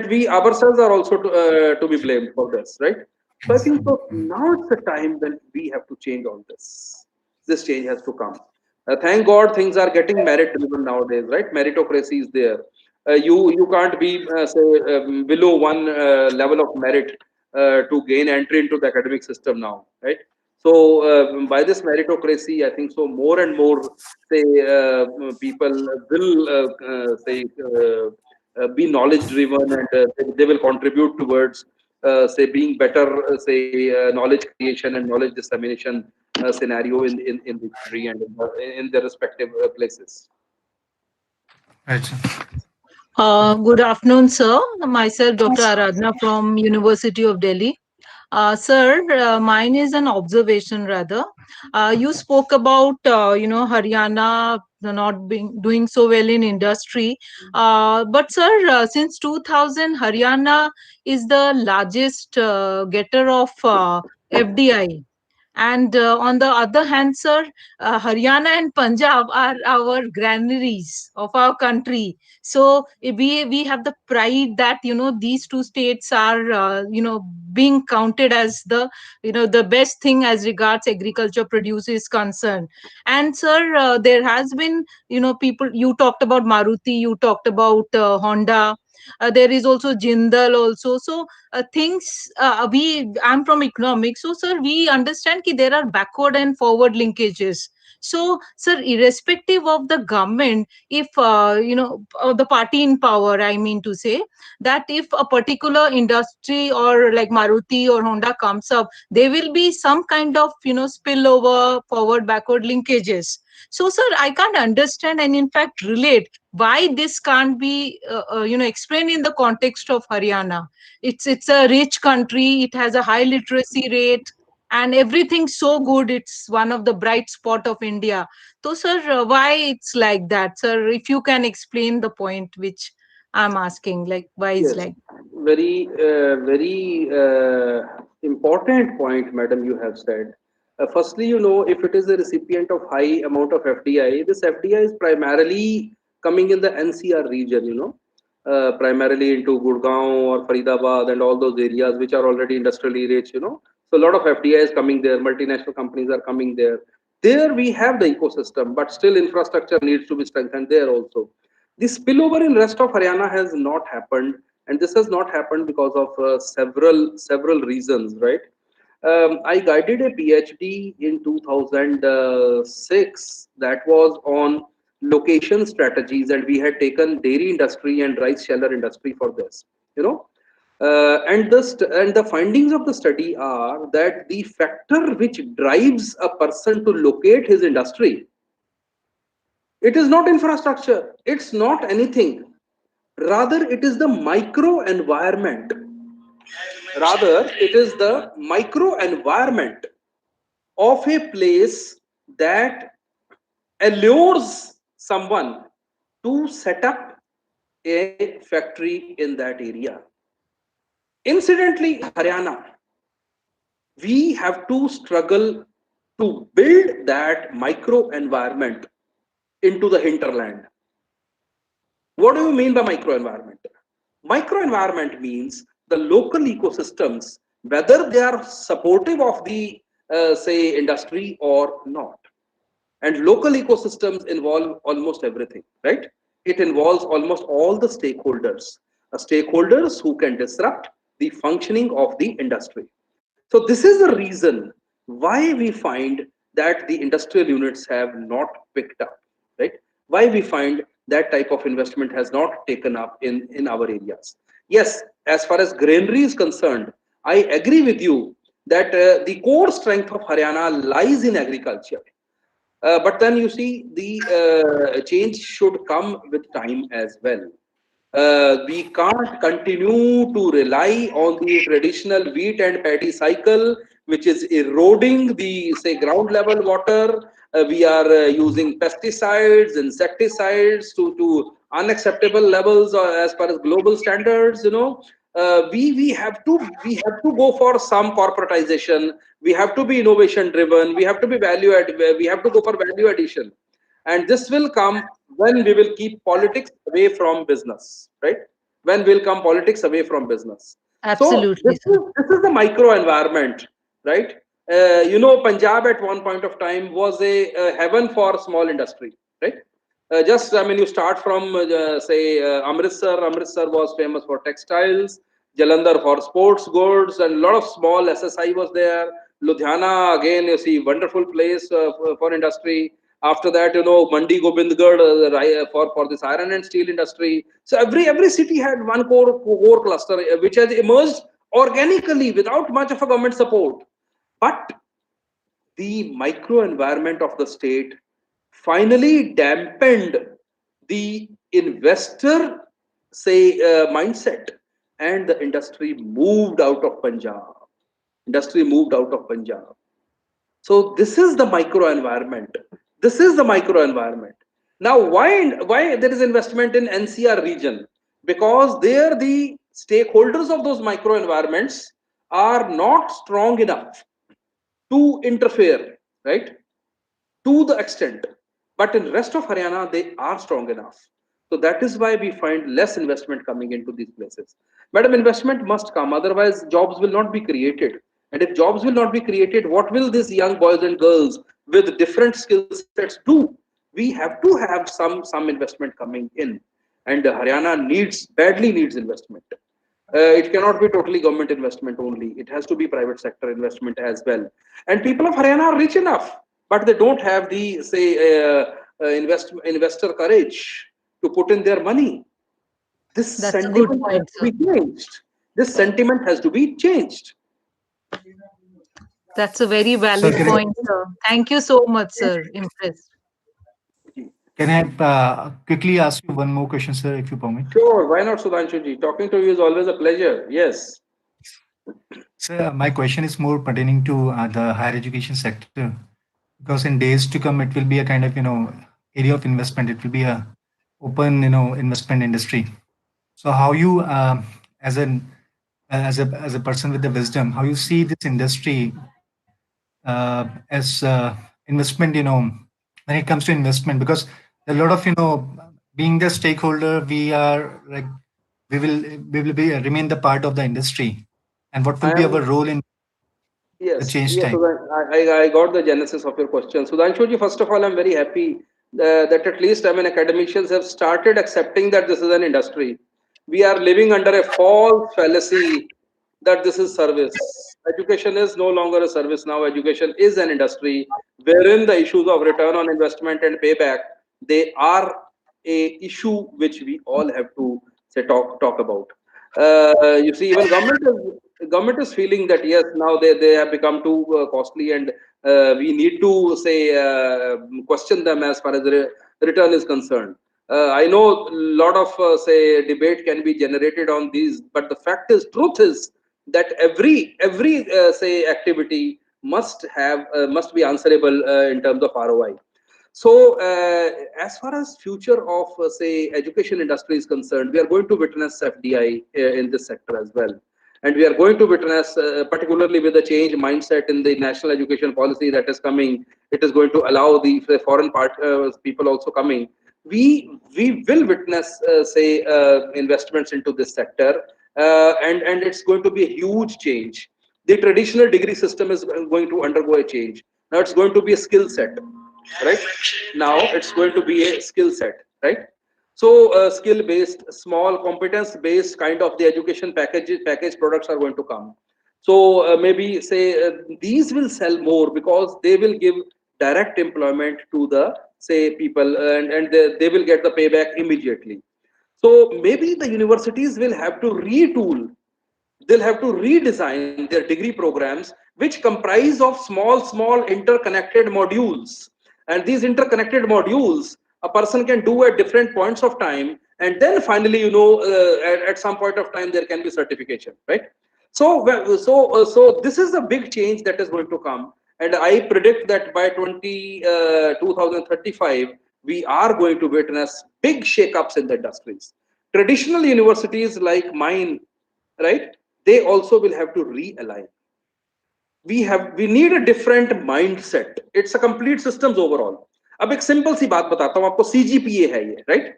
we ourselves are also to be blamed for this, right? So I think so now it's the time when we have to change all this. This change has to come. Thank God things are getting merit driven nowadays, right? Meritocracy is there. You can't be say below one level of merit to gain entry into the academic system now, right? So by this meritocracy, I think so more and more say people will say be knowledge driven, and they will contribute towards say being better say knowledge creation and knowledge dissemination scenario in the country and in their respective places. Right, sir. Good afternoon, sir. Myself, Dr. Aradhana from University of Delhi. Sir, mine is an observation rather. You spoke about, Haryana not being doing so well in industry. But sir, since 2000, Haryana is the largest getter of FDI. And on the other hand, sir, Haryana and Punjab are our granaries of our country. So we have the pride that these two states are being counted as the the best thing as regards agriculture produce is concerned. And sir, there has been people, you talked about Maruti, you talked about Honda. There is also Jindal also. So things we I'm from economics, so sir we understand ki there are backward and forward linkages. So sir, irrespective of the government, if the party in power, I mean to say, that if a particular industry or like Maruti or Honda comes up, there will be some kind of spillover, forward backward linkages. So sir, I can't understand and in fact relate why this can't be explained in the context of Haryana. It's a rich country, it has a high literacy rate, and everything's so good. It's one of the bright spot of India. So sir, why it's like that, sir? If you can explain the point which I'm asking, like why is Yes, like. very important point, madam, you have said. Firstly, if it is a recipient of high amount of FDI, this FDI is primarily coming in the NCR region, primarily into Gurgaon or Faridabad and all those areas which are already industrially rich. So a lot of FDI is coming there, multinational companies are coming there. There we have the ecosystem, but still infrastructure needs to be strengthened there also. The spillover in rest of Haryana has not happened, and this has not happened because of several reasons, right? I guided a PhD in 2006 that was on location strategies, and we had taken dairy industry and rice sheller industry for this. And the findings of the study are that the factor which drives a person to locate his industry, it is not infrastructure, it's not anything. Rather, it is the micro environment. Rather, it is the micro environment of a place that allures someone to set up a factory in that area. Incidentally, Haryana, we have to struggle to build that micro environment into the hinterland. What do you mean by microenvironment? Microenvironment means the local ecosystems, whether they are supportive of the say industry or not. And local ecosystems involve almost everything, right? It involves almost all the stakeholders, stakeholders who can disrupt the functioning of the industry. So this is the reason why we find that the industrial units have not picked up, right? Why we find that type of investment has not taken up in our areas. Yes, as far as granary is concerned, I agree with you that the core strength of Haryana lies in agriculture. But then you see the change should come with time as well. We can't continue to rely on the traditional wheat and paddy cycle, which is eroding the say ground level water. We are using pesticides, insecticides to unacceptable levels as far as global standards. We have to go for some corporatization. We have to be innovation driven. We have to be value add. We have to go for value addition, and this will come when we will keep politics away from business, right? When will come politics away from business. Absolutely, So this is the micro environment, right? Punjab at one point of time was a heaven for small industry, right? You start from Amritsar. Amritsar was famous for textiles, Jalandhar for sports goods, and a lot of small SSI was there. Ludhiana, again, you see, wonderful place for industry. After that, Mandi Gobindgarh for this iron and steel industry. So every city had one core cluster which has emerged organically without much of a government support. But the micro environment of the state finally dampened the investor mindset, and the industry moved out of Punjab. So this is the micro environment. Now, why there is investment in NCR region? Because there the stakeholders of those micro environments are not strong enough to interfere, right? To the extent. But in rest of Haryana, they are strong enough. So that is why we find less investment coming into these places. Madam, investment must come, otherwise jobs will not be created. And if jobs will not be created, what will these young boys and girls with different skill sets do? We have to have some investment coming in. And Haryana badly needs investment. It cannot be totally government investment only. It has to be private sector investment as well. And people of Haryana are rich enough, but they don't have the investor courage to put in their money. This that's a good sentiment has point, to sir. be changed. This sentiment has to be changed. That's a very So valid point, sir. Thank you so much, sir. Impressed. can I quickly ask you one more question, sir, if you permit? Sure, why not, Sudhanshuji? Talking to you is always a pleasure. Yes. Sir, my question is more pertaining to the higher education sector, because in days to come, it will be a kind of, area of investment. It will be a open, investment industry. So how you, as a person with the wisdom, how you see this industry as investment, when it comes to investment, because a lot of, being the stakeholder, we are like, we will be remain the part of the industry, and what will I be our am role in the Yes, change yes, time? I got the genesis of your question. Sudhanshuji, first of all, I'm very happy that at least, academicians have started accepting that this is an industry. We are living under a false fallacy that this is service. Education is no longer a service now. Education is an industry wherein the issues of return on investment and payback, they are a issue which we all have to talk about. You see, even government is feeling that yes, now they have become too costly, and we need to question them as far as the return is concerned. I know a lot of debate can be generated on these, but the truth is that every activity must be answerable in terms of ROI. So, as far as future of education industry is concerned, we are going to witness FDI in this sector as well, and we are going to witness, particularly with the change mindset in the national education policy that is coming. It is going to allow the foreign people also coming. We will witness investments into this sector, and it's going to be a huge change. The traditional degree system is going to undergo a change. Now it's going to be a skill set, right? Now it's going to be a skill set, right? So skill based, small competence based kind of the education package products are going to come. So maybe these will sell more because they will give direct employment to the people, and they will get the payback immediately. So maybe the universities will have to retool, they'll have to redesign their degree programs, which comprise of small interconnected modules. And these interconnected modules a person can do at different points of time, and then finally, at some point of time there can be certification, right? So this is a big change that is going to come, and I predict that by 2035 we are going to witness big shakeups in the industries. Traditional universities like mine, right, they also will have to realign. We need a different mindset. It's a complete systems overall. अब एक simple सी बात बताता हूं आपको, CGPA है ये, right?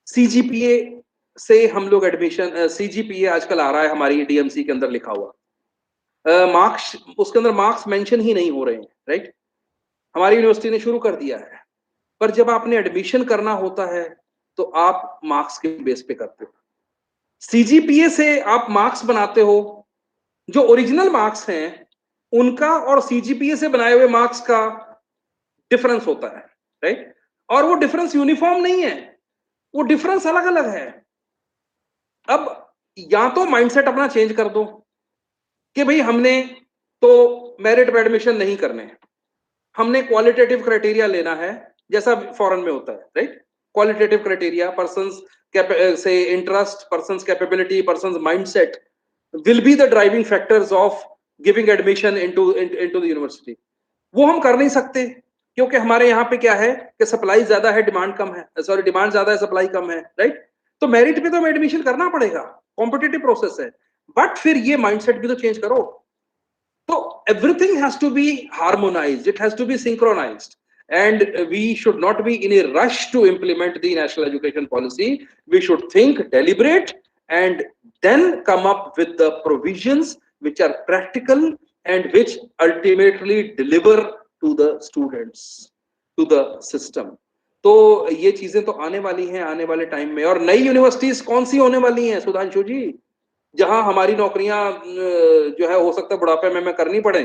CGPA से हम लोग एडमिशन CGPA आजकल आ रहा है हमारी DMC के अंदर लिखा हुआ, मार्क्स उसके अंदर मार्क्स मेंशन ही नहीं हो रहे हैं, राइट? हमारी यूनिवर्सिटी ने शुरू कर दिया है, पर जब आपने एडमिशन करना होता है तो आप मार्क्स के बेस पे करते हो। CGPA से आप मार्क्स बनाते हो, जो ओरिजिनल मार्क्स हैं उनका और CGPA से बनाए हुए मार्क्स का डिफरेंस होता है, राइट? और वो डिफरेंस यूनिफॉर्म नहीं है, वो डिफरेंस अलग अलग है। अब या तो माइंडसेट अपना चेंज कर दो कि भाई हमने तो मेरिट पे एडमिशन नहीं करने, हमने क्वालिटेटिव क्राइटेरिया लेना है, जैसा फॉरेन में होता है, राइट? क्वालिटेटिव क्राइटेरिया, पर्सन्स से interest, persons capability, persons mindset will be the driving factors of giving admission into the university. वो हम कर नहीं सकते क्योंकि हमारे यहाँ पे क्या है कि सप्लाई ज्यादा है, डिमांड कम है, सॉरी डिमांड ज्यादा है, सप्लाई कम है, राइट? तो मेरिट पे तो हमें एडमिशन करना पड़ेगा, कॉम्पिटिटिव प्रोसेस है, बट फिर ये माइंडसेट भी तो चेंज करो। तो everything has to be harmonized, it has to be synchronized, and we should not be in a rush to implement the national education policy. We should think, deliberate, and then come up with the provisions which are practical and which ultimately deliver to the students, to the system. तो ये चीजें तो आने वाली हैं आने वाले time में। और नई यूनिवर्सिटीज कौन सी होने वाली हैं सुधांशु जी, जहां हमारी नौकरियां जो है हो सकता है बुढ़ापे में हमें करनी पड़े?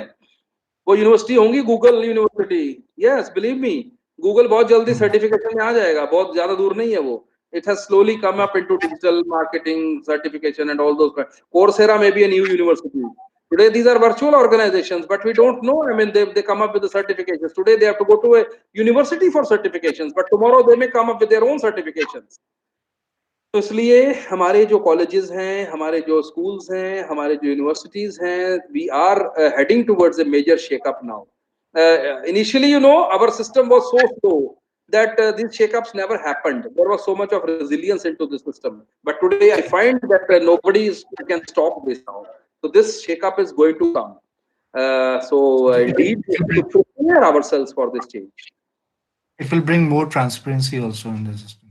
वो यूनिवर्सिटी होंगी Google university. Yes, believe me, Google बहुत जल्दी सर्टिफिकेशन में आ जाएगा, बहुत ज्यादा दूर नहीं है वो। It has slowly come up into digital marketing certification and all those. Coursera may be a new university. Today these are virtual organizations, but we don't know. I mean, they come up with the certifications. Today they have to go to a university for certifications, but tomorrow they may come up with their own certifications. तो इसलिए हमारे जो colleges हैं, हमारे जो schools हैं, हमारे जो यूनिवर्सिटीज हैं, we are heading towards a major shakeup now. Initially, you know, our system was so slow that these shakeups never happened. There was so much of resilience into the system. But today I find that nobody can stop this now. So this shakeup is going to come. Indeed, we have to prepare ourselves for this change. It will bring more transparency also in the system.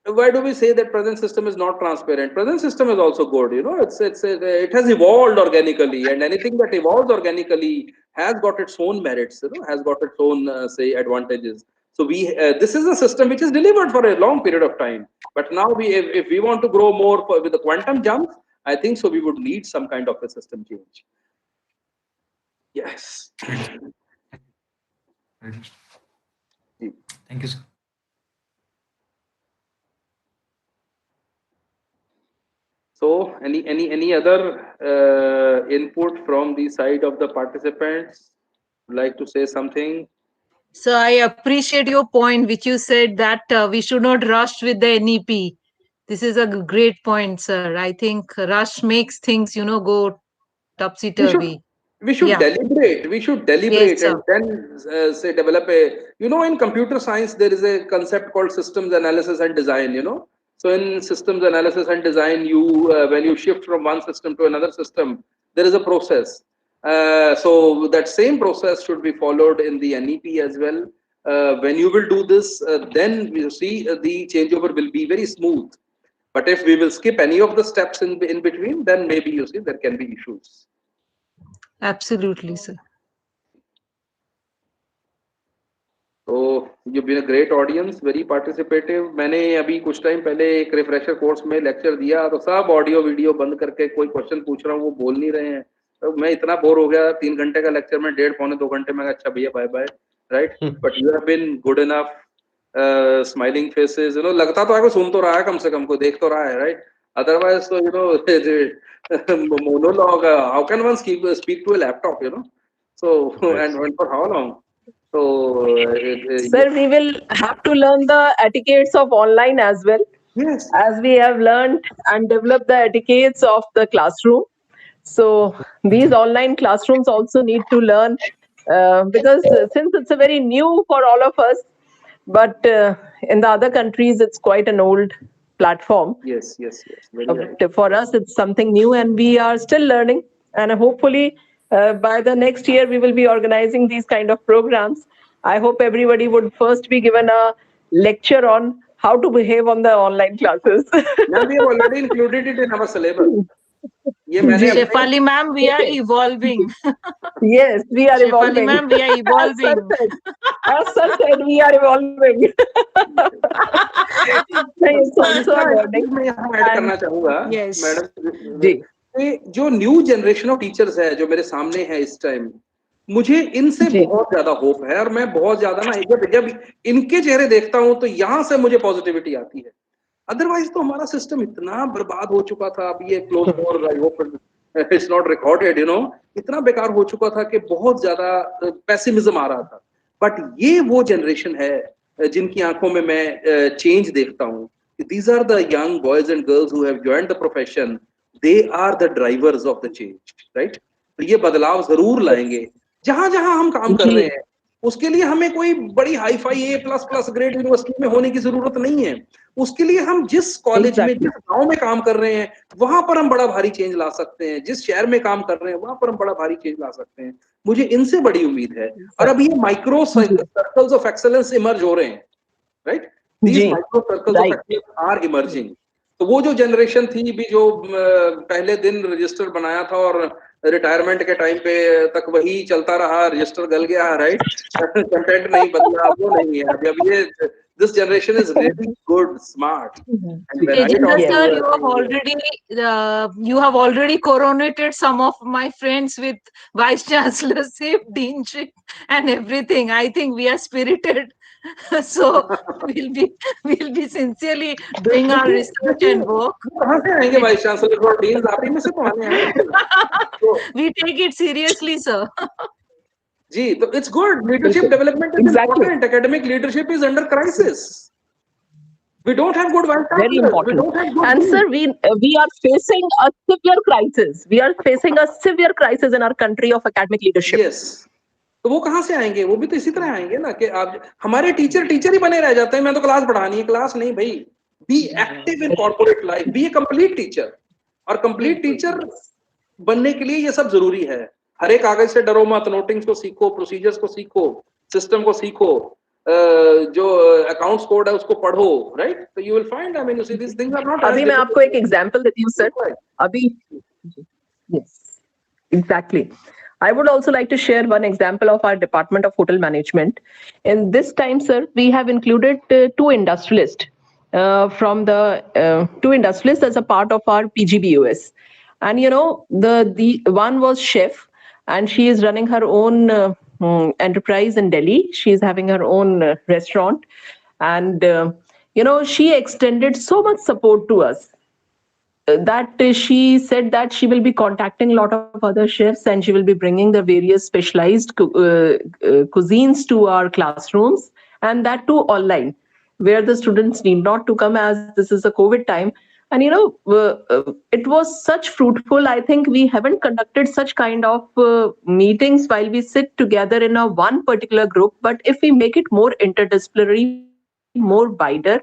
Why do we say that present system is not transparent? Present system is also good, you know. It has evolved organically, and anything that evolves organically has got its own merits, you know, has got its own say advantages. So this is a system which is delivered for a long period of time. But now if we want to grow more with the quantum jump, I think so we would need some kind of a system change. Yes. Thank you, sir. So, any other input from the side of the participants? Would like to say something? So I appreciate your point, which you said that we should not rush with the NEP. This is a great point, sir. I think rush makes things, you know, go topsy-turvy. We should deliberate. We should deliberate, Yes, and then say develop a. You know, in computer science there is a concept called systems analysis and design. You know. So in systems analysis and design, when you shift from one system to another system, there is a process. So that same process should be followed in the NEP as well. When you will do this, then you see the changeover will be very smooth. But if we will skip any of the steps in between, then maybe you see there can be issues. Absolutely, sir. So you've been a great audience, very participative. मैंने अभी कुछ time पहले एक refresher course में lecture दिया, तो सब audio video बंद करके कोई क्वेश्चन पूछ रहा हूँ वो बोल नहीं रहे हैं। तो मैं इतना बोर हो गया, 3 घंटे का लेक्चर में 1.5-2 घंटे में, अच्छा भैया bye bye, right? But you have been good enough, smiling faces, you know, लगता तो है कोई सुन तो रहा है, कम से कम कोई देख तो रहा है, right? Otherwise, so you know, monologue. How can one speak to a laptop? You know, so and for how long? So, sir, we will have to learn the etiquettes of online as well. Yes. As we have learned and developed the etiquettes of the classroom. So these online classrooms also need to learn because since it's a very new for all of us, but in the other countries, it's quite an old platform. Yes. Very right. For us, it's something new and we are still learning. And hopefully, by the next year, we will be organizing these kind of programs. I hope everybody would first be given a lecture on how to behave on the online classes. Now we have already included it in our syllabus. ये मैंने जी. Shefali ma'am, we are Okay. evolving. Yes, we are Shefali evolving. ma'am, we are evolving. As sir said, we are evolving. It's also a learning. मैं यहाँ add करना चाहूँगा Yes. Madam जी. कि जो new generation of teachers है जो मेरे सामने है इस टाइम, मुझे इनसे जी. बहुत ज्यादा होप है और मैं बहुत ज्यादा ना जब इनके चेहरे देखता हूँ तो यहाँ से मुझे पॉजिटिविटी आती है. अदरवाइज तो हमारा सिस्टम इतना बर्बाद हो चुका था. अब ये close door, I hope it's not recorded, you know, इतना बेकार हो चुका था कि बहुत ज्यादा पेसिमिज्म आ रहा था. बट ये वो जनरेशन है जिनकी आंखों में मैं चेंज देखता हूँ. These are the young boys and girls who have joined the profession. They are the drivers of the change, right. तो ये बदलाव जरूर लाएंगे. जहां जहां हम काम कर रहे हैं उसके लिए हमें कोई बड़ी hi fi A++ grade university में होने की जरूरत नहीं है. उसके लिए हम जिस कॉलेज में, जिस गांव में काम कर रहे हैं, वहां पर हम बड़ा भारी चेंज ला सकते हैं. जिस शहर में काम कर रहे हैं वहां पर हम बड़ा भारी चेंज ला सकते हैं. मुझे इनसे बड़ी उम्मीद है. और अब ये micro circles of excellence emerge हो रहे हैं, right. These micro circles of excellence are emerging. तो वो जो जनरेशन थी भी जो पहले दिन रजिस्टर बनाया था और रिटायरमेंट के टाइम पे तक वही चलता रहा, रजिस्टर गल गया, राइट, कंटेंट नहीं बदला, वो नहीं है. अब ये this generation is really good, smart. And when Tejinder sir, I you have already coronated some of my friends with vice chancellorship, deanship, and everything. I think we are spirited. So we'll be sincerely doing our research and work. कहाँ से आएंगे vice chancellor और deans? आप ही में से तो आने हैं. We take it seriously, sir. जी, तो it's good. Leadership development is important. Academic leadership is under crisis. We don't have good vice chancellors. Very important. We don't have good And sir, we are facing a severe crisis. We are facing a severe crisis in our country of academic leadership. Yes. तो वो कहाँ से आएंगे? वो भी तो इसी तरह आएंगे ना कि आप हमारे टीचर ही बने रह जाते हैं. मैं तो क्लास पढ़ानी है. क्लास नहीं भाई. Be active in corporate life. Be a complete teacher. और complete teacher बनने के लिए ये सब जरूरी है. हर एक कागज से डरो मत. नोटिंग्स को सीखो, प्रोसीजर्स को सीखो, सिस्टम को सीखो, जो अकाउंट्स कोड है उसको पढ़ो, राइट. तो you will find, I mean, you see this things are not. अभी मैं आपको एक एग्जांपल देती हूँ सर. अभी yes, exactly. I would also like to share one example of our Department of Hotel Management. In this time, sir, we have included two industrialists two industrialists as a part of our PGBOS. And you know, the one was chef, and she is running her own enterprise in Delhi. She is having her own restaurant, and you know, she extended so much support to us that she said that she will be contacting a lot of other chefs, and she will be bringing the various specialized cuisines to our classrooms, and that too online, where the students need not to come, as this is a COVID time. And you know, it was such fruitful. I think we haven't conducted such kind of meetings while we sit together in a one particular group. But if we make it more interdisciplinary, more wider,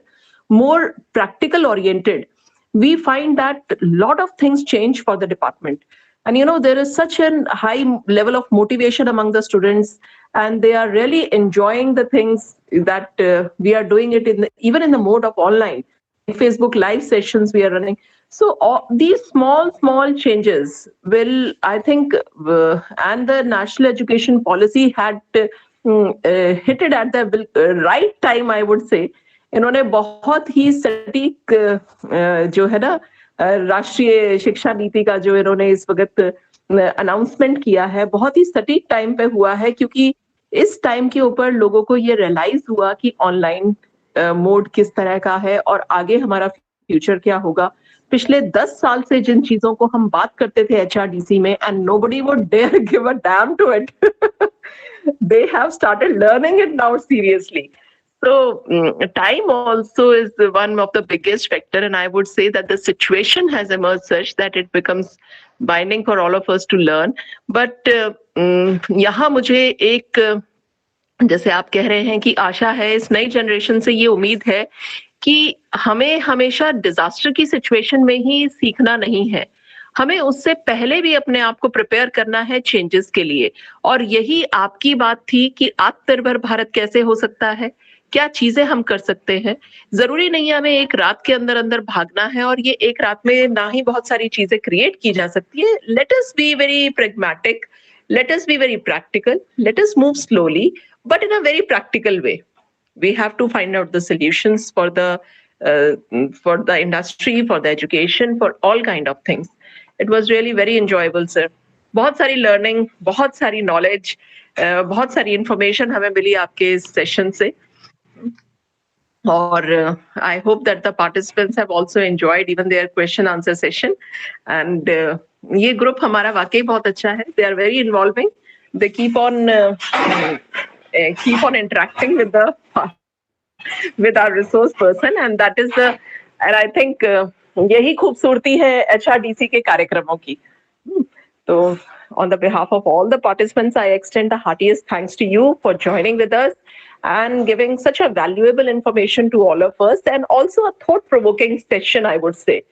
more practical oriented, we find that a lot of things change for the department. And you know, there is such a high level of motivation among the students, and they are really enjoying the things that we are doing it even in the mode of online. Facebook live sessions we are running. So all these small changes will, I think, and the national education policy had hit it at the right time, I would say. इन्होंने बहुत ही सटीक जो है ना राष्ट्रीय शिक्षा नीति का जो इन्होंने इस वक्त अनाउंसमेंट किया है, बहुत ही सटीक टाइम पे हुआ है, क्योंकि इस टाइम के ऊपर लोगों को ये रियलाइज हुआ कि ऑनलाइन मोड किस तरह का है और आगे हमारा फ्यूचर क्या होगा. पिछले 10 साल से जिन चीजों को हम बात करते थे HRDC में, and nobody would dare give a damn to it. They have started learning it now seriously. So time also is one of the biggest factor, and I would say that the situation has emerged such that it becomes binding for all of us to learn. But यहाँ मुझे एक, जैसे आप कह रहे हैं कि आशा है, इस नई जनरेशन से ये उम्मीद है कि हमें हमेशा डिजास्टर की सिचुएशन में ही सीखना नहीं है, हमें उससे पहले भी अपने आप को प्रिपेयर करना है चेंजेस के लिए. और यही आपकी बात थी कि आत्मनिर्भर भारत कैसे हो सकता है, क्या चीजें हम कर सकते हैं। जरूरी नहीं है हमें एक रात के अंदर अंदर भागना है, और ये एक रात में ना ही बहुत सारी चीजें क्रिएट की जा सकती है। Let us be very pragmatic, let us be very practical, let us move slowly but in a very practical way. We have to find out the solutions for the industry, for the education, for all kind of things. It was really very enjoyable, sir. बहुत सारी learning, बहुत सारी knowledge, बहुत सारी information हमें मिली आपके इस session से, और I hope that the participants have also enjoyed even their question answer session. And ये ग्रुप हमारा वाकई बहुत अच्छा है. They are very involving. They keep on interacting with our resource person, and that is and I think यही खूबसूरती है HRDC के कार्यक्रमों की. So on the behalf of all the participants, I extend the heartiest thanks to you for joining with us and giving such a valuable information to all of us, and also a thought-provoking session, I would say,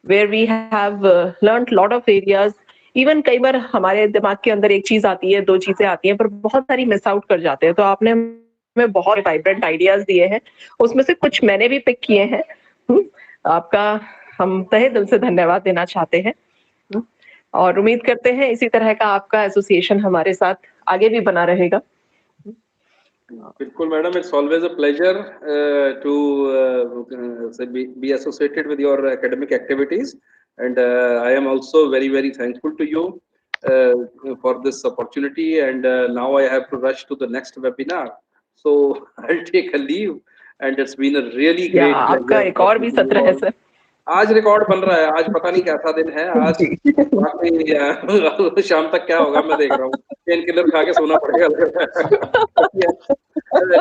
where we have learned lot of areas. Even कई बार हमारे दिमाग के अंदर एक चीज आती है, दो चीजें आती हैं, पर बहुत सारी मिस आउट कर जाते हैं. तो आपने हमें बहुत वाइब्रेंट आइडियाज दिए हैं, उसमें से कुछ मैंने भी पिक किए हैं. आपका हम तहे दिल से धन्यवाद देना चाहते हैं, और उम्मीद करते हैं इसी तरह का आपका एसोसिएशन हमारे साथ आगे भी बना रहेगा. बिल्कुल madam, it's always a pleasure to be associated with your academic activities, and I am also very thankful to you for this opportunity, and now I have to rush to the next webinar, so I'll take a leave, and it's been a really great pleasure. आपका एक और भी सत्र है sir. आज record बन रहा है, आज पता नहीं कैसा दिन है आज. शाम तक क्या होगा मैं देख रहा हूँ. पेन किलर खा के सोना पड़ेगा.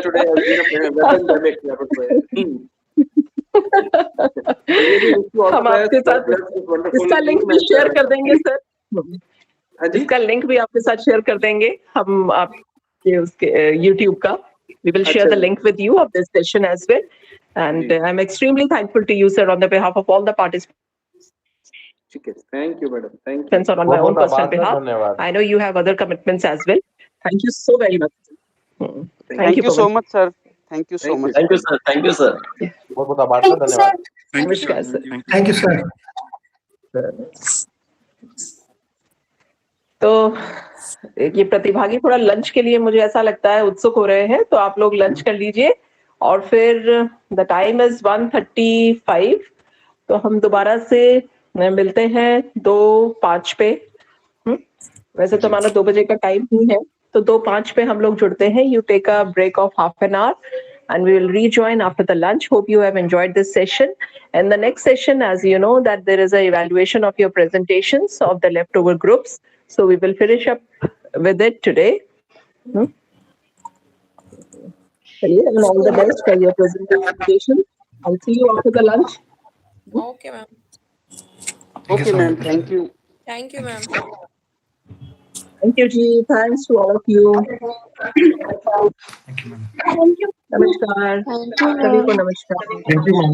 Today has been a pandemic. हम आपके साथ इसका लिंक भी शेयर कर देंगे सर. इसका लिंक भी आपके साथ शेयर कर देंगे हम आपके उसके YouTube का. We will share the link with you of this session as well. And I'm extremely thankful to you, sir, on the behalf of all the participants. Thank you, madam. Thank you. On my own personal behalf. I know you have other commitments as well. Thank you so very much. Thank you so much, sir. Thank you so much. Thank you, sir. Thank you, sir. बहुत आभार sir, धन्यवाद. नमस्कार sir. Thank you, sir. तो ये प्रतिभागी थोड़ा lunch के लिए मुझे ऐसा लगता है उत्सुक हो रहे हैं, तो आप लोग लंच कर लीजिए, और फिर द टाइम इज 1:35. तो हम दोबारा से मिलते हैं 2:05 पे. वैसे तो हमारा 2 बजे का टाइम ही है, तो 2:05 पे हम लोग जुड़ते हैं. You take a break of half an hour and we will rejoin after the lunch. Hope you have enjoyed this session. And the next session, as you know, that there is a evaluation of your presentations of the leftover groups. So we will finish up with it today. And all the best for your presentation. I'll see you after the lunch. Okay, ma'am. Okay, ma'am. Thank you. Thank you, ma'am. Thank you, Ji. Thanks to all of you. Thank you, ma'am. Namaskar. सभी को नमस्कार. Thank you, ma'am.